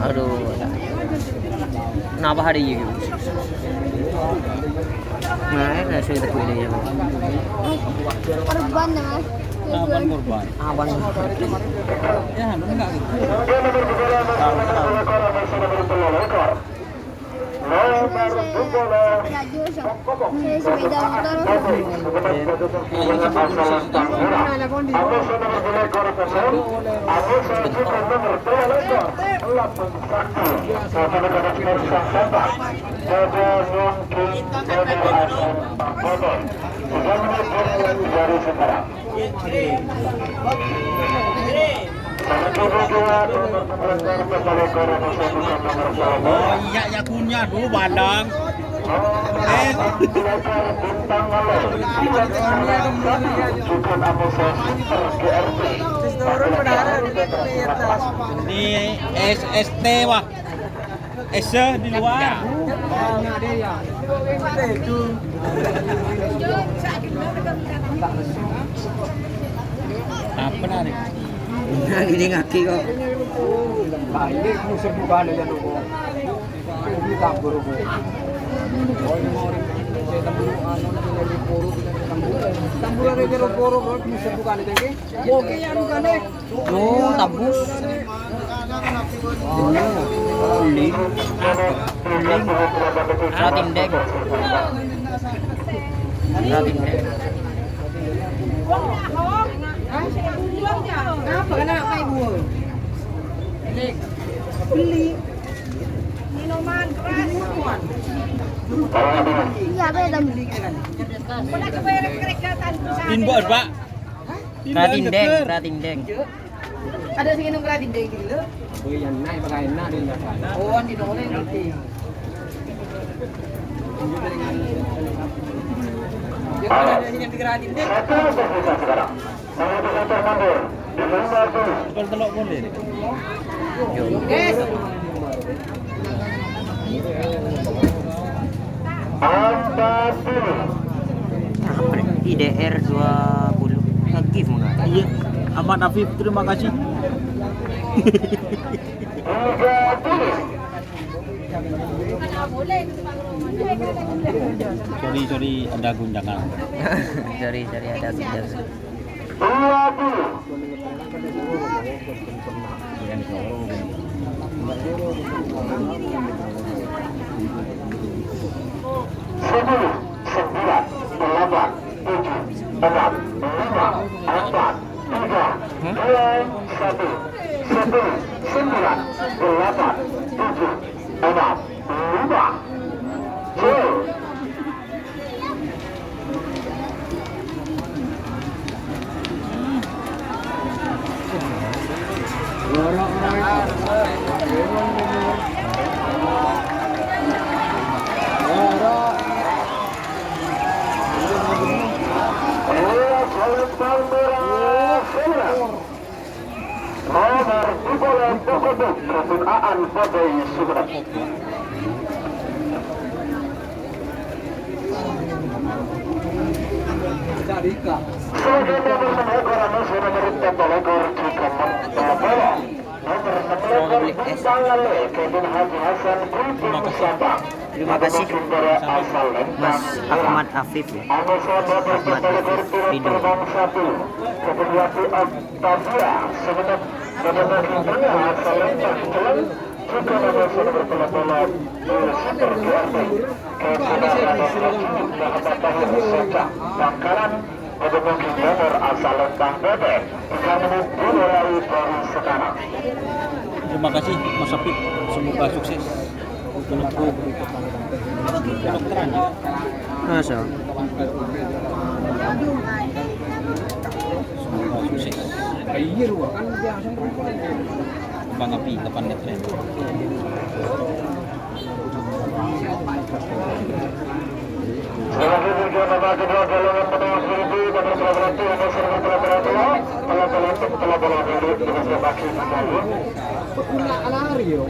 Aduh. Kenapa hari ini? Nah, ini saya tak boleh ya. Korban ya mas. Abang korban. Abang. Ya, enggak gitu. Saya sepeda motor. Oh iya ya punya tuh bandang. Di SST wah. S di luar. Apa nih? Gini ngaki kok. Ini musuh bukan aja dulu. Ini tambur bu. Oh ini mau saya tambur anu dari poro tambur dari poro bro musuh bukan itu ke? Oke ya bukan deh. Oh, tabus. Uling. Ratindeng. Ratindeng. Apa kena kayak buah? Beli minuman keras. Iya beda. Inbox, Pak. Ratindeng, ratindeng. Ada sing minum keras di gitu. Oh yang naik pakai enak dia dapat. Oh, di dole nanti. Dia ada yang dikeratin deh. Kalau telok boleh. Yes. IDR 20 aktif enggak? Iya. Ahmad Afif, terima kasih. Sorry, ada guncangan. Sorry, ada guncangan. Sepuluh, 9, 8, 7, 6, 5, 4, 3, 2, 1, 10, 9, 8, 7, Palmera Sembilan. Nomor 13 Pokodok Rasul Aan Fadai Surat. Sarika. Sebagai nomor 6 ekor Amos nomor 4 ekor jika membawa. Nomor 6 ekor Bangale Kevin Haji Hasan Kulti Sabang. Terima kasih Mas Ahmad Afif ya. Ahmad Afif Ridho. Kemudian Octavia sebenarnya tengah asal lentang jalan juga nomor sudah berpola-pola super QRT Bangkalan Kemudian nomor asal lentang bebek 3 menit dimulai dari sekarang. Terima kasih Mas Afif, semoga sukses untukku kedokteran ya. Masa Semoga sukses. Iya lu kan biasa perempuan. Bang Api depan netren. Selanjutnya nomor kedua golongan menengah tinggi nomor 11 nomor 11 telah dulu dengan berbagi kembali. Lari yo.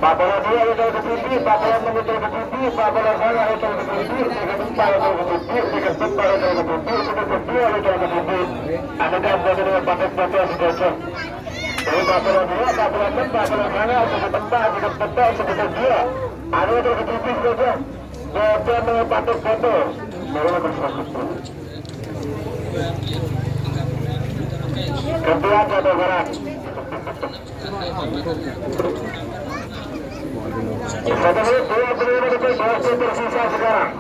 Pak bola dia itu ke tinggi, Pak bola menuju ke tinggi, Pak bola sana itu ke tinggi, dengan tempat itu ke tinggi, dengan tempat itu ke tinggi, dengan kedua itu ke tinggi. Ada gambar dengan batas-batas sedikit. Jadi Pak bola dia, Pak bola tempat, bola sana itu ke tempat, dengan tempat seperti dia. Ada itu ke tinggi saja. Dia dengan batas-batas. Baru bersama. Kedua cadangan. Satu menit 25 detik masih tersisa sekarang.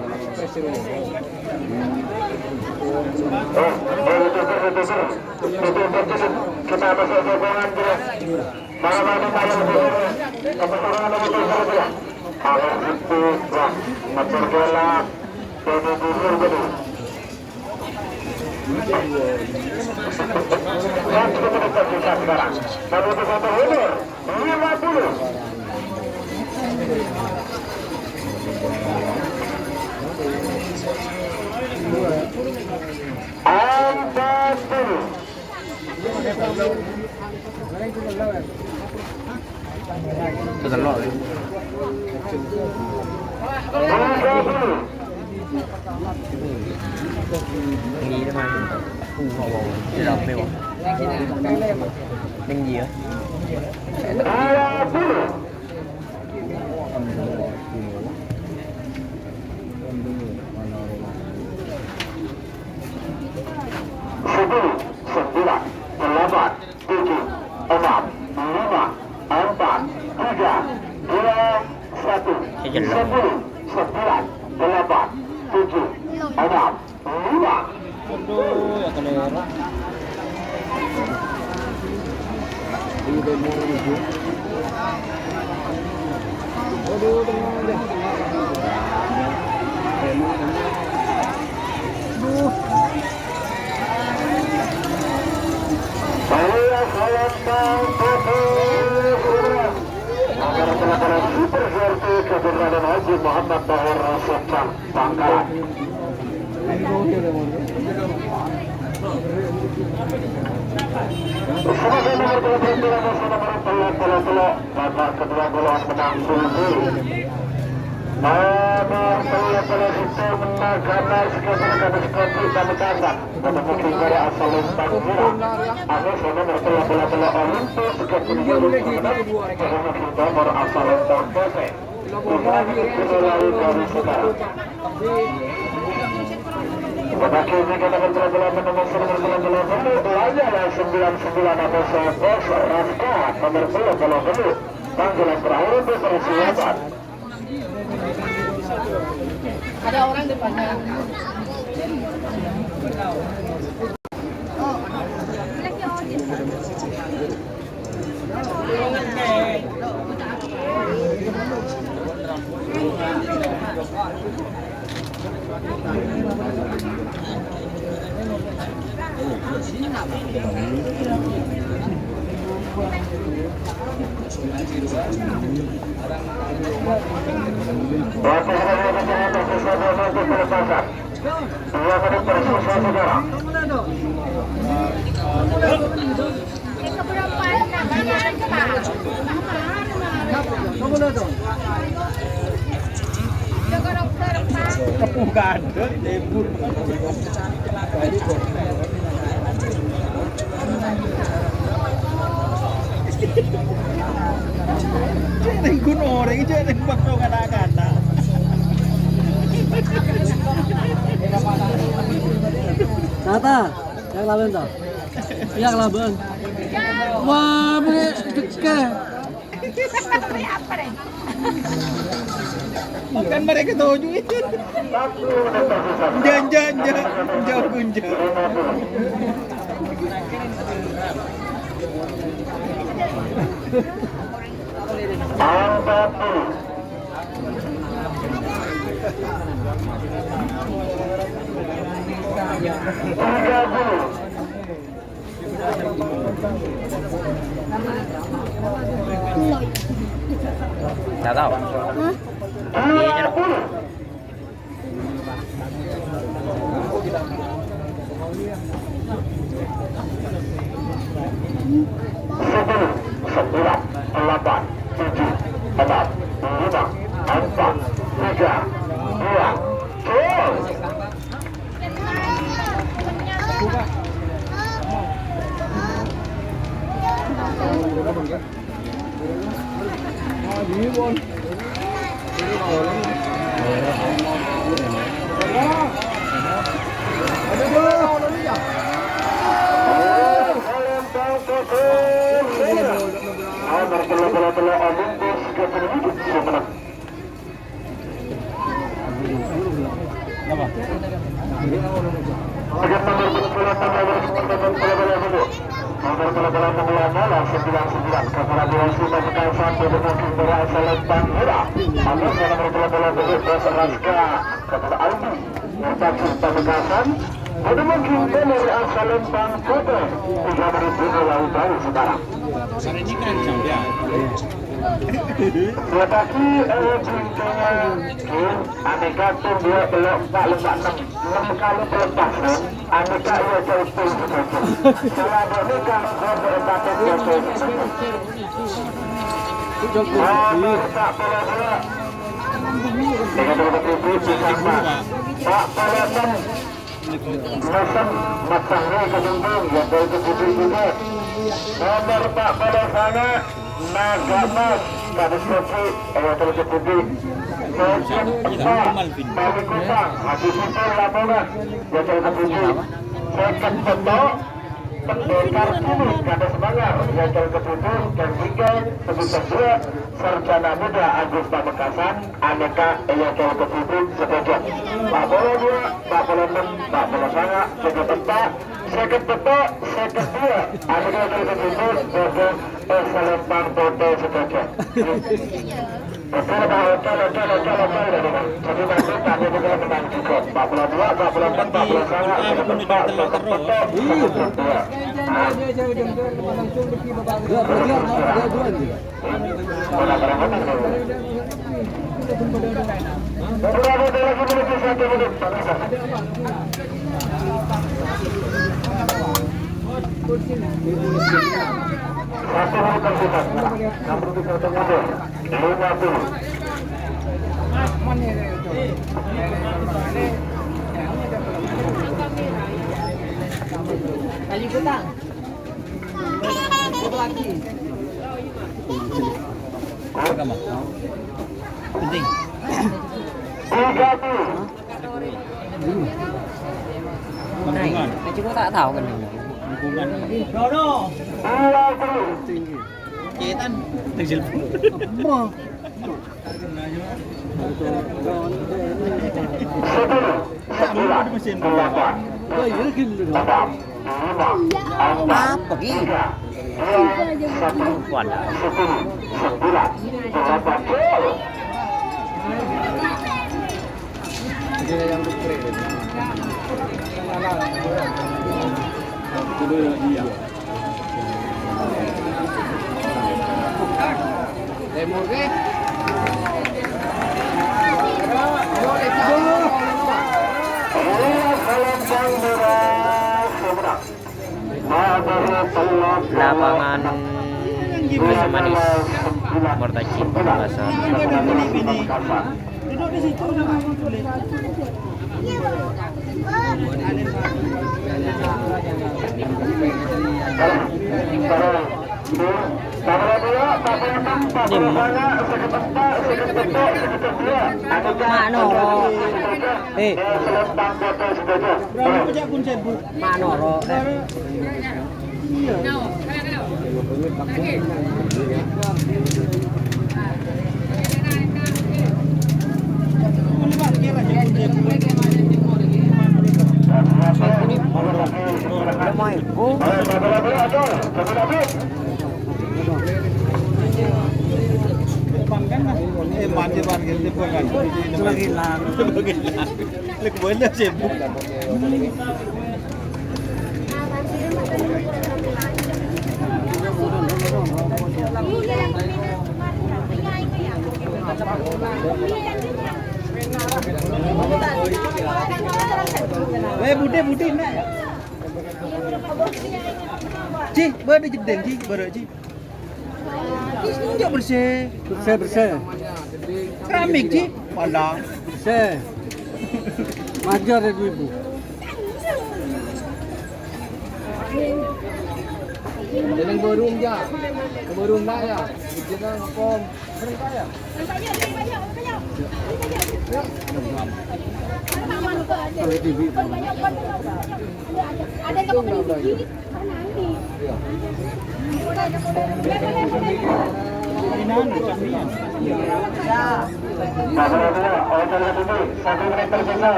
Kita masuk sokongan dia. Mana-mana yang berbeda. Kebetulan betul saja. Agar itu macam gelap. Jadi dulu betul. Dan kita tersisa sekarang. Satu mundur 50. Empat puluh. Telok ya. 30. Nghĩ đó mà. Chứ đọc mê không? Nên gì á? 20. Sepuluh, 9, 8, 7, 6, 5, 4, 3, 2, 1. 10, 9, 8, 7, 6, 5. Aduh, ya kelera. Aduh, tenang aja. Saya salamkan agar telah super versi Keberadaan Haji Muhammad Bahar Rasulullah Bangkalan. Sebagai nomor 23 babak kedua golongan menang sulbi. Nomor 23 itu menagakan sekitar seperti kami kata pada mungkin dari asal lintang murah. Ada nomor 23 Olympus sekitar nomor asal lintang pesek. Dimulai dari sekarang. Pada kini kita berjalan nomor 99 Layanan 99 atau Bos Rafka nomor 10 panggilan terakhir untuk persiapan. Ada orang depannya. Waktu 2 menit tersisa saudara. Tepung ada, lebur. Tengkun orang itu yang bakso kata-kata. Tata, yang laban tak? Yang laban. Wah, boleh dekat. Makan mereka tuju itu. 1 menit tersisa. Jauh gunja. Angkat dulu. Tiga puluh. Nggak tahu. Hah? 20. Sepuluh, 9, 8, 7, 6, 5, 4, 3, 2, gol. Ini kan sampai. Tetapi bingkainya aneka tuh dia belok 4 lembak 6 kali pelepasan aneka ia jauh pun setelah ini kalau saya berempatan dia jauh tak bola-bola dengan berkontribusi sama tak bola-bola Masa matangnya kejumbung yang dari kejumbung juga nomor 4 pada sana Naga Mas Kadis Kopi Terus Kopi Bagi Kusang Habis itu Lamongan Yang dari kejumbung Second Petok Pendekar Kini Kadis Bangar Yang dari kejumbung Dan hingga sebutkan dua Sarjana Muda Agus Pamekasan Aneka Yang dari kejumbung Sebagian Pak Bola 2 Pak Bola 6 Pak Bola Sangat Second Petok Second Petok Second 2 Aneka dari kejumbung Sebagian Selempang Bodo Sebagian Betul bahwa jadi nanti kami juga menang juga 42, 44, 41, Second Petok Second Petok Second Penting. 30. Lingkungan. Cuma tak tahu kan. Lingkungan. 20. Kitan terjil. Apa gitu? Wadah. Lemur ke? yang berseberang. Lapangan Masa Manis Mortajin Masa. Duduk di situ sama Bang Sulit. Manoro. Berapa pejak pun sibuk. Manoro. Boleh parkir aja pun sibuk. Depan kan lah. Mati parkir depan kan. Sebagian. Lek boleh sibuk. Bude nak. Ci, ber jedeng ci, ber ci. Ci tunjuk bersih. Bersih. Keramik ci, pandang. Bersih. Majar ya ibu. Jangan berung ya. Berung tak ya. Jangan kom. Berung tak ya. Kalau TV ada yang mau beli nanti.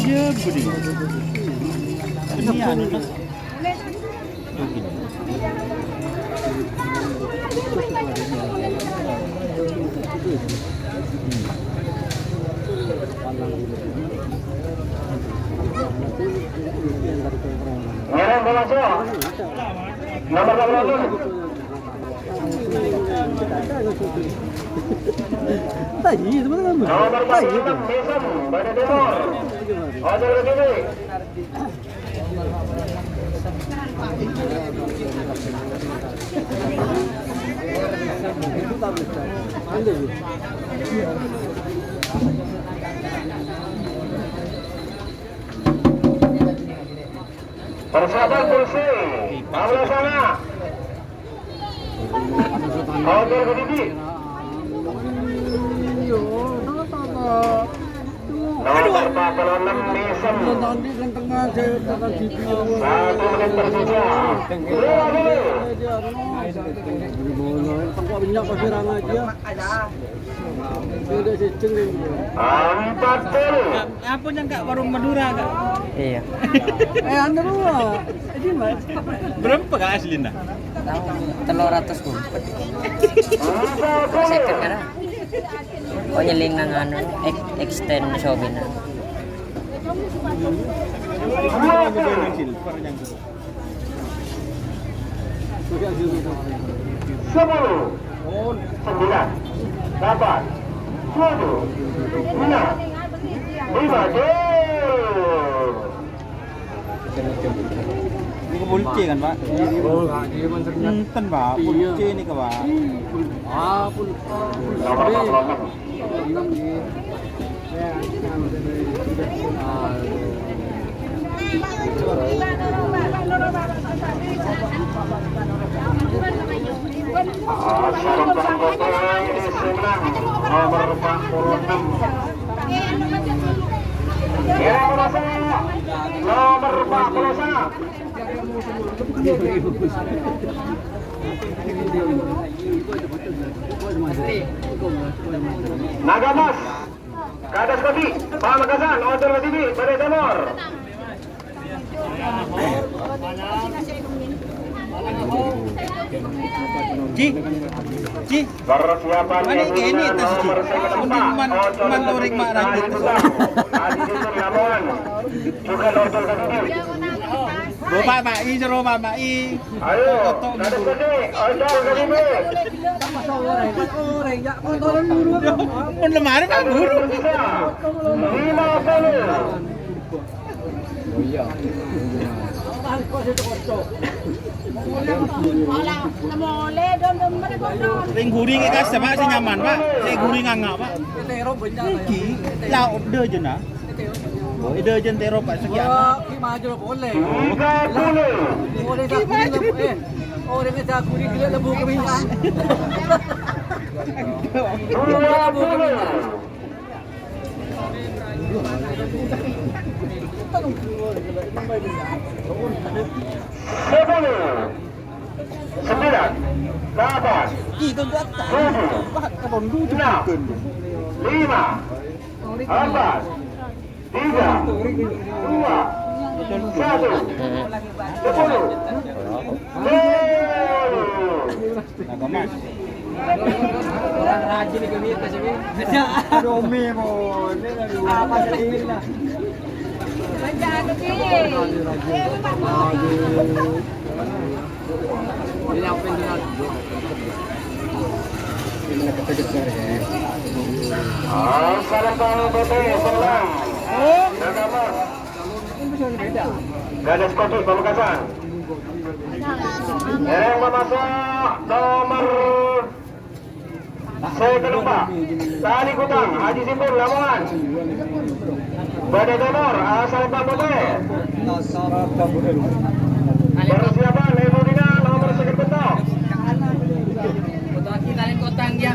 Iya, gede. Ini anu mas. Nomor berapa? Tadi sebenarnya Nomor 46 Mesem pada Timur. Ada lagi. Persiapan kursi, Pablo sana. Oke, berdiri. Nomor 46 Mesem. nanti kan tengah saya tekan TV. 1 menit tersisa. Dua dulu. Tengok minyak pasirang aja. Sudah cicing ni. 40. Apa yang kak warung Madura kak? Iya. Anda dulu. Ini mas. Berapa kak aslinya? Telur ratus kumpet. Second kan? Oh nyeling nang anu extend shopin. Silver yang itu. 10 9 8 7 6 5 gol. Ini ke Pulce kan pak? Oh, dia macam Enten pak, Pulce ini ke pak. pun. Nomor 46. 6 ni. Syarat anggota ini senang nomor 46. Yang merasa nomor 41. Naga Mas, Kadas Kopi, Pamekasan, Hotel TV, Balai Donor. Ci, Persiapan mana ini tas Ci? Man torik mak rajut. Juga Hotel TV. Bapak Pak I jero Bapak I. Ayo, Kadas Kopi, Hotel TV. Mun lemari Pak Guru. 50. Ring guring ikas Pak sing nyaman Pak. Sing guring ngangak Pak. Iki lah order je nah. Order je tero Pak sekian. boleh. 30. Boleh tak boleh. Orang kata kuning gila lembu keminyak. 20. Sembilan, delapan, Itu data. tujuh, enam, lima, empat, tiga, dua, satu, 10. Naga Mas. Orang rajin ni kami atas ini. Domi pun. Apa sih lah. Ini apa yang dia? Ini nak kata dia. Assalamualaikum warahmatullahi wabarakatuh. Gadas Kopi Pamekasan. Yang memasuk nomor saya kedua Tali Kutang Haji Simpul Lamongan. Badai Donor asal Babote. Persiapan Ibu Dina nomor sekian bentuk. Kota kita lain kotang dia.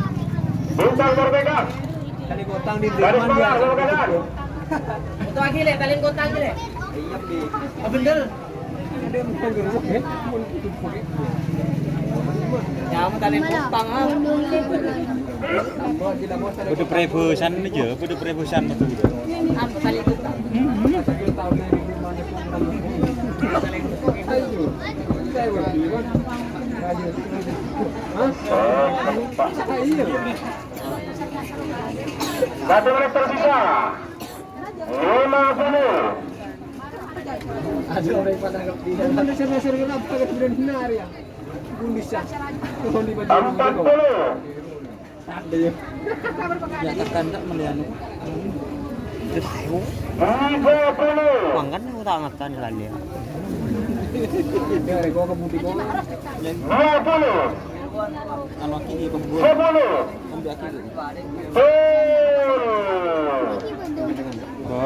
Bintang Merdeka. Tali kotang di Garis Bawah Pamekasan. Kota gile, tali kotang gile. Apa bener? Ya, mau tali kotang ah. Pada prebusan aja, pada prebusan betul. Apa tali kotang? Satu menit tersisa. 50. Ada orang pada ngerti. Ada ser-ser kenapa ke sudah benar ya? Kondisi. Kondisi di baju. 40. Ada ya. Ya tekan tak melihat. 30. Makan aku tak makan lah dia. Ya, rego kebudi kok. 20. Anak ini pembuat. 10. Ambil aku. Oh,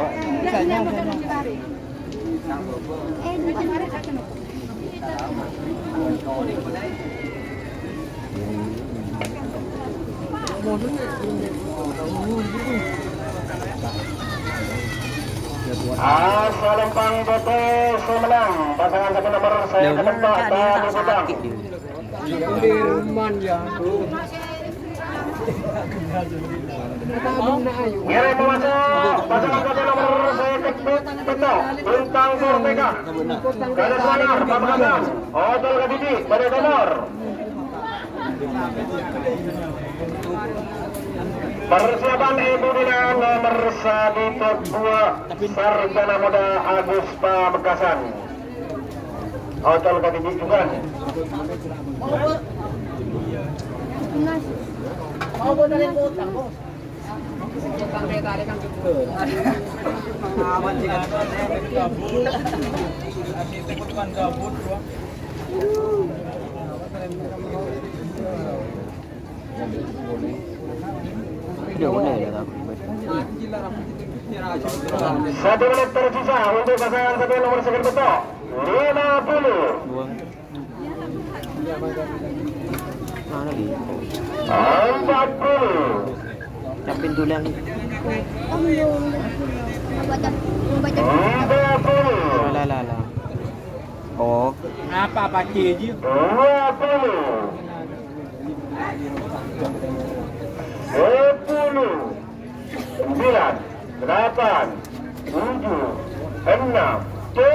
Saya Salempang Bote Sumenang. Pasangan satu nomor saya Dia pun ketebak tak ada Tali tak Kutang. sakit dia. Dirman ya. Ngirim memasuk pasangan satu nomor saya ketebak Bintang Merdeka. Garis Bawah Pamekasan. Hotel KTV Badai Donor. Persiapan Ibu Dina nomor 1 Sarjana Muda Agus Pamekasan. Hotel KTV juga. Oh, boleh tali kotang kok. Kotang tali kan gitu. Aman sih kan. Dia boleh ya tak? 1 menit tersisa untuk pasangan satu nomor sekian betul 50. Buang. Mana dia? 40. Capin tulang. Lah lah lah. Oh, apa pakai je? 20. 9, 8, 7, 6, tuh.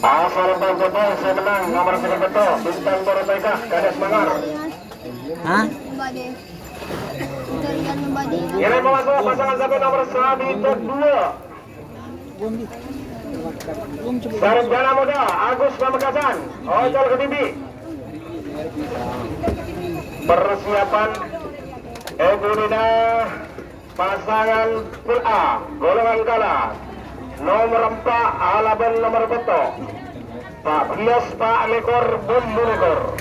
Asal betul saya menang nomor 1 betul Bintang Boroteka Kades Mangar. Hah? Bade. Dari Bade. Ini masuk pasangan satu nomor Sabi Tok 2. Sarjana Muda Agus Pamekasan Ojol Kediri. Persiapan Ibu Nina pasangan Pul A golongan kalah nomor 4 Alaban nomor beto Pak Bias Pak Lekor Bumbu Lekor.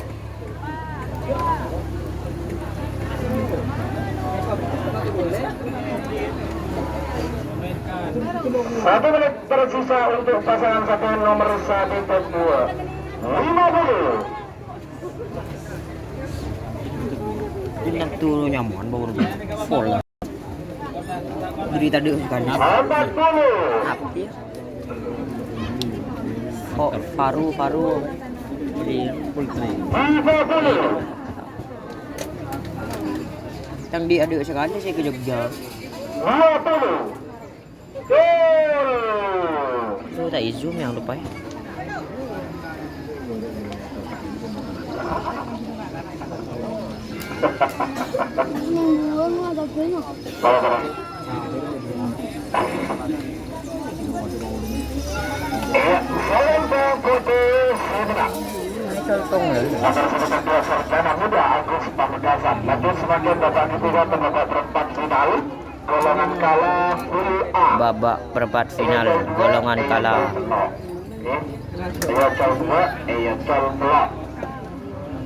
Satu menit tersisa untuk pasangan satu nomor 1 top 2 50. Bintang turu nyaman baru full. Jadi tadi kan 40. apa dia? Oh, Faru. Jadi full train. 50. Yang di adik sekali sih ke Jogja. 20. Itu tak zoom yang lupa ya. Yang dua ada banyak. Kelompok putih Semenang. Sarjana Muda Agus Pamekasan. Lanjut semakin babak ketiga ke babak perempat final. Golongan kalah Pul A. Babak perempat final golongan kalah. Iya coba, iya coba.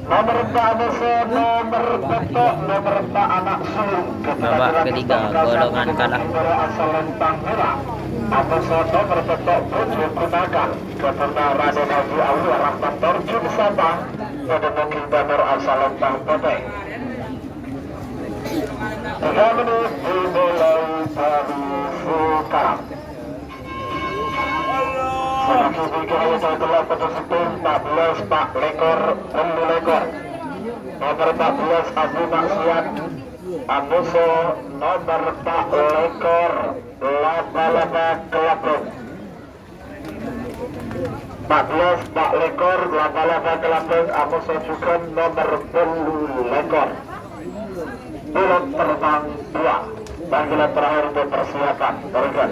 Nomor 4 musuh, nomor betok, nomor 4 anak sulung. Babak ketiga golongan kalah. Asal Lentang Merah. Nomor 1 nomor betok Putri Kunakan. Kepada Raden Haji Awi Rahmat Torjun Sabah. Pada Mungkin Banner asal Lentang Putih. 3 menit dimulai dari sekarang. Semakin tinggi saya telah petusitur 14 Pak Lekor Bumbu Lekor. Nomor 14 Abu Maksiat Amuso. Nomor Pak Lekor Laba-Laba Kelapung. 14 Pak Lekor Laba-Laba Kelapung Amuso juga nomor Bumbu Lekor. Pilot terbang 2. Panggilan terakhir untuk persiapan. Berikan.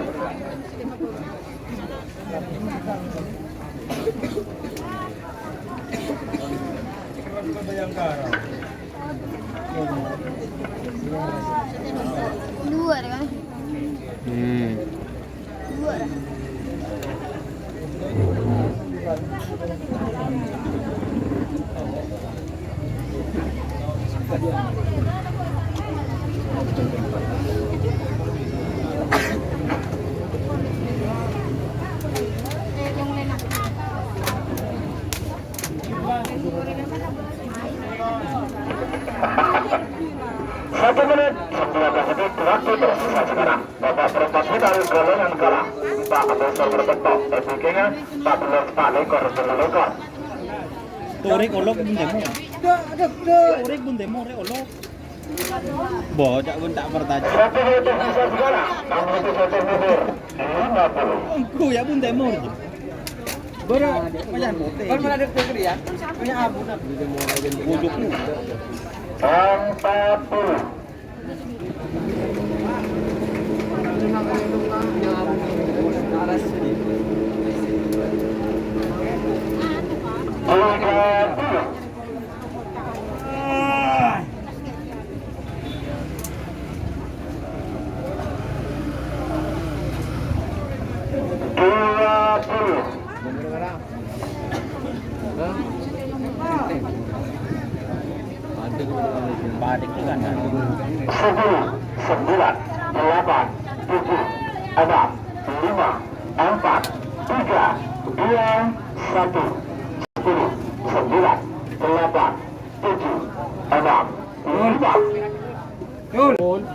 Dua kan? Dua. Satu menit 19 detik waktu tersisa sekarang. Babak perempat final golongan kalah. Pak Abosor berbentuk. Epikinya 14 Pak Lekor Bumbu Lekor. Turik olok pun demo. Turik pun demo rek olok. Bo cak pun tak bertajuk. Satu menit tersisa sekarang. 6 menit satu mundur. 50. Engko ya pun demo je. Bora banyak bote. Kan mana ada ya? Punya abu nak. Wujudku. 40. Badik tu kan. 10, 9, 8, 7, 6, 5, 4, 3, 2, 1. 1, 10, 9, 8, 7, 6, 5. Yun.